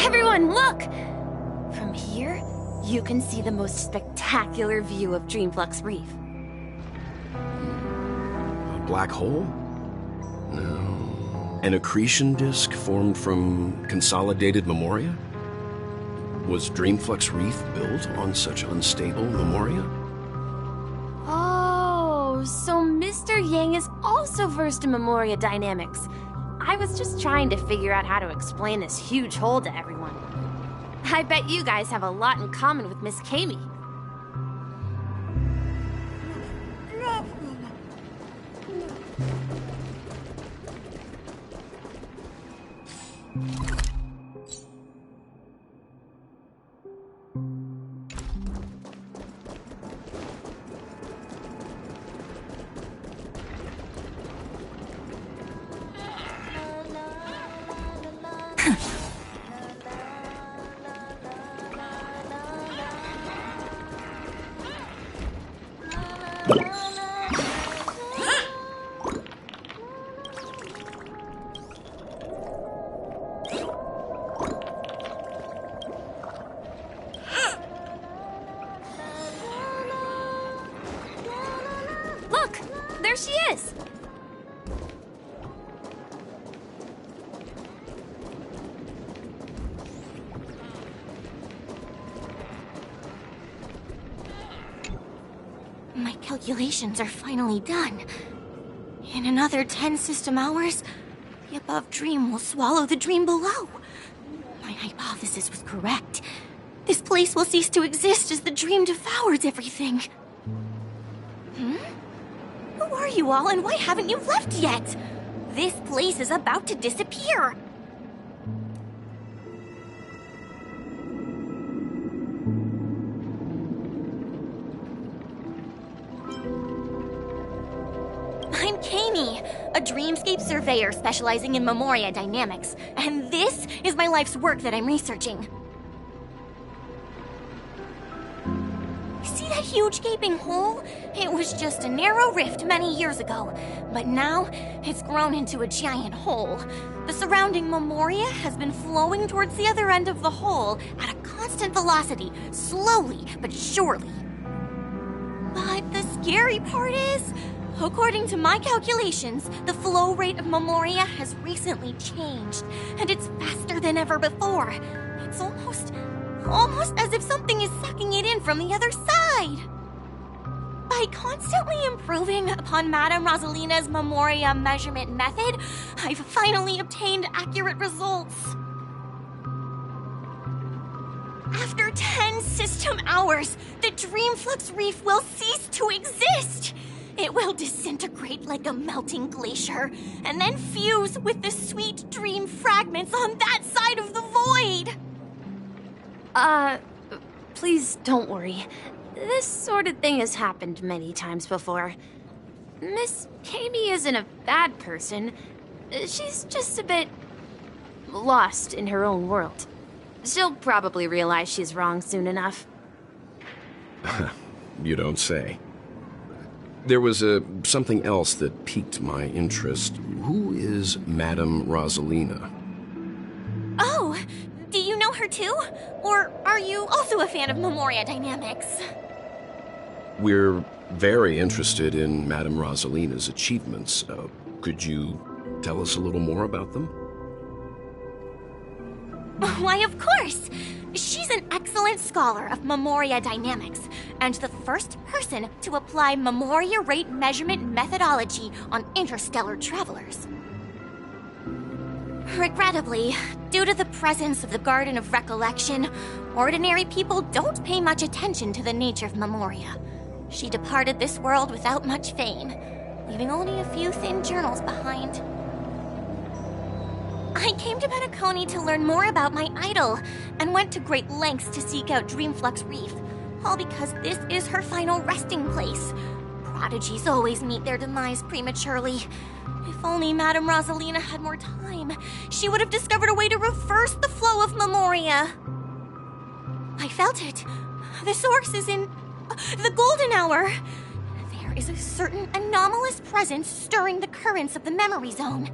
Everyone, look! From here, you can see the most spectacular view of Dreamflux Reef. A black hole? No. An accretion disk formed from consolidated memoria? Was Dreamflux Reef built on such unstable memoria? Oh, so Mr. Yang is also versed in memoria dynamics. I was just trying to figure out how to explain this huge hole to everyone. I bet you guys have a lot in common with Miss Kami. Look! There she is! My calculations are finally done. In another 10 system hours, the above dream will swallow the dream below. My hypothesis was correct. This place will cease to exist as the dream devours everything. Who are you all, and why haven't you left yet? This place is about to disappear. I'm Kami, a dreamscape surveyor specializing in memoria dynamics, and this is my life's work that I'm researching. See that that huge gaping hole? It was just a narrow rift many years ago, but now it's grown into a giant hole. The surrounding Memoria has been flowing towards the other end of the hole at a constant velocity, slowly but surely. But the scary part is, according to my calculations, the flow rate of Memoria has recently changed, and it's faster than ever before. It's almost as if something is sucking it in from the other side. By constantly improving upon Madame Rosalina's Memoria measurement method, I've finally obtained accurate results. After 10 system hours, the Dreamflux Reef will cease to exist. It will disintegrate like a melting glacier, and then fuse with the sweet dream fragments on that side of the void. Please don't worry. This sort of thing has happened many times before. Miss Kami isn't a bad person. She's just a bit lost in her own world. She'll probably realize she's wrong soon enough. You don't say. There was something else that piqued my interest. Who is Madame Rosalina? Oh, do you know her too? Or are you also a fan of Memoria Dynamics? We're very interested in Madame Rosalina's achievements. Could you tell us a little more about them? Why, of course! She's an excellent scholar of Memoria Dynamics, and the first person to apply Memoria rate measurement methodology on interstellar travelers. Regrettably, due to the presence of the Garden of Recollection, ordinary people don't pay much attention to the nature of Memoria. She departed this world without much fame, leaving only a few thin journals behind. I came to Penacony to learn more about my idol, and went to great lengths to seek out Dreamflux Reef, all because this is her final resting place. Prodigies always meet their demise prematurely. If only Madame Rosalina had more time, she would have discovered a way to reverse the flow of Memoria. I felt it. The source is in the golden hour. There is a certain anomalous presence stirring the currents of the memory zone.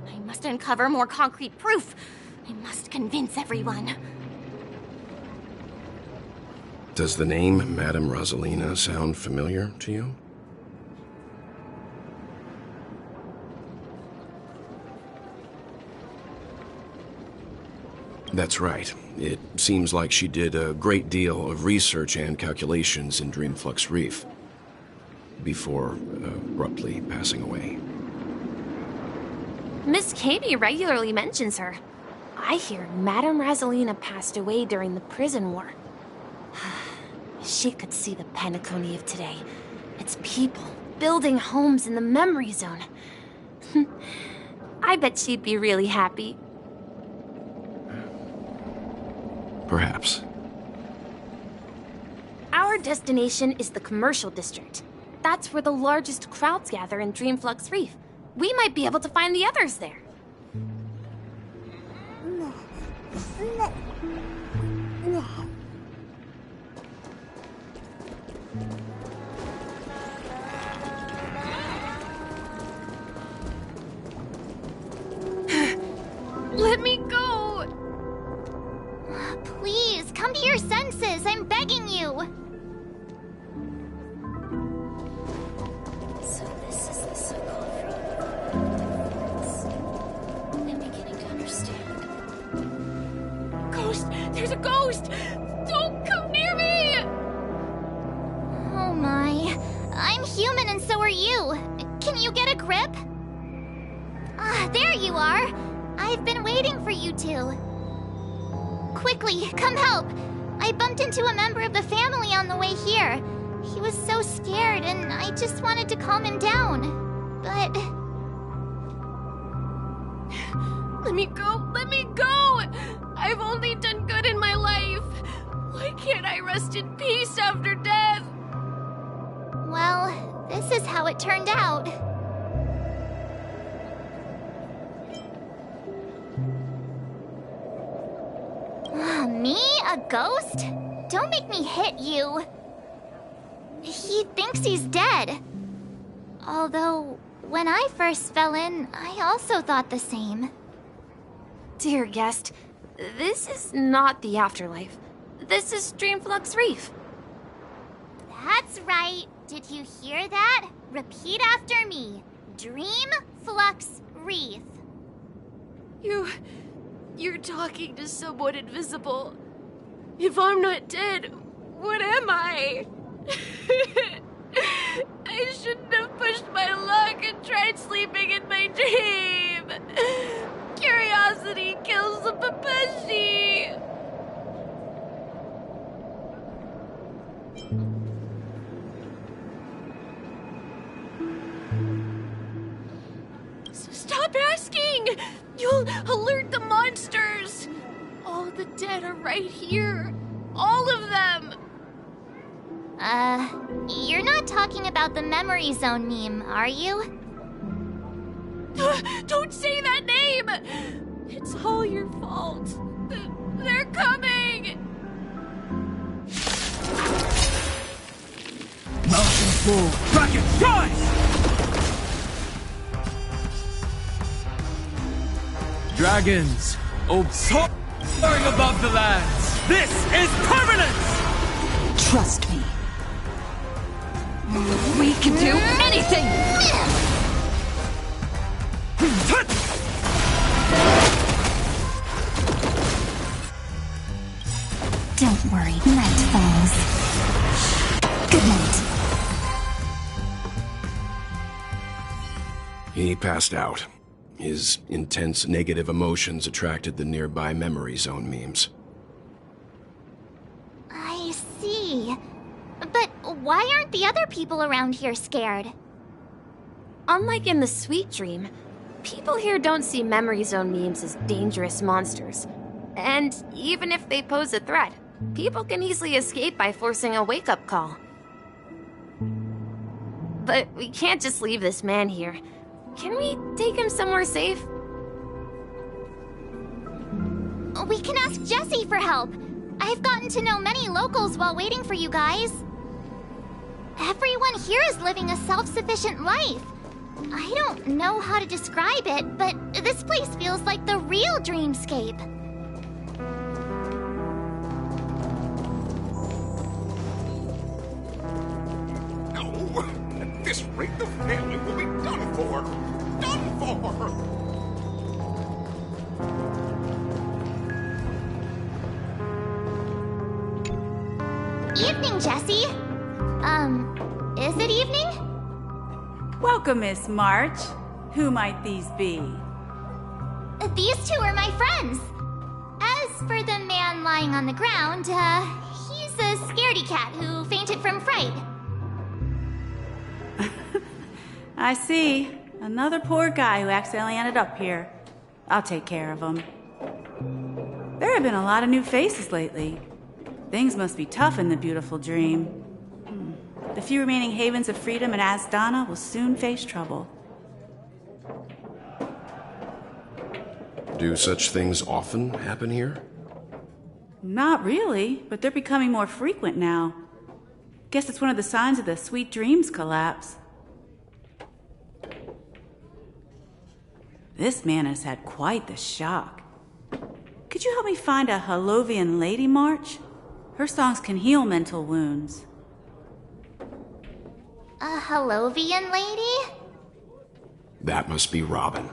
I must uncover more concrete proof. I must convince everyone. Does the name Madame Rosalina sound familiar to you? That's right. It seems like she did a great deal of research and calculations in Dreamflux Reef before abruptly passing away. Miss Kami regularly mentions her. I hear Madame Rosalina passed away during the prison war. She could see the Penacony of today. Its people building homes in the memory zone. I bet she'd be really happy. Perhaps. Our destination is the commercial district. That's where the largest crowds gather in Dreamflux Reef. We might be able to find the others there. Let me go! Please, come to your senses. I'm begging you. So this is the so-called I'm beginning to understand. Ghost! There's a ghost! Don't come near me! Oh my. I'm human and so are you. Can you get a grip? Ah, there you are. I've been waiting for you two. Quickly, come help. I bumped into a member of the family on the way here. He was so scared and I just wanted to calm him down. But... Let me go! Let me go! I've only done good in my life. Why can't I rest in peace after death? Well, this is how it turned out. Me? A ghost? Don't make me hit you. he thinks he's dead. Although, when I first fell in, I also thought the same. Dear guest, this is not the afterlife. This is Dreamflux Reef. That's right. Did you hear that? Repeat after me. Dreamflux Reef. You're talking to someone invisible. If I'm not dead, what am I? I shouldn't have pushed my luck and tried sleeping in my dream. Curiosity kills the Papashi. Stop asking! You'll alert the monsters! All the dead are right here. All of them! You're not talking about the memory zone meme, are you? Don't say that name! It's all your fault. They're coming! Mountain full. Rocket, rise! Dragons, soaring above the lands. This is permanence! Trust me. We can do anything! Don't worry, night falls. Good night. He passed out. His intense negative emotions attracted the nearby memory zone memes. I see. But why aren't the other people around here scared? Unlike in the Sweet Dream, people here don't see memory zone memes as dangerous monsters. And even if they pose a threat, people can easily escape by forcing a wake-up call. But we can't just leave this man here. Can we take him somewhere safe? We can ask Jessie for help. I've gotten to know many locals while waiting for you guys. Everyone here is living a self-sufficient life. I don't know how to describe it, but this place feels like the real dreamscape. No, at this rate the family will be done for. Done for! Evening, Jessie. Is it evening? Welcome, Miss March. Who might these be? These two are my friends. As for the man lying on the ground, he's a scaredy cat who fainted from fright. I see. Another poor guy who accidentally ended up here. I'll take care of him. There have been a lot of new faces lately. Things must be tough in the beautiful dream. The few remaining havens of freedom in Asdana will soon face trouble. Do such things often happen here? Not really, but they're becoming more frequent now. Guess it's one of the signs of the Sweet Dreams collapse. This man has had quite the shock. Could you help me find a Halovian lady, March? Her songs can heal mental wounds. A Halovian lady? That must be Robin.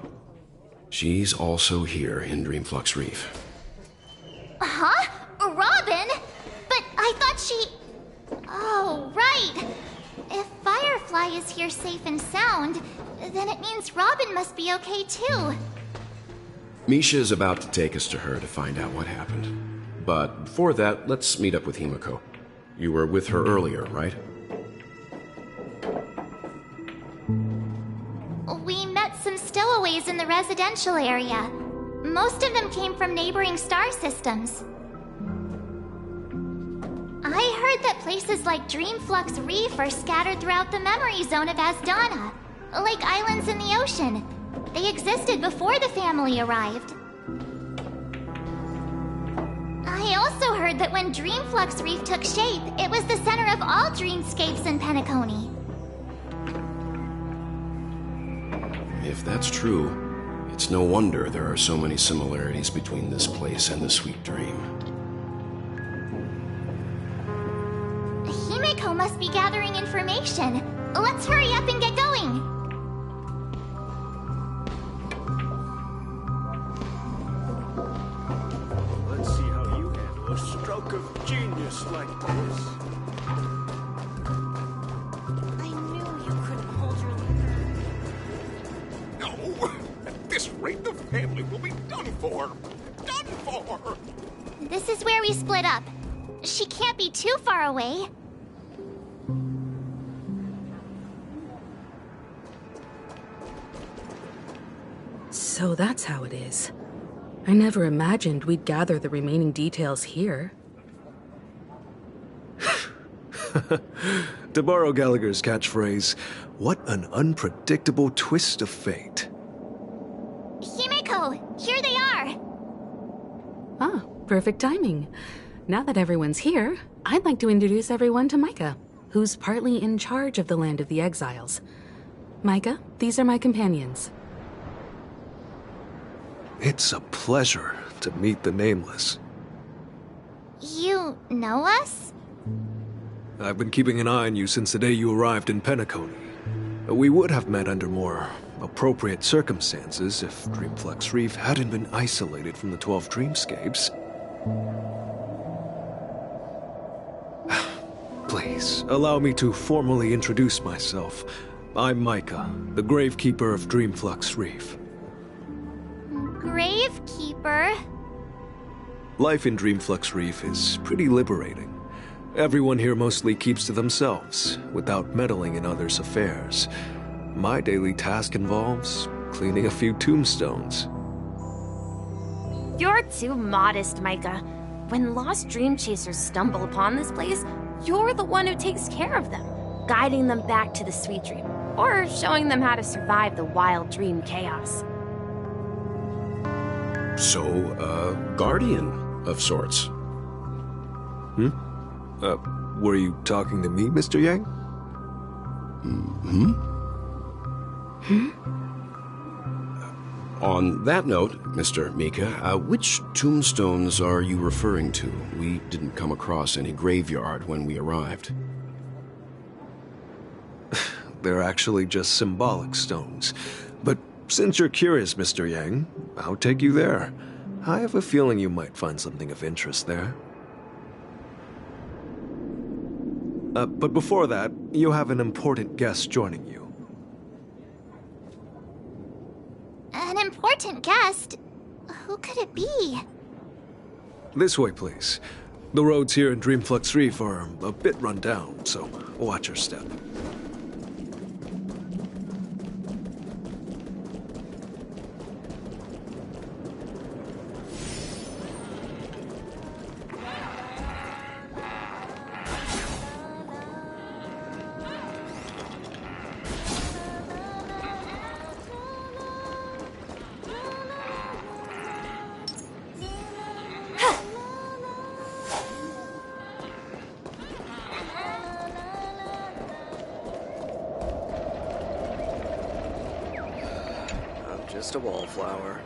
She's also here in Dreamflux Reef. Huh? Robin? But I thought she... Oh, right. If Firefly is here safe and sound, then it means Robin must be okay too. Misha is about to take us to her to find out what happened. But before that, let's meet up with Himiko. You were with her earlier, right? We met some stowaways in the residential area. Most of them came from neighboring star systems. I heard that places like Dreamflux Reef are scattered throughout the memory zone of Asdana, like islands in the ocean. They existed before the family arrived. I I also heard that when Dreamflux Reef took shape, it was the center of all dreamscapes in Penacony. If that's true, it's no wonder there are so many similarities between this place and the Sweet Dream. Himeko must be gathering information. Let's hurry up and get going. Let's see how you handle a stroke of genius like this. I knew you couldn't hold your liquor. No! At this rate, the family will be done for. Done for! This is where we split up. She can't be too far away. So that's how it is. I never imagined we'd gather the remaining details here. To borrow Gallagher's catchphrase, what an unpredictable twist of fate. Himeko, here they are. Ah, perfect timing. Now that everyone's here, I'd like to introduce everyone to Micah, who's partly in charge of the Land of the Exiles. Micah, these are my companions. It's a pleasure to meet the Nameless. You know us? I've been keeping an eye on you since the day you arrived in Penacony. We would have met under more appropriate circumstances if Dreamflux Reef hadn't been isolated from the 12 Dreamscapes. Please, allow me to formally introduce myself. I'm Micah, the Gravekeeper of Dreamflux Reef. Gravekeeper? Life in Dreamflux Reef is pretty liberating. Everyone here mostly keeps to themselves, without meddling in others' affairs. My daily task involves cleaning a few tombstones. You're too modest, Micah. When lost dream chasers stumble upon this place, you're the one who takes care of them, guiding them back to the Sweet Dream, or showing them how to survive the wild dream chaos. So, guardian of sorts. Were you talking to me, Mr. Yang? On that note, Mr. Mika, which tombstones are you referring to? We didn't come across any graveyard when we arrived. They're actually just symbolic stones. But since you're curious, Mr. Yang, I'll take you there. I have a feeling you might find something of interest there. But before that, you have an important guest joining you. An important guest? Who could it be? This way, please. The roads here in Dreamflux Reef are a bit run down, so watch your step. Just a wallflower.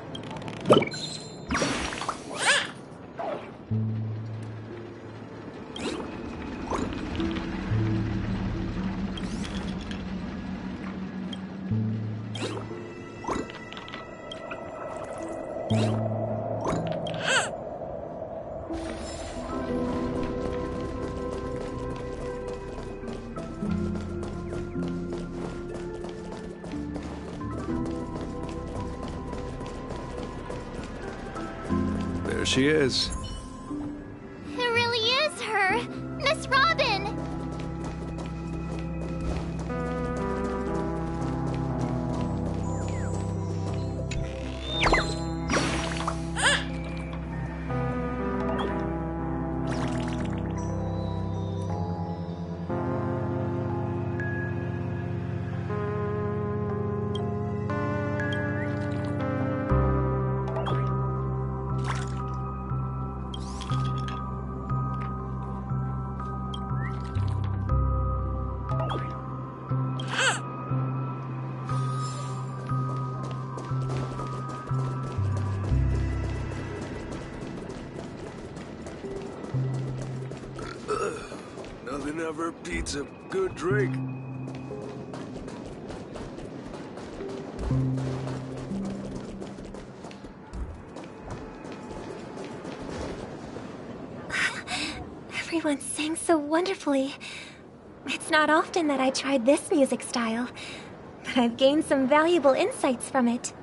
There she is. It really is her! Miss Robin! Nothing ever beats a good drink. Everyone sang so wonderfully. It's not often that I tried this music style, but I've gained some valuable insights from it.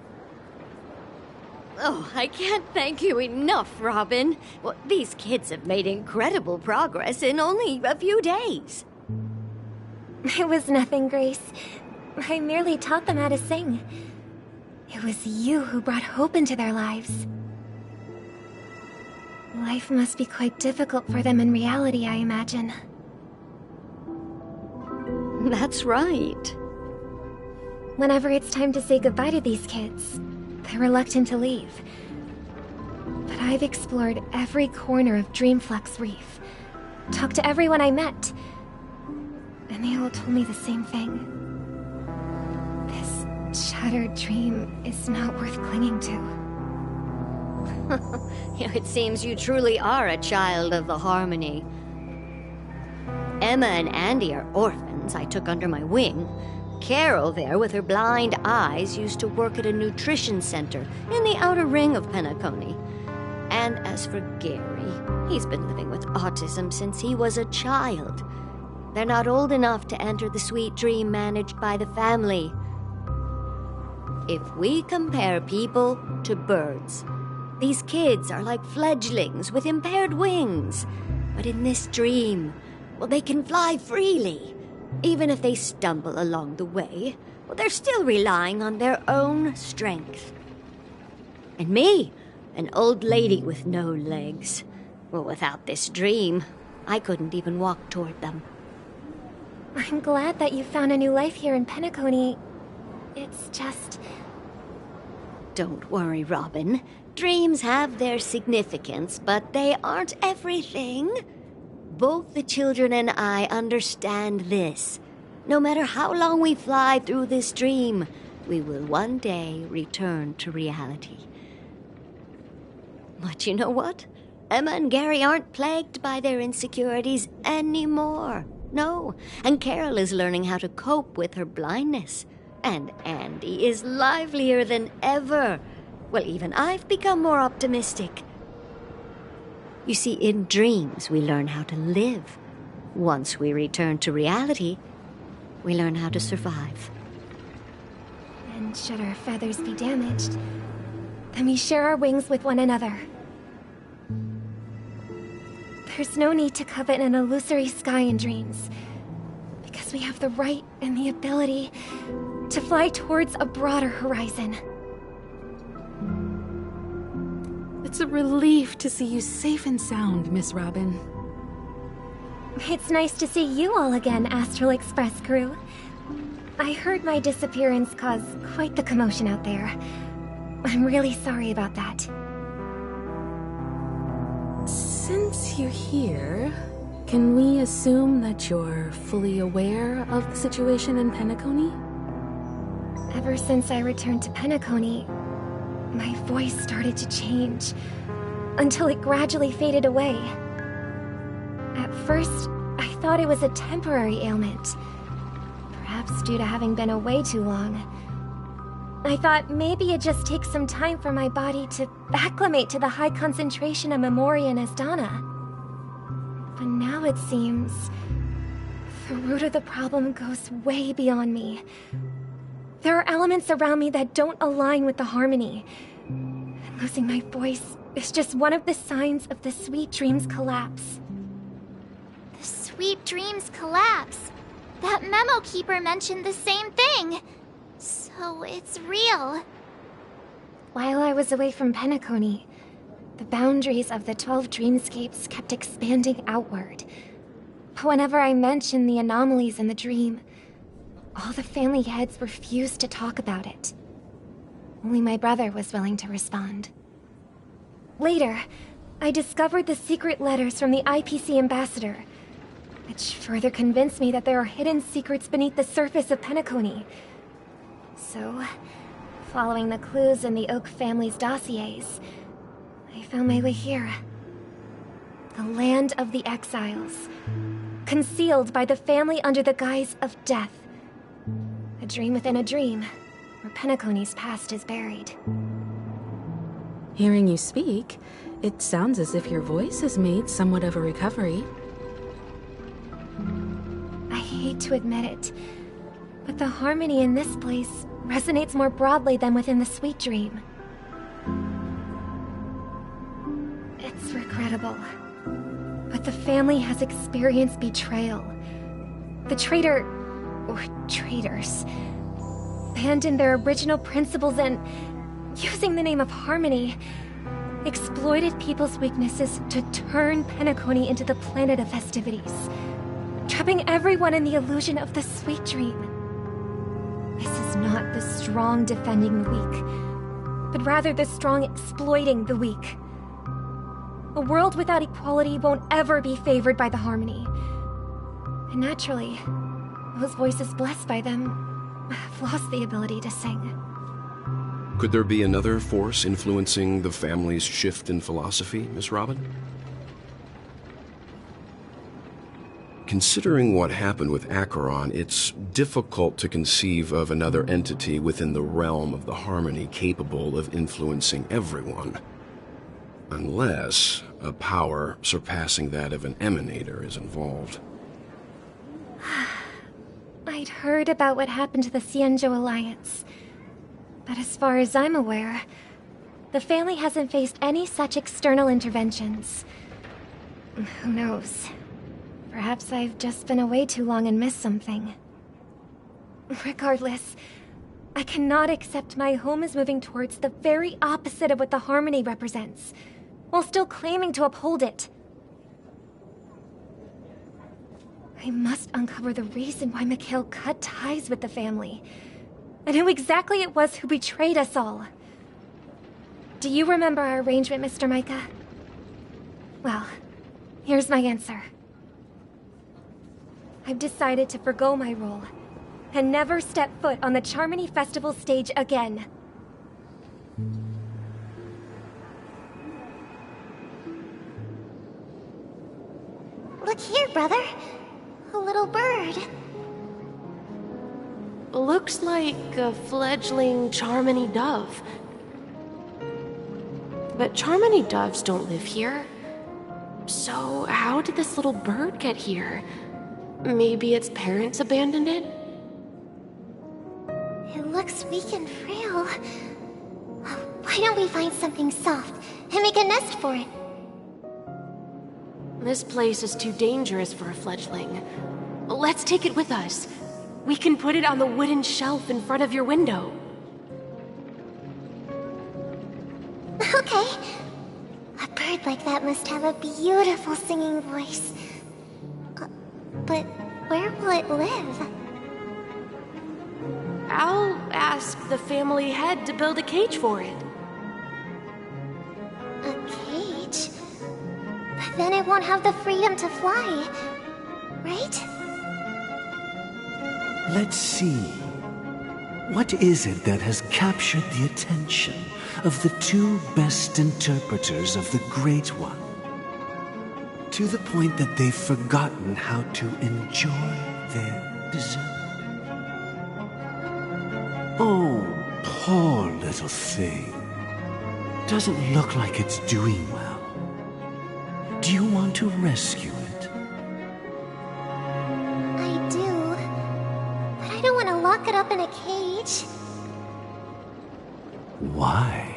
Oh, I can't thank you enough, Robin. Well, these kids have made incredible progress in only a few days. It was nothing, Grace. I merely taught them how to sing. It was you who brought hope into their lives. Life must be quite difficult for them in reality, I imagine. That's right. Whenever it's time to say goodbye to these kids, they're reluctant to leave. But I've explored every corner of Dreamflux Reef, talked to everyone I met, and they all told me the same thing. This shattered dream is not worth clinging to. It seems you truly are a child of the Harmony. Emma and Andy are orphans I took under my wing. Carol there, with her blind eyes, used to work at a nutrition center in the outer ring of Penacony. And as for Gary, he's been living with autism since he was a child. They're not old enough to enter the sweet dream managed by the family. If we compare people to birds, these kids are like fledglings with impaired wings. But in this dream, well, they can fly freely. Even if they stumble along the way, well, they're still relying on their own strength. And me, an old lady with no legs. Well, without this dream, I couldn't even walk toward them. I'm glad that you found a new life here in Penacony. It's just... Don't worry, Robin. Dreams have their significance, but they aren't everything. Both the children and I understand this. No matter how long we fly through this dream, we will one day return to reality. But you know what? Emma and Gary aren't plagued by their insecurities anymore. No, and Carol is learning how to cope with her blindness. And Andy is livelier than ever. Well, even I've become more optimistic. You see, in dreams, we learn how to live. Once we return to reality, we learn how to survive. And should our feathers be damaged, then we share our wings with one another. There's no need to covet an illusory sky in dreams, because we have the right and the ability to fly towards a broader horizon. It's a relief to see you safe and sound, Miss Robin. It's nice to see you all again, Astral Express crew. I heard my disappearance caused quite the commotion out there. I'm really sorry about that. Since you're here, can we assume that you're fully aware of the situation in Penacony? Ever since I returned to Penacony, my voice started to change, until it gradually faded away. At first, I thought it was a temporary ailment, perhaps due to having been away too long. I thought maybe it just takes some time for my body to acclimate to the high concentration of Memoria and Asdana. But now it seems the root of the problem goes way beyond me. There are elements around me that don't align with the harmony. And losing my voice is just one of the signs of the Sweet Dreams collapse. The Sweet Dreams collapse. That memo keeper mentioned the same thing. So it's real. While I was away from Penacony, the boundaries of the 12 dreamscapes kept expanding outward. But whenever I mentioned the anomalies in the dream, all the family heads refused to talk about it. Only my brother was willing to respond. Later, I discovered the secret letters from the IPC ambassador, which further convinced me that there are hidden secrets beneath the surface of Penacony. So, following the clues in the Oak family's dossiers, I found my way here. The land of the exiles, concealed by the family under the guise of death. A dream within a dream, where Penacony's past is buried. Hearing you speak, it sounds as if your voice has made somewhat of a recovery. I hate to admit it, but the harmony in this place resonates more broadly than within the sweet dream. It's regrettable, but the family has experienced betrayal. The traitor, or traitors, abandoned their original principles and, using the name of harmony, exploited people's weaknesses to turn Penacony into the planet of festivities, trapping everyone in the illusion of the sweet dream. This is not the strong defending the weak, but rather the strong exploiting the weak. A world without equality won't ever be favored by the harmony. And naturally, those voices blessed by them have lost the ability to sing. Could there be another force influencing the family's shift in philosophy, Miss Robin? Considering what happened with Acheron, it's difficult to conceive of another entity within the realm of the harmony capable of influencing everyone. Unless a power surpassing that of an emanator is involved. I'd heard about what happened to the Xianzhou Alliance. But as far as I'm aware, the family hasn't faced any such external interventions. Who knows? Perhaps I've just been away too long and missed something. Regardless, I cannot accept my home is moving towards the very opposite of what the harmony represents, while still claiming to uphold it. I must uncover the reason why Mikhail cut ties with the family, and who exactly it was who betrayed us all. Do you remember our arrangement, Mr. Micah? Well, here's my answer. I've decided to forgo my role, and never step foot on the Charmony Festival stage again. Look here, brother. A little bird. Looks like a fledgling Charmony dove. But Charmony doves don't live here. So how did this little bird get here? Maybe its parents abandoned it? It looks weak and frail. Why don't we find something soft and make a nest for it? This place is too dangerous for a fledgling. Let's take it with us. We can put it on the wooden shelf in front of your window. Okay. A bird like that must have a beautiful singing voice. But where will it live? I'll ask the family head to build a cage for it. A cage? But then it won't have the freedom to fly, right? Let's see. What is it that has captured the attention of the two best interpreters of the Great One? To the point that they've forgotten how to enjoy their dessert. Oh, poor little thing. Doesn't look like it's doing well. Do you want to rescue it? I do. But I don't want to lock it up in a cage. Why?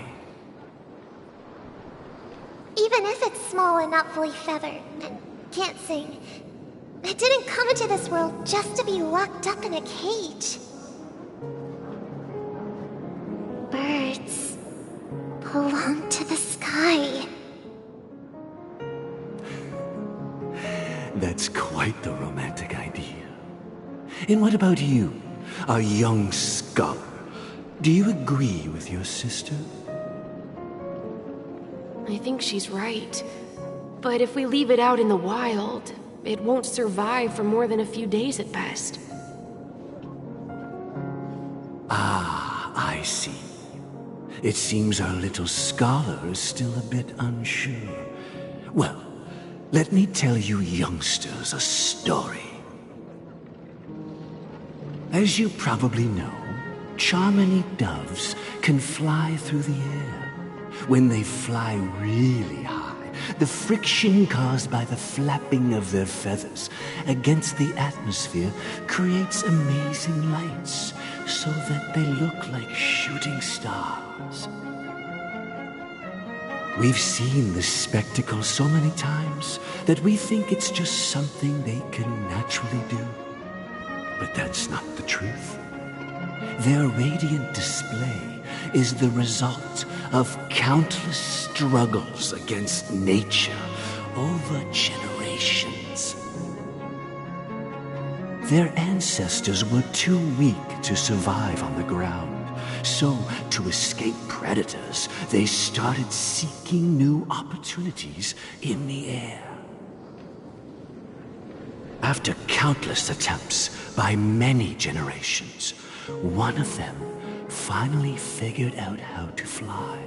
Even if it's small and not fully feathered, and can't sing, it didn't come into this world just to be locked up in a cage. Birds belong to the sky. That's quite the romantic idea. And what about you, a young scholar? Do you agree with your sister? I think she's right. But if we leave it out in the wild, it won't survive for more than a few days at best. Ah, I see. It seems our little scholar is still a bit unsure. Well, Let me tell you youngsters a story. As you probably know, Charmony doves can fly through the air. When they fly really high, the friction caused by the flapping of their feathers against the atmosphere creates amazing lights so that they look like shooting stars. We've seen this spectacle so many times that we think it's just something they can naturally do. But that's not the truth. Their radiant display is the result of countless struggles against nature over generations. Their ancestors were too weak to survive on the ground. So, to escape predators, they started seeking new opportunities in the air. After countless attempts by many generations, one of them finally figured out how to fly.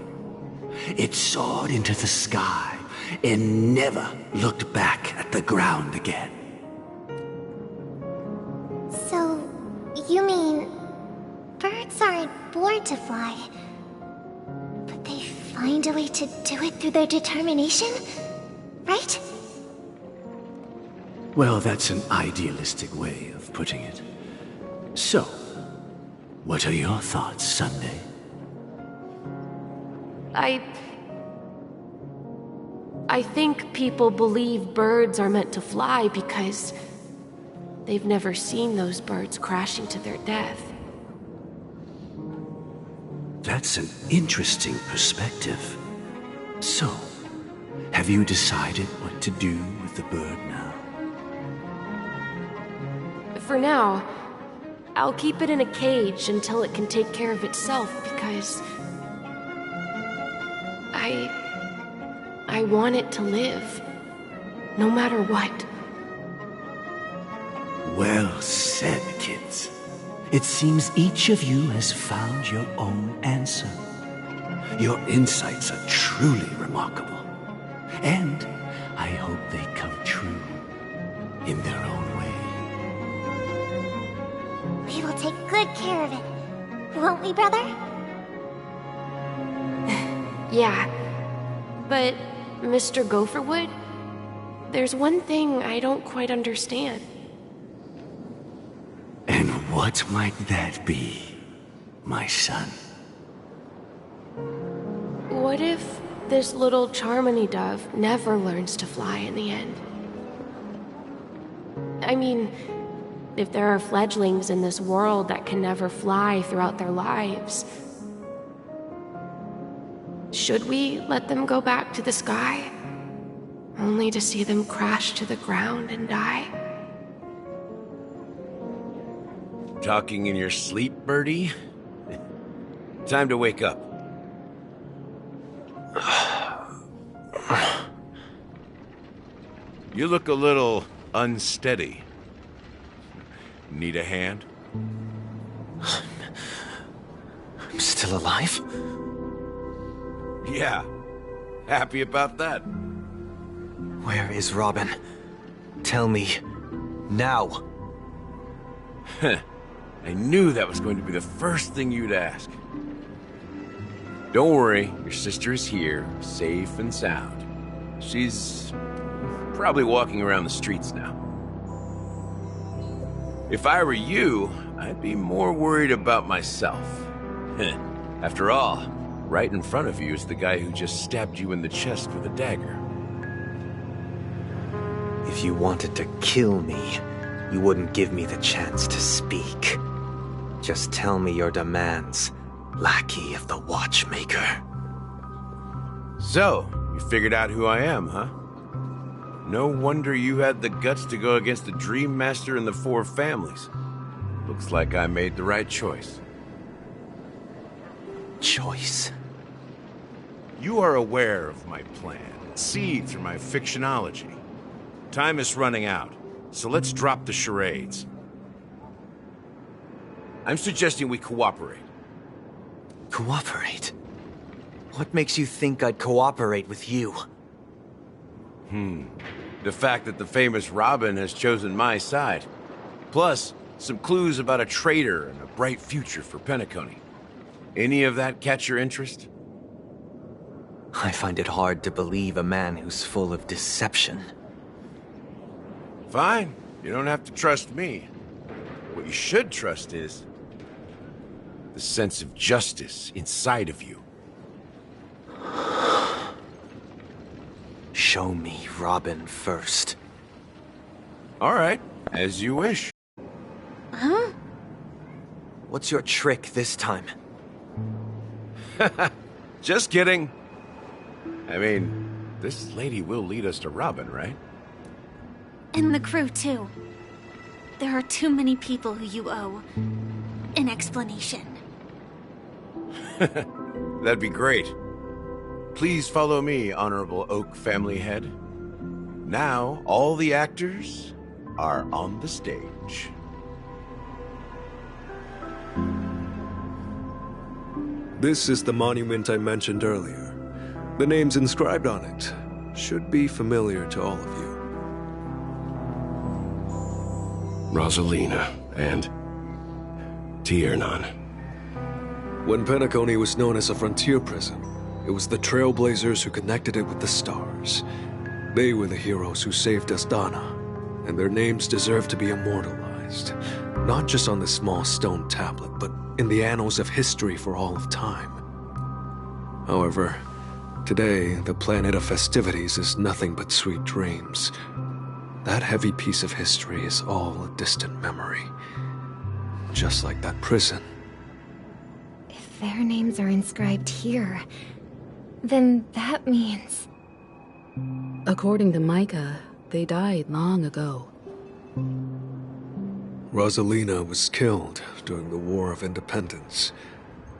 It soared into the sky and never looked back at the ground again. So, you mean birds aren't born to fly, but they find a way to do it through their determination, right? Well, that's an idealistic way of putting it. So, what are your thoughts, Sunday? I think people believe birds are meant to fly because they've never seen those birds crashing to their death. That's an interesting perspective. So, have you decided what to do with the bird now? For now, I'll keep it in a cage until it can take care of itself because I want it to live, no matter what. Well said, kids. It seems each of you has found your own answer. Your insights are truly remarkable. And I hope they come true in their own way. We will take good care of it, won't we, brother? Yeah, but Mr. Gopherwood, there's one thing I don't quite understand. And what might that be, my son? What if this little Charmony dove never learns to fly in the end? I mean, if there are fledglings in this world that can never fly throughout their lives, should we let them go back to the sky, only to see them crash to the ground and die? Talking in your sleep, birdie? Time to wake up. You look a little unsteady. Need a hand? I'm still alive? Yeah. Happy about that? Where is Robin? Tell me. Now. I knew that was going to be the first thing you'd ask. Don't worry, your sister is here, safe and sound. She's probably walking around the streets now. If I were you, I'd be more worried about myself. After all, right in front of you is the guy who just stabbed you in the chest with a dagger. If you wanted to kill me, you wouldn't give me the chance to speak. Just tell me your demands, lackey of the Watchmaker. So, you figured out who I am, huh? No wonder you had the guts to go against the Dream Master and the Four Families. Looks like I made the right choice. Choice? You are aware of my plan, see through my fictionology. Time is running out, so let's drop the charades. I'm suggesting we cooperate. Cooperate? What makes you think I'd cooperate with you? The fact that the famous Robin has chosen my side. Plus, some clues about a traitor and a bright future for Penacony. Any of that catch your interest? I find it hard to believe a man who's full of deception. Fine. You don't have to trust me. What you should trust is the sense of justice inside of you. Show me Robin first. All right, as you wish. Huh? What's your trick this time? Just kidding. I mean, this lady will lead us to Robin, right? And the crew, too. There are too many people who you owe an explanation. That'd be great. Please follow me, Honorable Oak family head. Now, all the actors are on the stage. This is the monument I mentioned earlier. The names inscribed on it should be familiar to all of you. Rosalina and Tiernan. When Penacony was known as a frontier prison, it was the Trailblazers who connected it with the stars. They were the heroes who saved Asdana, and their names deserve to be immortalized, not just on this small stone tablet, but in the annals of history for all of time. However, today, the planet of festivities is nothing but sweet dreams. That heavy piece of history is all a distant memory. Just like that prison. If their names are inscribed here, then that means... According to Micah, they died long ago. Rosalina was killed during the War of Independence.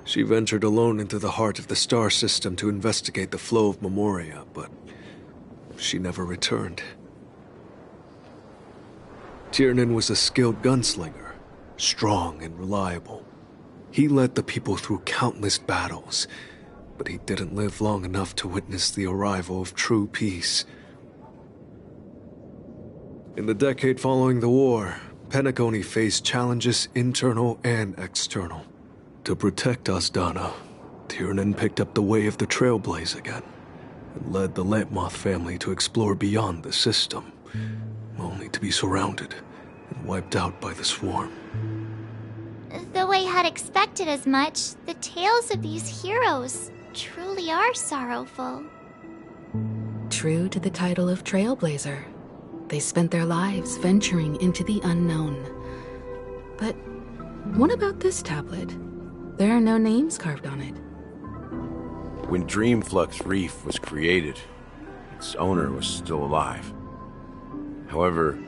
She ventured alone into the heart of the star system to investigate the flow of Memoria, but she never returned. Tiernan was a skilled gunslinger, strong and reliable. He led the people through countless battles, but he didn't live long enough to witness the arrival of true peace. In the decade following the war, Penacony faced challenges internal and external. To protect Asdana, Tiernan picked up the way of the Trailblaze again, and led the Lampmoth family to explore beyond the system, only to be surrounded and wiped out by the swarm. Though I had expected as much, the tales of these heroes truly are sorrowful. True to the title of Trailblazer, they spent their lives venturing into the unknown. But what about this tablet? There are no names carved on it. When Dreamflux Reef was created, its owner was still alive. However,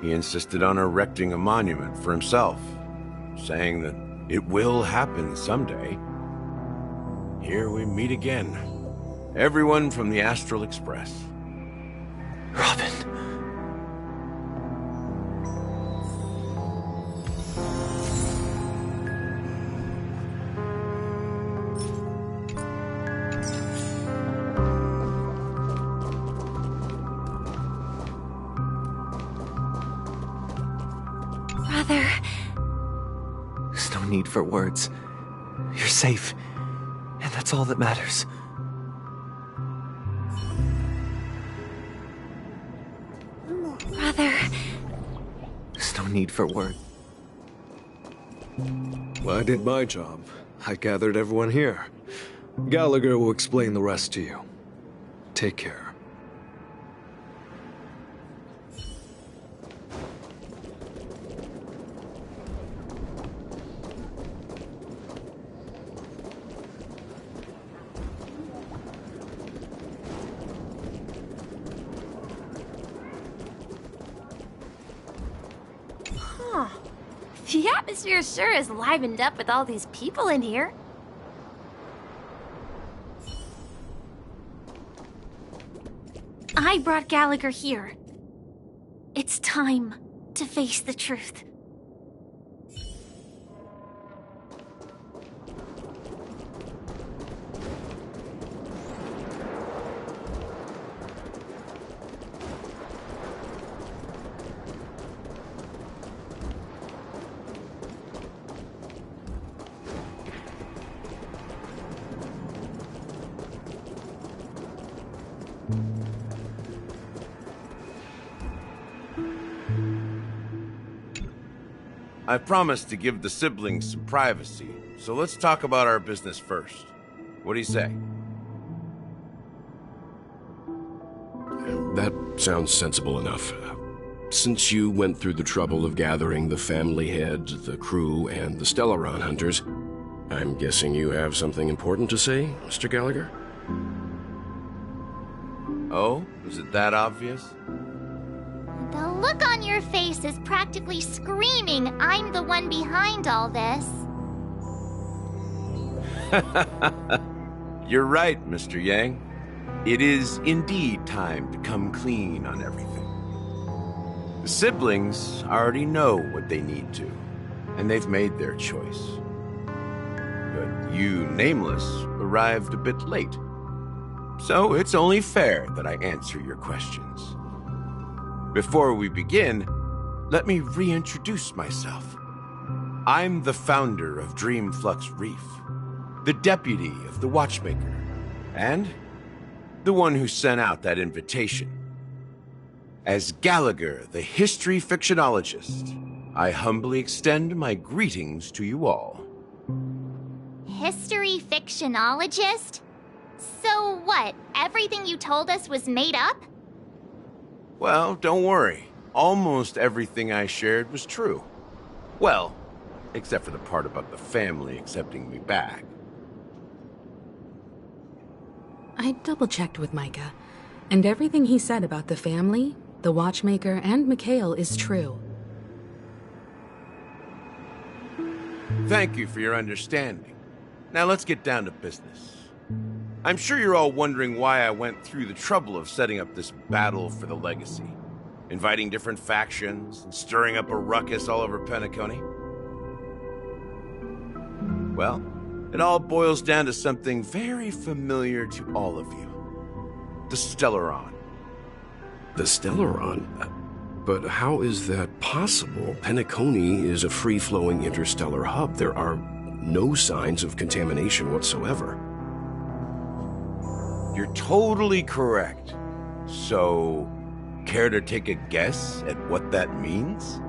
he insisted on erecting a monument for himself, saying that it will happen someday. Here we meet again. Everyone from the Astral Express. Robin. Brother. There's no need for words. You're safe, and that's all that matters. Brother. There's no need for words. Well, I did my job. I gathered everyone here. Gallagher will explain the rest to you. Take care. The atmosphere sure is livened up with all these people in here. I brought Gallagher here. It's time to face the truth. I promised to give the siblings some privacy, so let's talk about our business first. What do you say? That sounds sensible enough. Since you went through the trouble of gathering the family head, the crew, and the Stellaron hunters, I'm guessing you have something important to say, Mr. Gallagher? Oh? Is it that obvious? The look on your face is practically screaming, I'm the one behind all this. You're right, Mr. Yang. It is indeed time to come clean on everything. The siblings already know what they need to, and they've made their choice. But you, Nameless, arrived a bit late. So it's only fair that I answer your questions. Before we begin, let me reintroduce myself. I'm the founder of Dreamflux Reef, the deputy of the Watchmaker, and the one who sent out that invitation. As Gallagher, the history fictionologist, I humbly extend my greetings to you all. History fictionologist? So what, everything you told us was made up? Well, don't worry. Almost everything I shared was true. Well, except for the part about the family accepting me back. I double-checked with Micah, and everything he said about the family, the Watchmaker, and Mikhail is true. Thank you for your understanding. Now let's get down to business. I'm sure you're all wondering why I went through the trouble of setting up this battle for the legacy, inviting different factions and stirring up a ruckus all over Penacony. Well, it all boils down to something very familiar to all of you. The Stellaron. The Stellaron? But how is that possible? Penacony is a free-flowing interstellar hub. There are no signs of contamination whatsoever. You're totally correct. So, care to take a guess at what that means?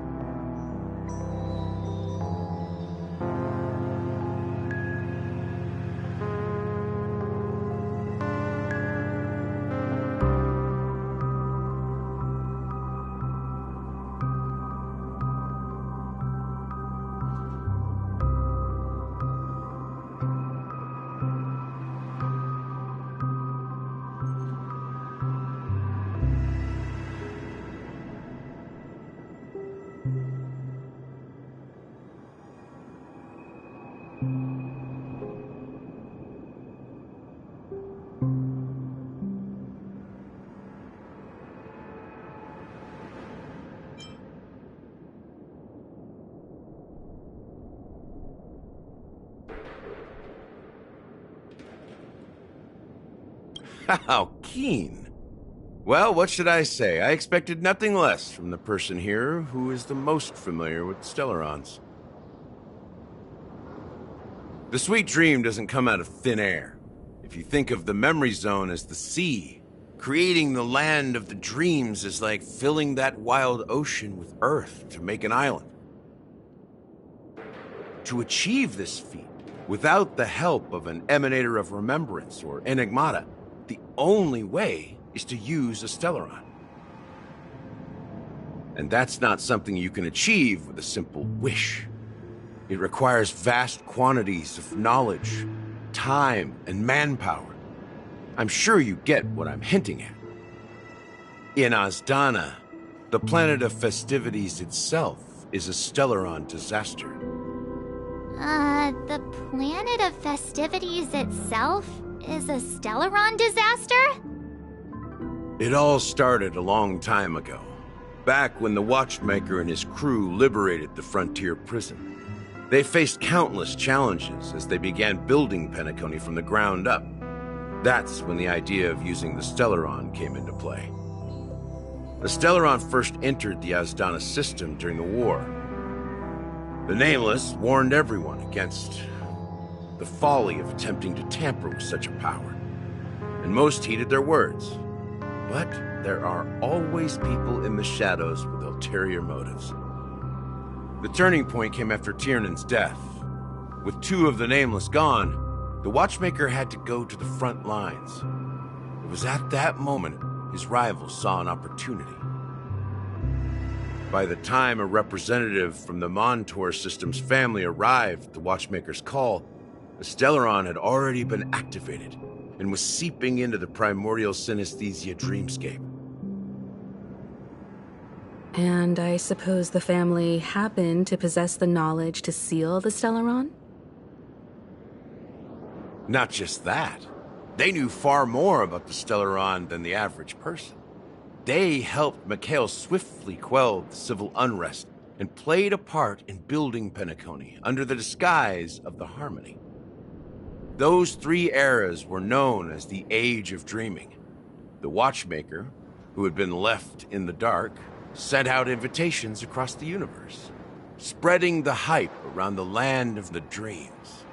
How keen. Well, what should I say? I expected nothing less from the person here who is the most familiar with Stellarons. The sweet dream doesn't come out of thin air. If you think of the memory zone as the sea, creating the land of the dreams is like filling that wild ocean with earth to make an island. To achieve this feat, without the help of an emanator of remembrance or enigmata, the only way is to use a Stellaron. And that's not something you can achieve with a simple wish. It requires vast quantities of knowledge, time, and manpower. I'm sure you get what I'm hinting at. In Azdana, the planet of festivities itself is a Stellaron disaster. The planet of festivities itself is a Stellaron disaster? It all started a long time ago, back when the Watchmaker and his crew liberated the frontier prison. They faced countless challenges as they began building Penacony from the ground up. That's when the idea of using the Stellaron came into play. The Stellaron first entered the Azdana system during the war. The Nameless warned everyone against the folly of attempting to tamper with such a power, and most heeded their words. But there are always people in the shadows with ulterior motives. The turning point came after Tiernan's death. With 2 of the Nameless gone, the Watchmaker had to go to the front lines. It was at that moment his rivals saw an opportunity. By the time a representative from the Montour System's family arrived at the Watchmaker's call, the Stellaron had already been activated and was seeping into the primordial synesthesia dreamscape. And I suppose the family happened to possess the knowledge to seal the Stellaron? Not just that. They knew far more about the Stellaron than the average person. They helped Mikhail swiftly quell the civil unrest and played a part in building Penacony under the disguise of the Harmony. Those 3 eras were known as the Age of Dreaming. The Watchmaker, who had been left in the dark, sent out invitations across the universe, spreading the hype around the land of the dreams.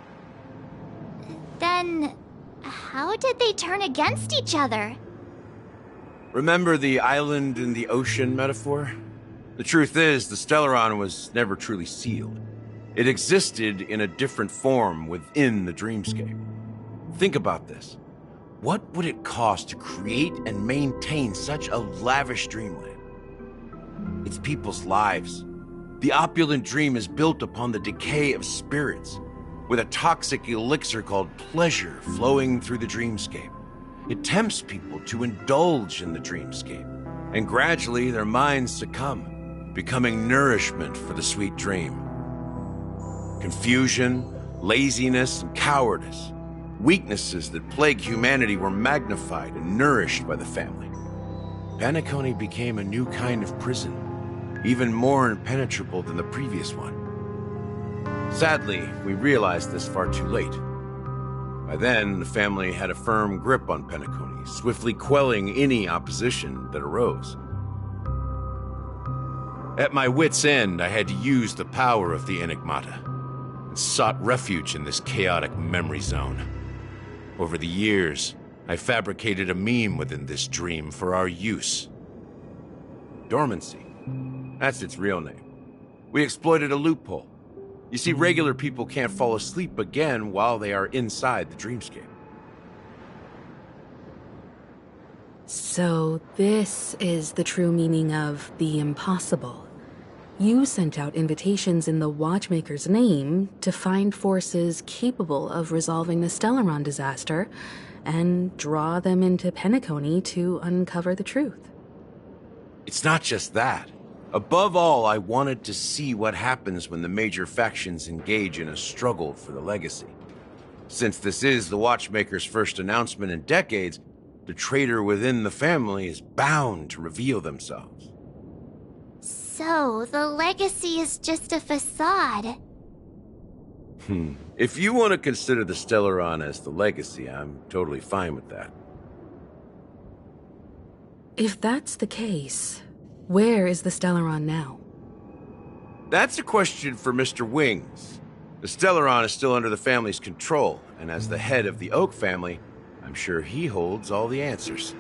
Then, how did they turn against each other? Remember the island in the ocean metaphor? The truth is, the Stellaron was never truly sealed. It existed in a different form within the dreamscape. Think about this. What would it cost to create and maintain such a lavish dreamland? It's people's lives. The opulent dream is built upon the decay of spirits, with a toxic elixir called pleasure flowing through the dreamscape. It tempts people to indulge in the dreamscape, and gradually their minds succumb, becoming nourishment for the sweet dream. Confusion, laziness, and cowardice, weaknesses that plague humanity, were magnified and nourished by the family. Penacony became a new kind of prison, even more impenetrable than the previous one. Sadly, we realized this far too late. By then, the family had a firm grip on Penacony, swiftly quelling any opposition that arose. At my wit's end, I had to use the power of the Enigmata, and sought refuge in this chaotic memory zone. Over the years, I fabricated a meme within this dream for our use. Dormancy. That's its real name. We exploited a loophole. You see, regular people can't fall asleep again while they are inside the dreamscape. So this is the true meaning of the impossible. You sent out invitations in the Watchmaker's name to find forces capable of resolving the Stellaron disaster and draw them into Penacony to uncover the truth. It's not just that. Above all, I wanted to see what happens when the major factions engage in a struggle for the legacy. Since this is the Watchmaker's first announcement in decades, the traitor within the family is bound to reveal themselves. So, the legacy is just a facade. If you want to consider the Stellaron as the legacy, I'm totally fine with that. If that's the case, where is the Stellaron now? That's a question for Mr. Wings. The Stellaron is still under the family's control, and as the head of the Oak family, I'm sure he holds all the answers.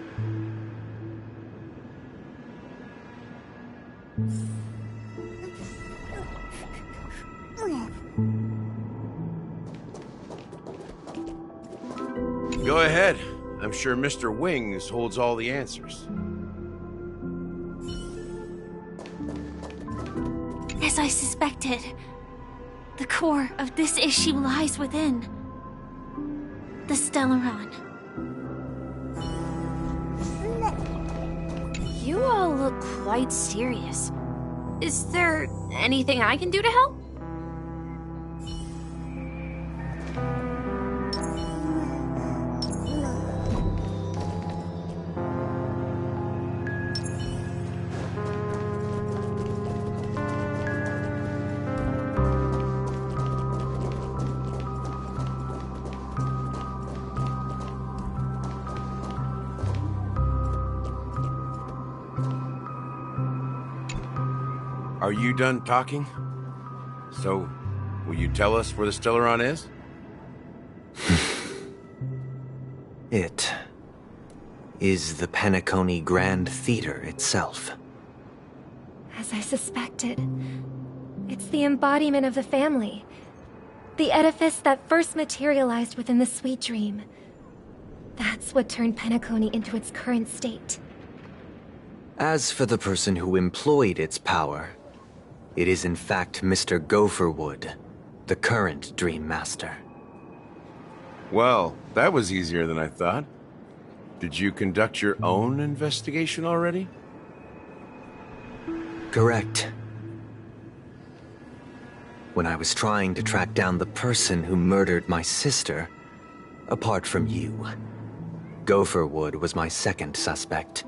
Go ahead. I'm sure Mr. Wings holds all the answers. As I suspected, the core of this issue lies within the Stellaron. You all look quite serious. Is there anything I can do to help? Are you done talking? So, will you tell us where the Stellaron is? It is the Penacony Grand Theater itself. As I suspected, it's the embodiment of the family. The edifice that first materialized within the Sweet Dream. That's what turned Penacony into its current state. As for the person who employed its power, it is in fact Mr. Gopherwood, the current Dream Master. Well, that was easier than I thought. Did you conduct your own investigation already? Correct. When I was trying to track down the person who murdered my sister, apart from you, Gopherwood was my second suspect.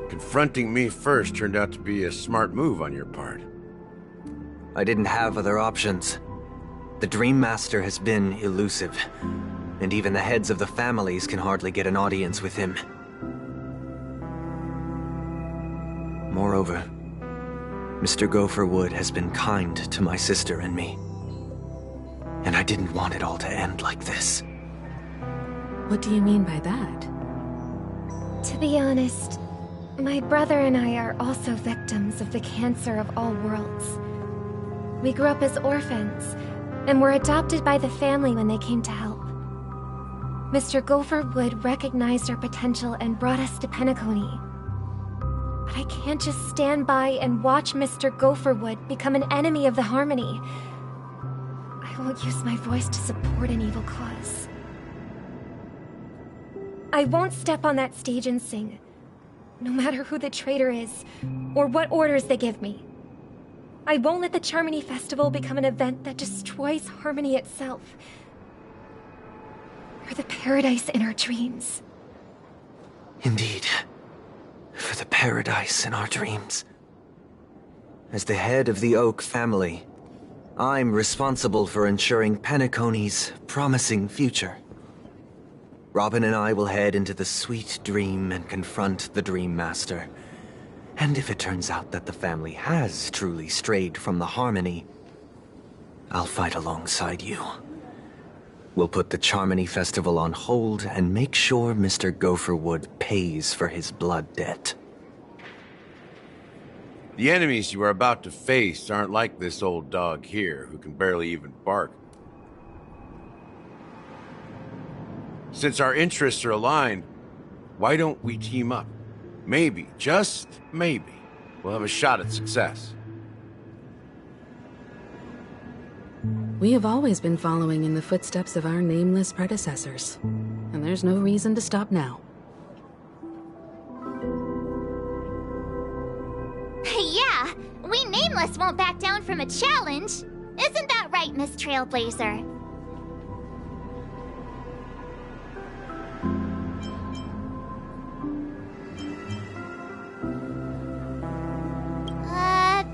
Confronting me first turned out to be a smart move on your part. I didn't have other options. The Dream Master has been elusive, and even the heads of the families can hardly get an audience with him. Moreover, Mr. Gopherwood has been kind to my sister and me. And I didn't want it all to end like this. What do you mean by that? To be honest, my brother and I are also victims of the cancer of all worlds. We grew up as orphans, and were adopted by the family when they came to help. Mr. Gopherwood recognized our potential and brought us to Penacony. But I can't just stand by and watch Mr. Gopherwood become an enemy of the Harmony. I won't use my voice to support an evil cause. I won't step on that stage and sing, no matter who the traitor is, or what orders they give me. I won't let the Charmony Festival become an event that destroys Harmony itself. Or the paradise in our dreams. Indeed. For the paradise in our dreams. As the head of the Oak family, I'm responsible for ensuring Penacony's promising future. Robin and I will head into the Sweet Dream and confront the Dream Master. And if it turns out that the family has truly strayed from the Harmony, I'll fight alongside you. We'll put the Charmony Festival on hold and make sure Mr. Gopherwood pays for his blood debt. The enemies you are about to face aren't like this old dog here, who can barely even bark. Since our interests are aligned, why don't we team up? Maybe, just maybe, we'll have a shot at success. We have always been following in the footsteps of our nameless predecessors, and there's no reason to stop now. Yeah, we Nameless won't back down from a challenge. Isn't that right, Miss Trailblazer?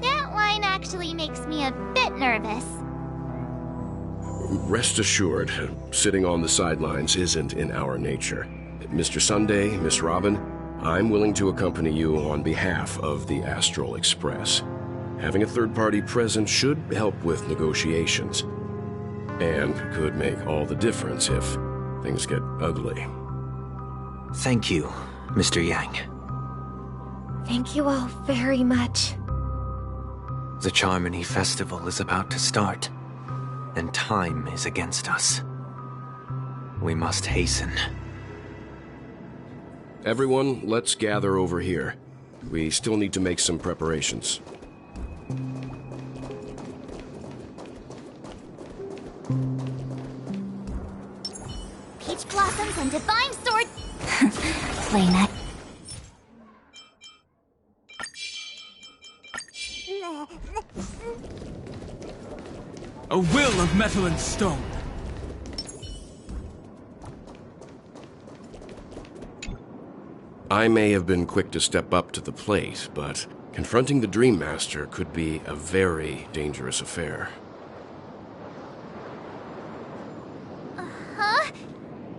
That line actually makes me a bit nervous. Rest assured, sitting on the sidelines isn't in our nature. Mr. Sunday, Miss Robin, I'm willing to accompany you on behalf of the Astral Express. Having a third party present should help with negotiations, and could make all the difference if things get ugly. Thank you, Mr. Yang. Thank you all very much. The Charmony Festival is about to start, and time is against us. We must hasten. Everyone, let's gather over here. We still need to make some preparations. Peach blossoms and divine sword. Play next. A will of metal and stone. I may have been quick to step up to the plate, but confronting the Dream Master could be a very dangerous affair. Huh?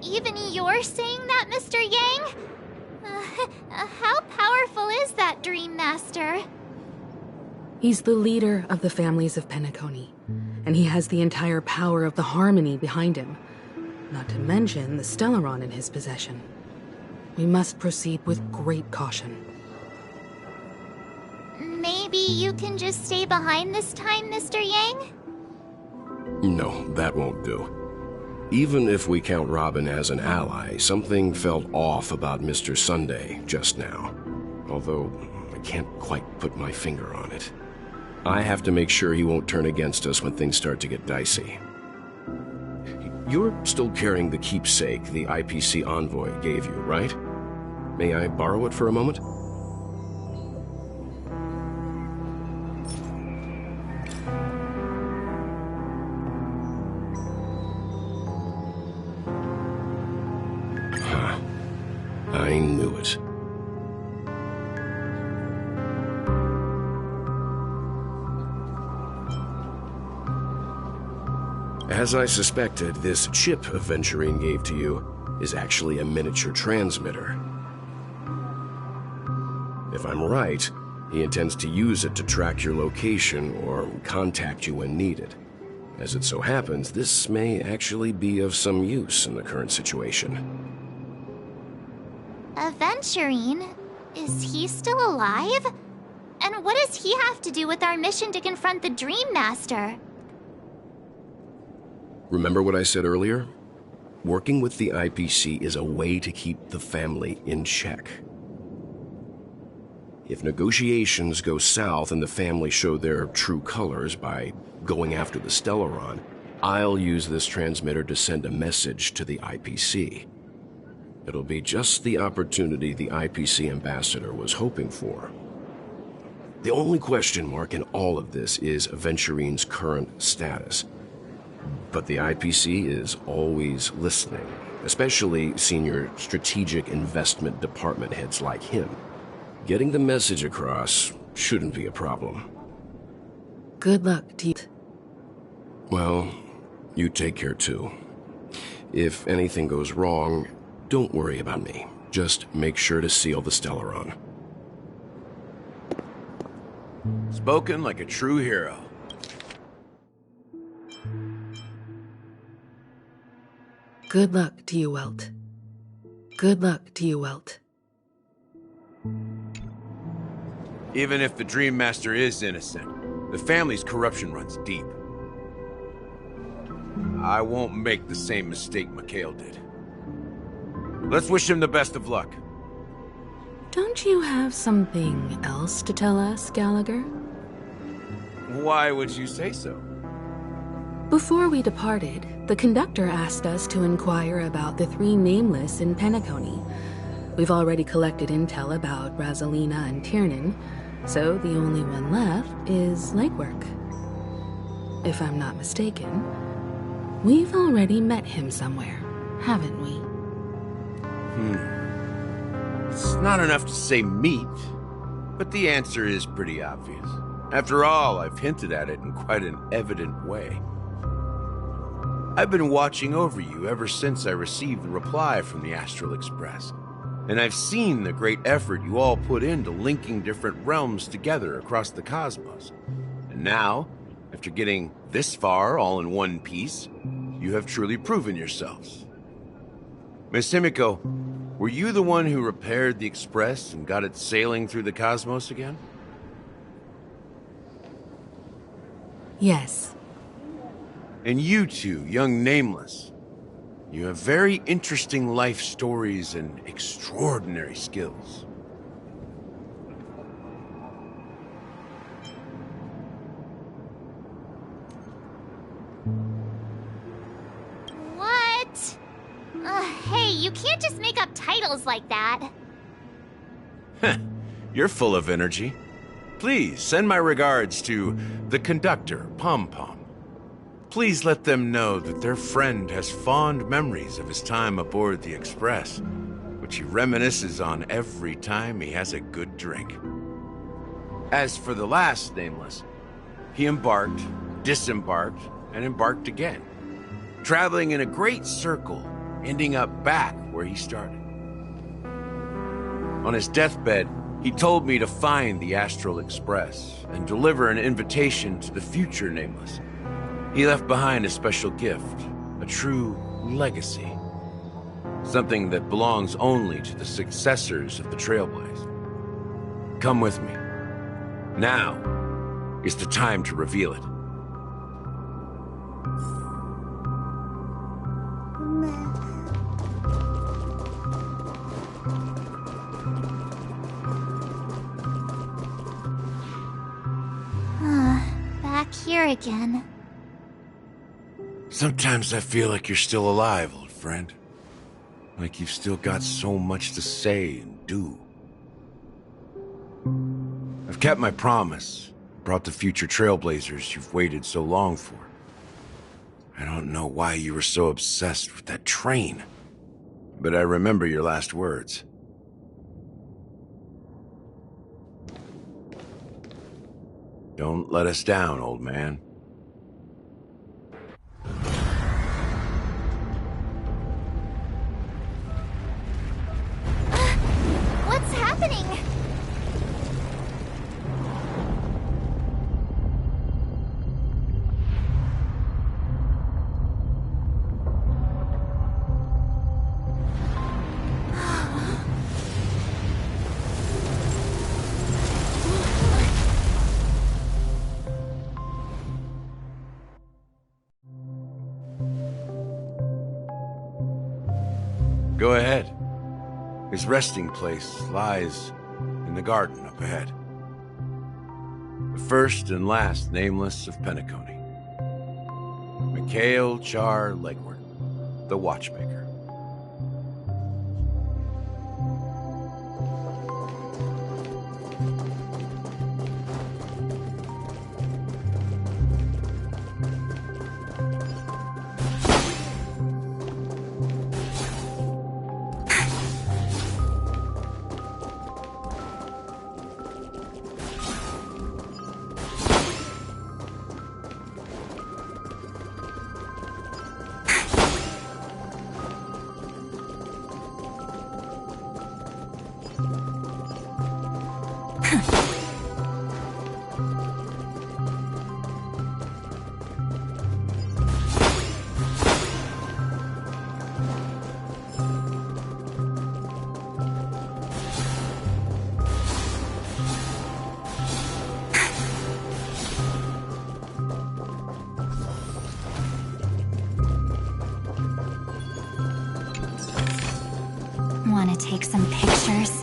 Even you're saying that, Mr. Yang? How powerful is that Dream Master? He's the leader of the families of Penacony, and he has the entire power of the Harmony behind him. Not to mention the Stellaron in his possession. We must proceed with great caution. Maybe you can just stay behind this time, Mr. Yang? No, that won't do. Even if we count Robin as an ally, something felt off about Mr. Sunday just now. Although, I can't quite put my finger on it. I have to make sure he won't turn against us when things start to get dicey. You're still carrying the keepsake the IPC envoy gave you, right? May I borrow it for a moment? I knew it. As I suspected, this chip Aventurine gave to you is actually a miniature transmitter. If I'm right, he intends to use it to track your location or contact you when needed. As it so happens, this may actually be of some use in the current situation. Aventurine? Is he still alive? And what does he have to do with our mission to confront the Dream Master? Remember what I said earlier? Working with the IPC is a way to keep the family in check. If negotiations go south and the family show their true colors by going after the Stellaron, I'll use this transmitter to send a message to the IPC. It'll be just the opportunity the IPC ambassador was hoping for. The only question mark in all of this is Aventurine's current status. But the IPC is always listening, especially senior strategic investment department heads like him. Getting the message across shouldn't be a problem. Good luck to you. Well, you take care too. If anything goes wrong, don't worry about me. Just make sure to seal the Stellaron. Spoken like a true hero. Good luck to you, Welt. Good luck to you, Welt. Even if the Dream Master is innocent, the family's corruption runs deep. I won't make the same mistake Mikhail did. Let's wish him the best of luck. Don't you have something else to tell us, Gallagher? Why would you say so? Before we departed, the conductor asked us to inquire about the 3 nameless in Penacony. We've already collected intel about Rosalina and Tiernan, so the only one left is Legwork. If I'm not mistaken, we've already met him somewhere, haven't we? It's not enough to say meet, but the answer is pretty obvious. After all, I've hinted at it in quite an evident way. I've been watching over you ever since I received the reply from the Astral Express, and I've seen the great effort you all put into linking different realms together across the cosmos. And now, after getting this far all in one piece, you have truly proven yourselves. Miss Himiko, were you the one who repaired the Express and got it sailing through the cosmos again? Yes. And you two, young Nameless, you have very interesting life stories and extraordinary skills. What? Hey, you can't just make up titles like that. You're full of energy. Please send my regards to the conductor, Pom Pom. Please let them know that their friend has fond memories of his time aboard the Express, which he reminisces on every time he has a good drink. As for the last Nameless, he embarked, disembarked, and embarked again, traveling in a great circle, ending up back where he started. On his deathbed, he told me to find the Astral Express and deliver an invitation to the future Nameless. He left behind a special gift, a true legacy. Something that belongs only to the successors of the Trailblaze. Come with me. Now is the time to reveal it. Back here again. Sometimes I feel like you're still alive, old friend. Like you've still got so much to say and do. I've kept my promise. Brought the future Trailblazers you've waited so long for. I don't know why you were so obsessed with that train. But I remember your last words. Don't let us down, old man. What's happening? Go ahead. His resting place lies in the garden up ahead. The first and last nameless of Penacony. Mikhail Char Legward, the Watchmaker. Want to take some pictures?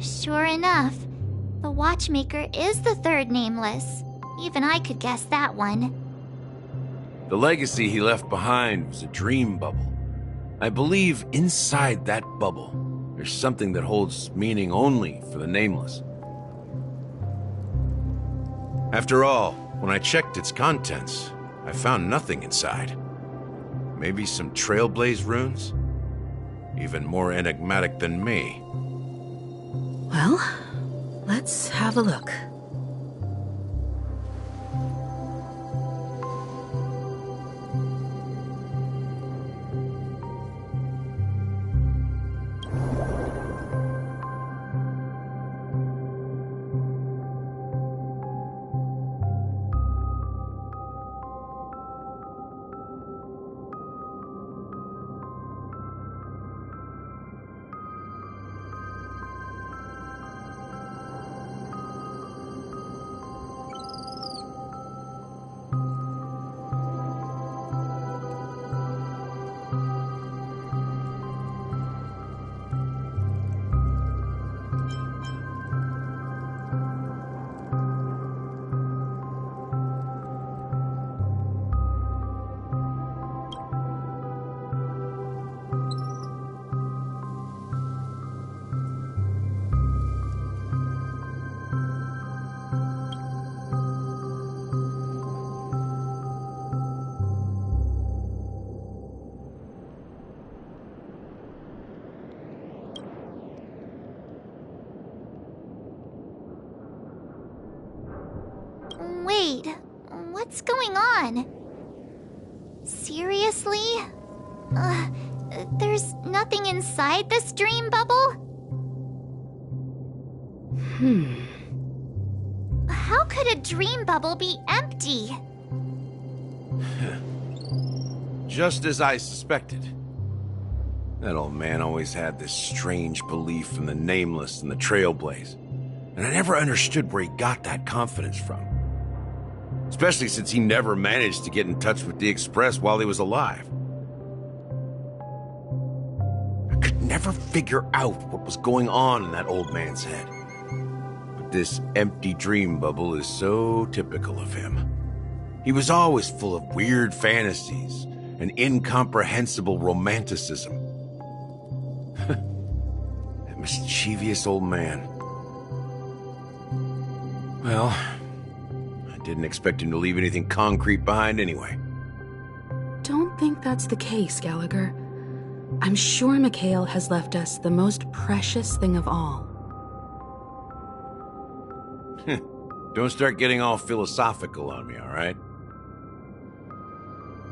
Sure enough, the Watchmaker is the third nameless. Even I could guess that one. The legacy he left behind was a dream bubble. I believe inside that bubble, there's something that holds meaning only for the nameless. After all, when I checked its contents, I found nothing inside. Maybe some Trailblaze runes? Even more enigmatic than me. Well, let's have a look. Wait, what's going on? Seriously? There's nothing inside this dream bubble? How could a dream bubble be empty? Just as I suspected. That old man always had this strange belief in the nameless and the trailblaze. And I never understood where he got that confidence from. Especially since he never managed to get in touch with the Express while he was alive. I could never figure out what was going on in that old man's head. But this empty dream bubble is so typical of him. He was always full of weird fantasies and incomprehensible romanticism. That mischievous old man. Well, I didn't expect him to leave anything concrete behind anyway. Don't think that's the case, Gallagher. I'm sure Mikhail has left us the most precious thing of all. Don't start getting all philosophical on me, all right?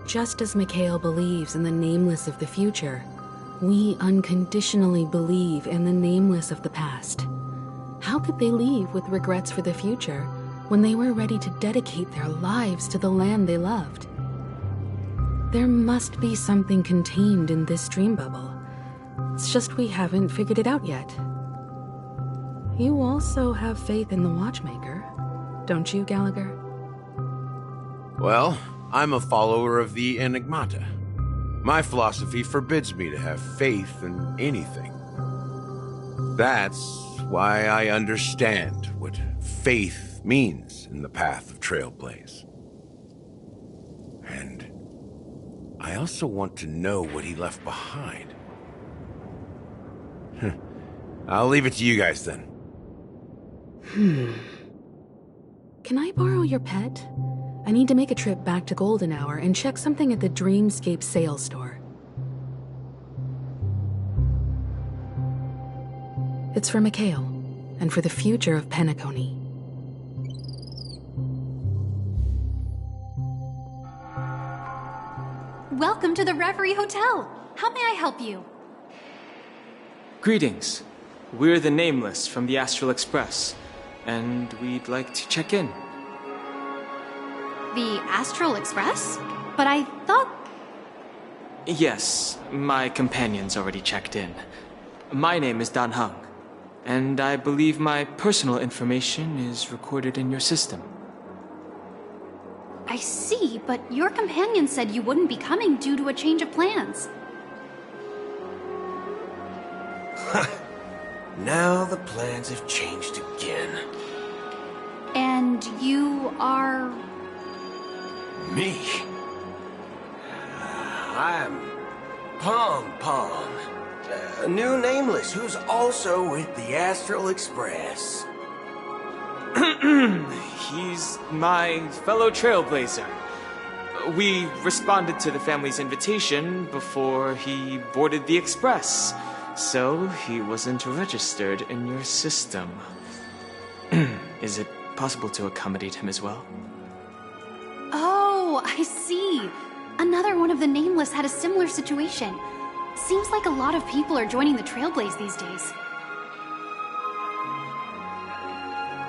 Just as Mikhail believes in the nameless of the future, we unconditionally believe in the nameless of the past. How could they leave with regrets for the future when they were ready to dedicate their lives to the land they loved? There must be something contained in this dream bubble. It's just we haven't figured it out yet. You also have faith in the Watchmaker, don't you, Gallagher? Well, I'm a follower of the Enigmata. My philosophy forbids me to have faith in anything. That's why I understand what faith means in the path of Trailblaze. And I also want to know what he left behind. I'll leave it to you guys then. Can I borrow your pet? I need to make a trip back to Golden Hour and check something at the Dreamscape sales store. It's for Mikhail, and for the future of Penacony. Welcome to the Reverie Hotel. How may I help you? Greetings. We're the Nameless from the Astral Express, and we'd like to check in. The Astral Express? But I thought... Yes, my companion's already checked in. My name is Dan Hung, and I believe my personal information is recorded in your system. I see, but your companion said you wouldn't be coming due to a change of plans. Now the plans have changed again. And you are... Me? I'm Pom Pom, a new Nameless who's also with the Astral Express. He's my fellow trailblazer. We responded to the family's invitation before he boarded the express, so he wasn't registered in your system. Is it possible to accommodate him as well? Oh, I see. Another one of the Nameless had a similar situation. Seems like a lot of people are joining the Trailblaze these days.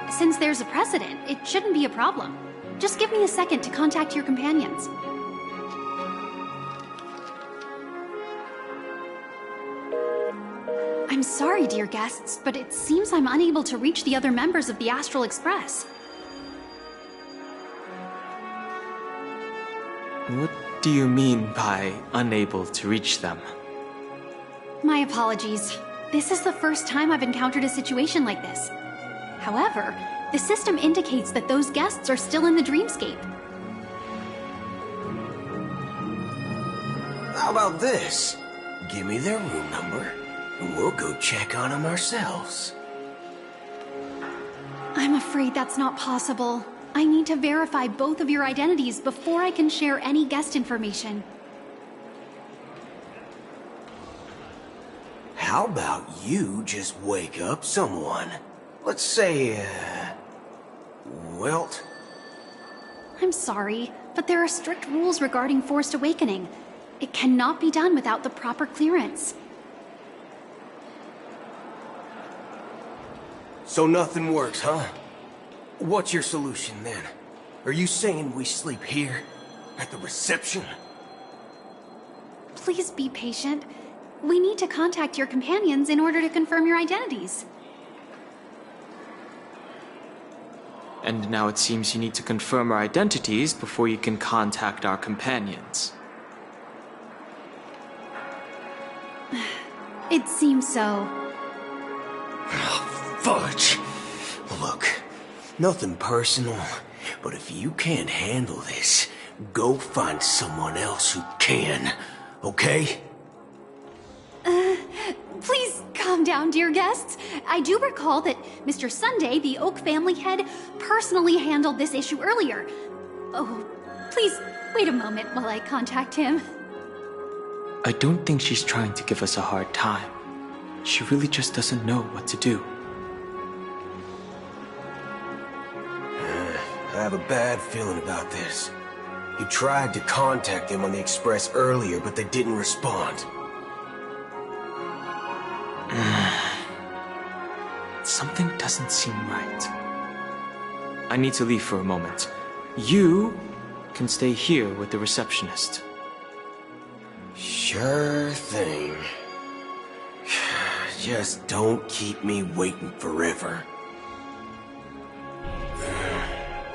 Since there's a precedent, it shouldn't be a problem. Just give me a second to contact your companions. I'm sorry, dear guests, but it seems I'm unable to reach the other members of the Astral Express. What do you mean by unable to reach them? My apologies. This is the first time I've encountered a situation like this. However, the system indicates that those guests are still in the dreamscape. How about this? Give me their room number, and we'll go check on them ourselves. I'm afraid that's not possible. I need to verify both of your identities before I can share any guest information. How about you just wake up someone? Let's say, Welt? I'm sorry, but there are strict rules regarding forced awakening. It cannot be done without the proper clearance. So nothing works, huh? What's your solution then? Are you saying we sleep here? At the reception? Please be patient. We need to contact your companions in order to confirm your identities. And now it seems you need to confirm our identities before you can contact our companions. It seems so. Fudge! Look, nothing personal, but if you can't handle this, go find someone else who can, okay? Please calm down, dear guests. I do recall that Mr. Sunday, the Oak family head, personally handled this issue earlier. Oh, please wait a moment while I contact him. I don't think she's trying to give us a hard time. She really just doesn't know what to do. I have a bad feeling about this. You tried to contact them on the Express earlier, but they didn't respond. Something doesn't seem right. I need to leave for a moment. You can stay here with the receptionist. Sure thing. Just don't keep me waiting forever.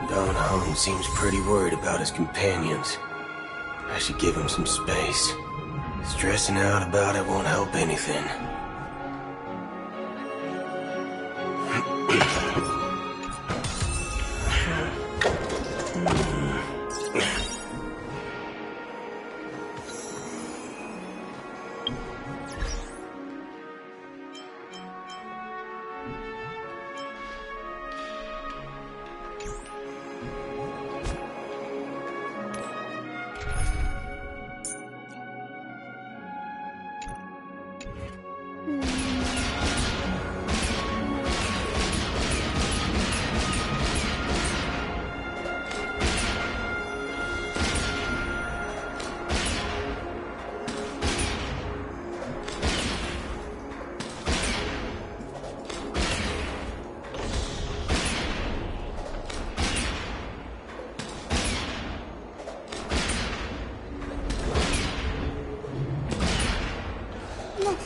Don Holmes seems pretty worried about his companions. I should give him some space. Stressing out about it won't help anything. Look,